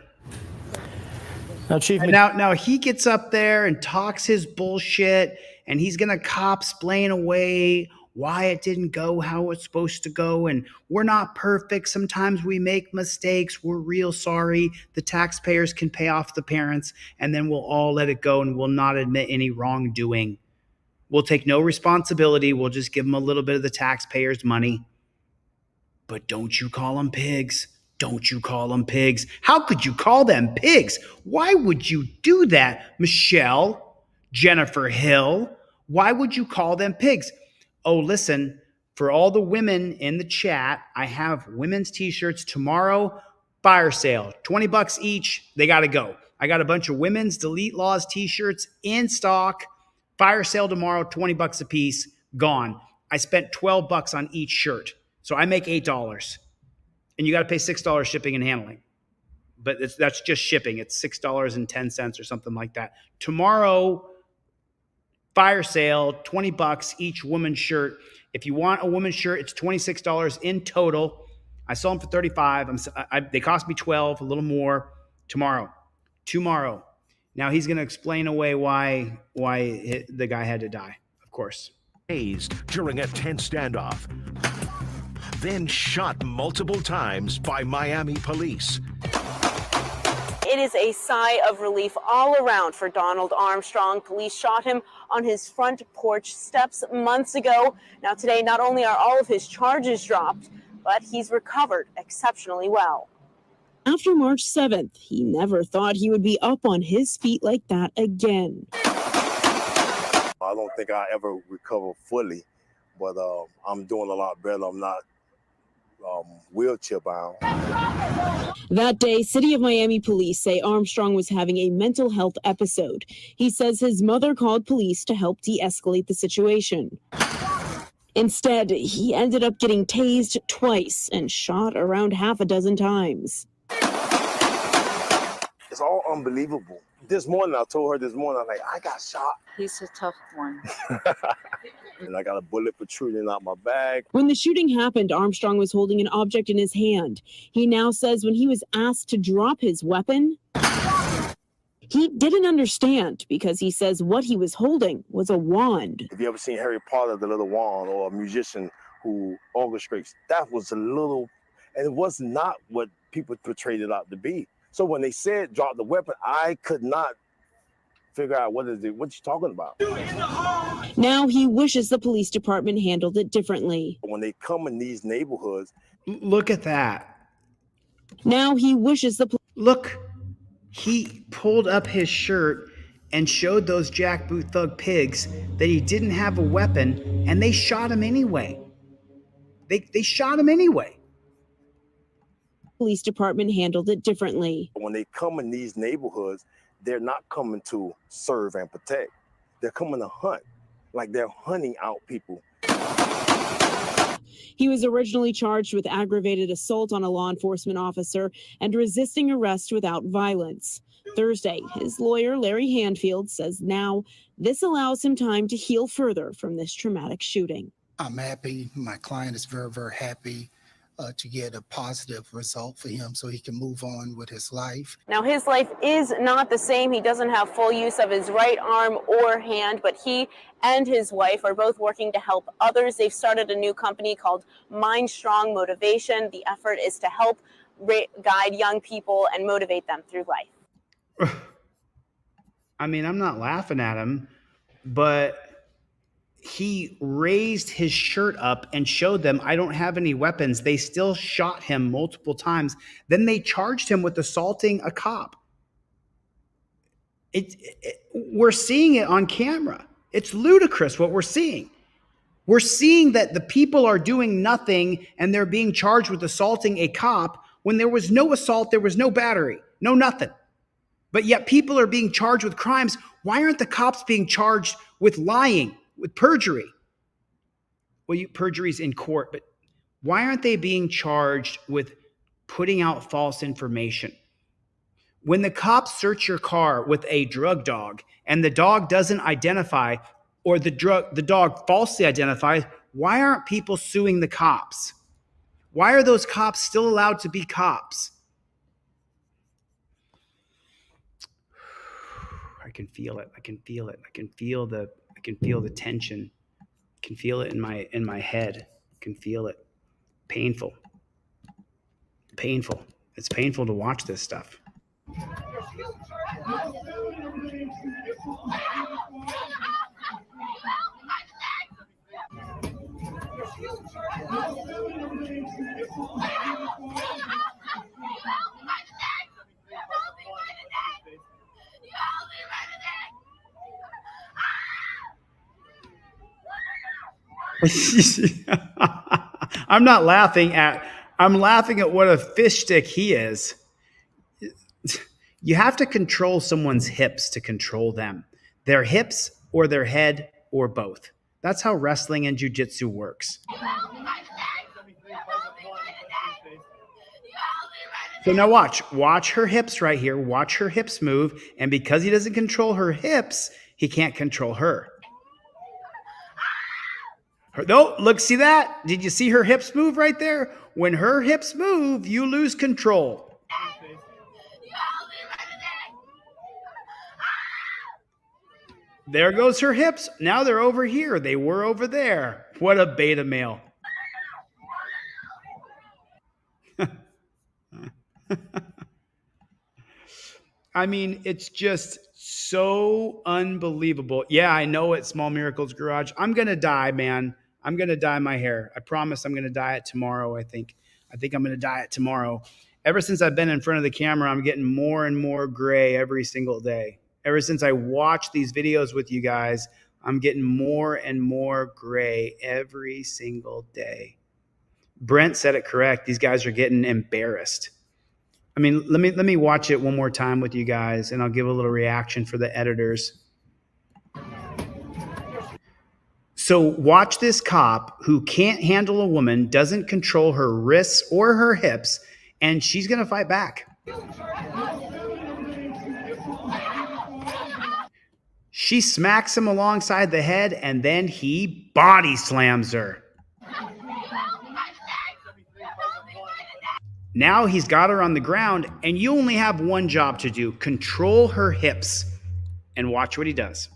Now, Chief. Now he gets up there and talks his bullshit, and he's gonna explain away why it didn't go how it's supposed to go. And we're not perfect. Sometimes we make mistakes. We're real sorry. The taxpayers can pay off the parents, and then we'll all let it go and we'll not admit any wrongdoing. We'll take no responsibility. We'll just give them a little bit of the taxpayers' money. But don't you call them pigs. Don't you call them pigs. How could you call them pigs? Why would you do that, Michelle? Jennifer Hill. Why would you call them pigs? Oh, listen, for all the women in the chat, I have women's t-shirts tomorrow, fire sale, $20 each. They got to go. I got a bunch of women's Delete Laws t-shirts in stock. Fire sale tomorrow, $20 a piece, gone. I spent $12 on each shirt. So I make $8. And you got to pay $6 shipping and handling. But that's just shipping. It's $6.10 or something like that. Tomorrow, fire sale, $20 each woman's shirt. If you want a woman's shirt, it's $26 in total. I sold them for $35. They cost me $12, a little more. Tomorrow. Now he's going to explain away why the guy had to die, of course. Tased during a tense standoff, then shot multiple times by Miami police. It is a sigh of relief all around for Donald Armstrong. Police shot him on his front porch steps months ago. Now today, not only are all of his charges dropped, but he's recovered exceptionally well. After March 7th, he never thought he would be up on his feet like that again. I don't think I ever recover fully, but I'm doing a lot better. I'm not wheelchair bound. That day, City of Miami police say Armstrong was having a mental health episode. He says his mother called police to help de-escalate the situation. Instead, he ended up getting tased twice and shot around half a dozen times. It's all unbelievable. This morning, I told her I'm like, I got shot. He's a tough one. And I got a bullet protruding out my bag. When the shooting happened, Armstrong was holding an object in his hand. He now says when he was asked to drop his weapon, he didn't understand because he says what he was holding was a wand. Have you ever seen Harry Potter, the little wand, or a musician who orchestrates? That was a little, and it was not what people portrayed it out to be. So when they said drop the weapon, I could not figure out what you talking about. Now he wishes the police department handled it differently. When they come in these neighborhoods, look at that. Now he wishes look, he pulled up his shirt and showed those jackboot thug pigs that he didn't have a weapon, and they shot him anyway. They shot him anyway. Police department handled it differently. When they come in these neighborhoods, they're not coming to serve and protect. They're coming to hunt, like they're hunting out people. He was originally charged with aggravated assault on a law enforcement officer and resisting arrest without violence. Thursday, his lawyer, Larry Handfield, says now this allows him time to heal further from this traumatic shooting. I'm happy. My client is very, very happy to get a positive result for him so he can move on with his life. Now, his life is not the same. He doesn't have full use of his right arm or hand, but he and his wife are both working to help others. They've started a new company called Mind Strong Motivation. The effort is to help guide young people and motivate them through life. I mean, I'm not laughing at him, but he raised his shirt up and showed them, I don't have any weapons. They still shot him multiple times. Then they charged him with assaulting a cop. We're seeing it on camera. It's ludicrous what we're seeing. We're seeing that the people are doing nothing and they're being charged with assaulting a cop when there was no assault, there was no battery, no nothing. But yet people are being charged with crimes. Why aren't the cops being charged with lying, with perjury? Well, perjury's in court, but why aren't they being charged with putting out false information? When the cops search your car with a drug dog and the dog doesn't identify, or the dog falsely identifies, why aren't people suing the cops? Why are those cops still allowed to be cops? I can feel it. I can feel it. I can feel the tension. I can feel it in my head. I can feel it. Painful. Painful. It's painful to watch this stuff. I'm laughing at what a fish stick he is. You have to control someone's hips to control them. Their hips or their head or both. That's how wrestling and jiu-jitsu works. So now watch her hips right here. Watch her hips move. And because he doesn't control her hips, he can't control her. Oh, look, see that? Did you see her hips move right there? When her hips move, you lose control. There goes her hips. Now they're over here. They were over there. What a beta male. I mean, it's just so unbelievable. Yeah, I know it, Small Miracles Garage. I'm going to dye, man. I'm going to dye my hair. I promise I'm going to dye it tomorrow, I think. I think I'm going to dye it tomorrow. Ever since I've been in front of the camera, I'm getting more and more gray every single day. Ever since I watch these videos with you guys, I'm getting more and more gray every single day. Brent said it correct. These guys are getting embarrassed. I mean, let me watch it one more time with you guys, and I'll give a little reaction for the editors. So watch this cop who can't handle a woman, doesn't control her wrists or her hips, and she's going to fight back. She smacks him alongside the head, and then he body slams her. Now he's got her on the ground, and you only have one job to do. Control her hips. And watch what he does.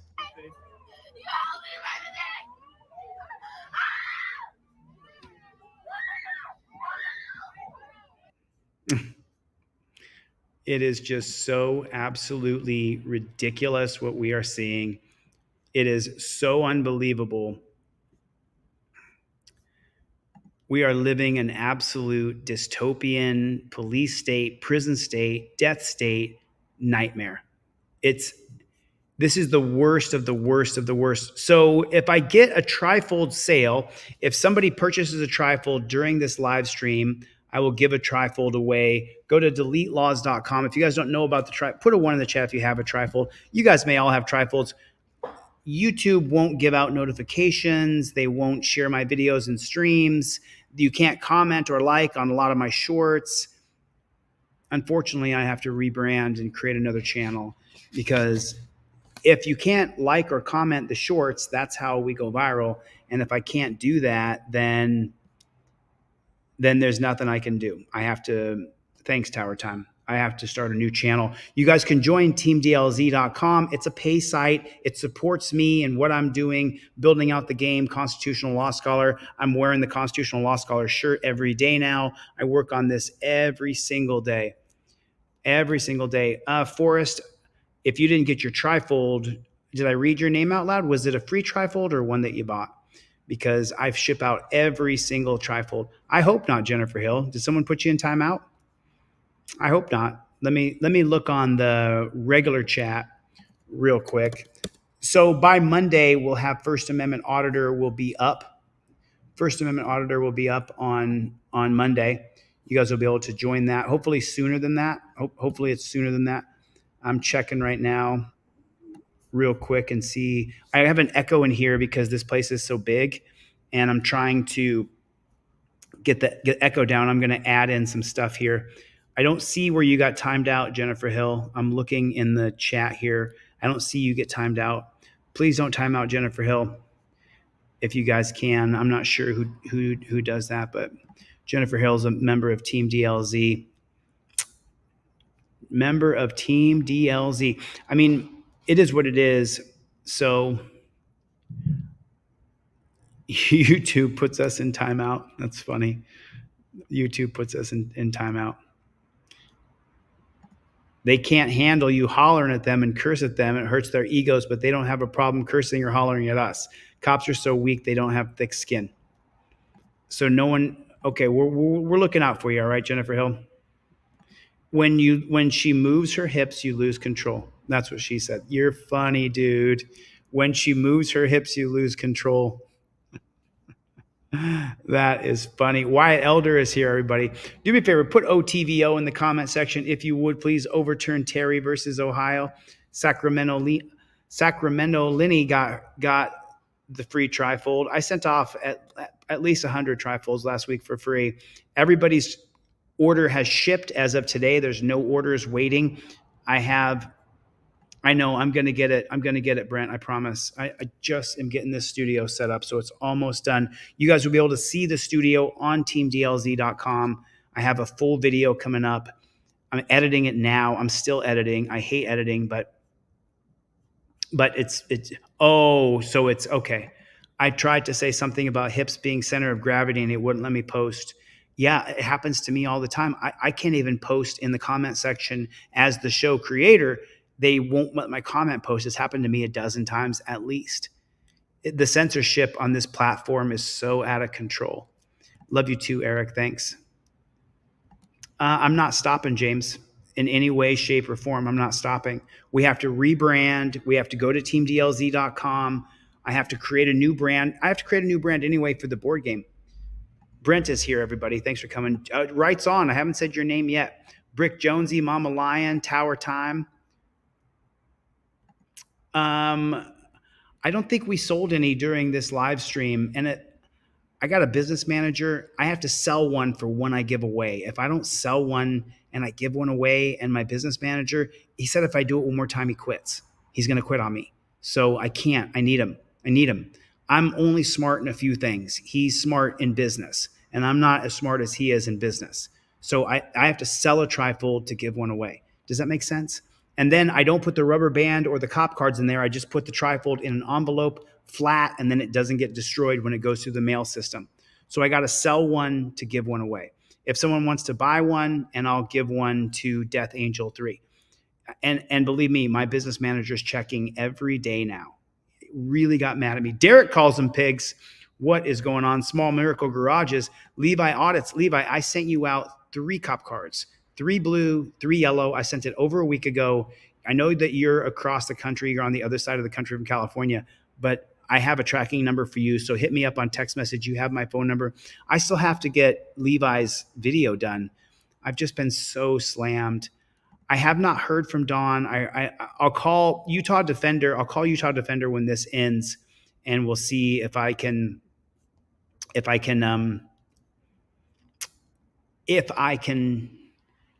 It is just so absolutely ridiculous what we are seeing. It is so unbelievable. We are living an absolute dystopian police state, prison state, death state nightmare. This is the worst of the worst of the worst. So if I get a trifold sale, if somebody purchases a trifold during this live stream, I will give a trifold away. Go to deletelaws.com. If you guys don't know about the trifold, put a 1 in the chat if you have a trifold. You guys may all have trifolds. YouTube won't give out notifications. They won't share my videos and streams. You can't comment or like on a lot of my shorts. Unfortunately, I have to rebrand and create another channel, because if you can't like or comment the shorts, that's how we go viral. And if I can't do that, then there's nothing I can do. I have to, thanks Tower Time, I have to start a new channel. You guys can join teamdlz.com. It's a pay site. It supports me and what I'm doing, building out the game, Constitutional Law Scholar. I'm wearing the Constitutional Law Scholar shirt every day now. I work on this every single day. Every single day. Forrest, if you didn't get your trifold, did I read your name out loud? Was it a free trifold or one that you bought? Because I ship out every single trifold. I hope not, Jennifer Hill. Did someone put you in timeout? I hope not. Let me look on the regular chat real quick. So by Monday, we'll have First Amendment Auditor will be up. First Amendment Auditor will be up on Monday. You guys will be able to join that. Hopefully sooner than that. Hopefully it's sooner than that. I'm checking right now real quick and see. I have an echo in here because this place is so big, and I'm trying to get echo down. I'm going to add in some stuff here. I don't see where you got timed out, Jennifer Hill. I'm looking in the chat here. I don't see you get timed out. Please don't time out Jennifer Hill if you guys can. I'm not sure who does that, but Jennifer Hill is a member of Team DLZ. Member of Team DLZ. I mean, it is what it is. So YouTube puts us in timeout. That's funny. YouTube puts us in timeout. They can't handle you hollering at them and curse at them. It hurts their egos, but they don't have a problem cursing or hollering at us. Cops are so weak, they don't have thick skin. So no one, okay, we're looking out for you, all right, Jennifer Hill? When she moves her hips, you lose control. That's what she said. You're funny, dude. When she moves her hips, you lose control. That is funny. Wyatt Elder is here, everybody. Do me a favor, put OTVO in the comment section if you would, please. Overturn Terry versus Ohio. Sacramento Lenny got the free trifold. I sent off at least 100 trifolds last week for free. Everybody's order has shipped as of today. There's no orders waiting. I know I'm going to get it. I'm going to get it, Brent. I promise. I just am getting this studio set up, so it's almost done. You guys will be able to see the studio on teamdlz.com. I have a full video coming up. I'm editing it now. I'm still editing. I hate editing, but it's so it's okay. I tried to say something about hips being center of gravity, and it wouldn't let me post. Yeah, it happens to me all the time. I can't even post in the comment section as the show creator. They won't let my comment post. It's happened to me a dozen times at least. The censorship on this platform is so out of control. Love you too, Eric. Thanks. I'm not stopping, James, in any way, shape, or form. I'm not stopping. We have to rebrand. We have to go to teamdlz.com. I have to create a new brand. I have to create a new brand anyway for the board game. Brent is here, everybody. Thanks for coming. Writes on. I haven't said your name yet. Brick Jonesy, Mama Lion, Tower Time. I don't think we sold any during this live stream, and I got a business manager. I have to sell one for one I give away. If I don't sell one and I give one away, and my business manager, he said if I do it one more time, he quits. He's going to quit on me. So I can't. I need him. I'm only smart in a few things. He's smart in business, and I'm not as smart as he is in business. So I have to sell a trifold to give one away. Does that make sense? And then I don't put the rubber band or the cop cards in there. I just put the trifold in an envelope flat, and then it doesn't get destroyed when it goes through the mail system. So I got to sell one to give one away. If someone wants to buy one, and I'll give one to Death Angel 3. And believe me, my business manager is checking every day now. It really got mad at me. Derek calls them pigs. What is going on? Small Miracle Garages. Levi Audits. Levi, I sent you out 3 cop cards. 3 blue, 3 yellow. I sent it over a week ago. I know that you're across the country. You're on the other side of the country from California, but I have a tracking number for you. So hit me up on text message. You have my phone number. I still have to get Levi's video done. I've just been so slammed. I have not heard from Dawn. I'll call Utah Defender. I'll call Utah Defender when this ends, and we'll see if I can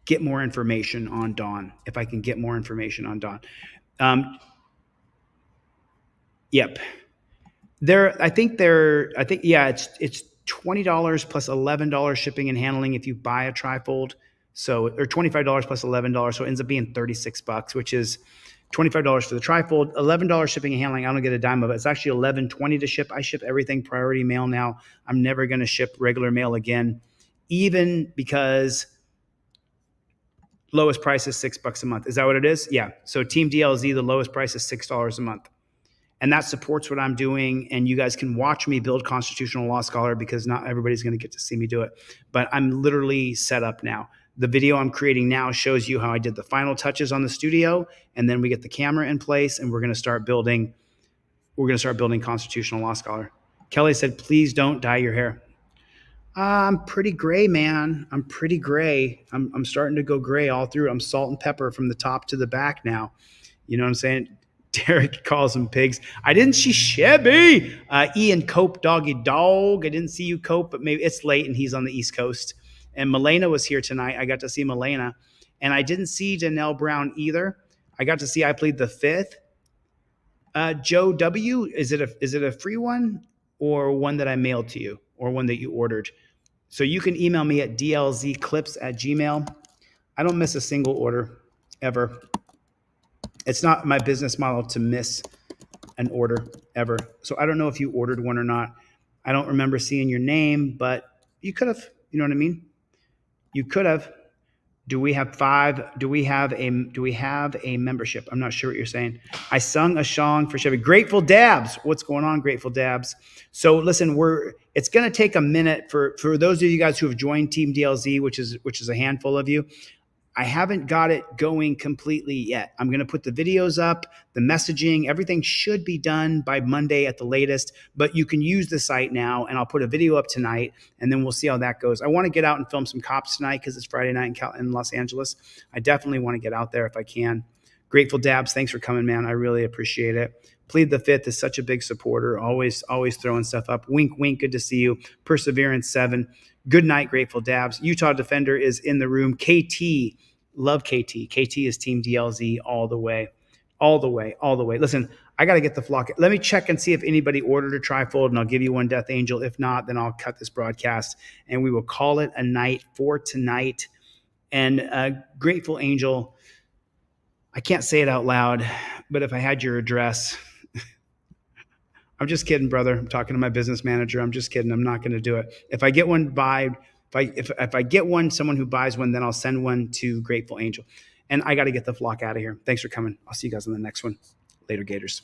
get more information on Dawn. Yep. It's $20 plus $11 shipping and handling if you buy a trifold. So, or $25 plus $11. So it ends up being $36, which is $25 for the trifold, $11 shipping and handling. I don't get a dime of it. It's actually $11.20 to ship. I ship everything priority mail now. I'm never going to ship regular mail again, even because lowest price is $6 a month. Is that what it is? Yeah. So Team DLZ, the lowest price is $6 a month. And that supports what I'm doing. And you guys can watch me build Constitutional Law Scholar, because not everybody's going to get to see me do it. But I'm literally set up now. The video I'm creating now shows you how I did the final touches on the studio. And then we get the camera in place, and we're going to start building Constitutional Law Scholar. Kelly said, please don't dye your hair. I'm pretty gray, man. I'm pretty gray. I'm starting to go gray all through. I'm salt and pepper from the top to the back now. You know what I'm saying? Derek calls them pigs. I didn't see Chevy. Ian Cope, doggy dog. I didn't see you, Cope, but maybe it's late and he's on the East Coast. And Milena was here tonight. I got to see Milena. And I didn't see Danelle Brown either. I got to see I Plead the Fifth. Joe W., is it a free one or one that I mailed to you or one that you ordered? So you can email me at dlzclips@gmail.com. I don't miss a single order ever. It's not my business model to miss an order ever. So I don't know if you ordered one or not. I don't remember seeing your name, but you could have. You know what I mean? You could have. Do we have a membership? I'm not sure what you're saying. I sung a song for Chevy. Grateful Dabs. What's going on, Grateful Dabs? So listen, it's going to take a minute for those of you guys who have joined Team DLZ, which is a handful of you. I haven't got it going completely yet. I'm going to put the videos up, the messaging, everything should be done by Monday at the latest, but you can use the site now, and I'll put a video up tonight, and then we'll see how that goes. I want to get out and film some cops tonight because it's Friday night in Los Angeles. I definitely want to get out there if I can. Grateful Dabs, thanks for coming, man. I really appreciate it. Plead the Fifth is such a big supporter, always throwing stuff up. Wink, wink, good to see you. Perseverance 7. Good night, Grateful Dabs. Utah Defender is in the room. KT, love KT. KT is Team DLZ all the way. All the way, all the way. Listen, I got to get the flock. Let me check and see if anybody ordered a trifold, and I'll give you one Death Angel. If not, then I'll cut this broadcast, and we will call it a night for tonight. And Grateful Angel, I can't say it out loud, but if I had your address, I'm just kidding, brother. I'm talking to my business manager. I'm just kidding. I'm not going to do it. If I get one if I get one, someone who buys one, then I'll send one to Grateful Angel. And I got to get the flock out of here. Thanks for coming. I'll see you guys on the next one. Later, Gators.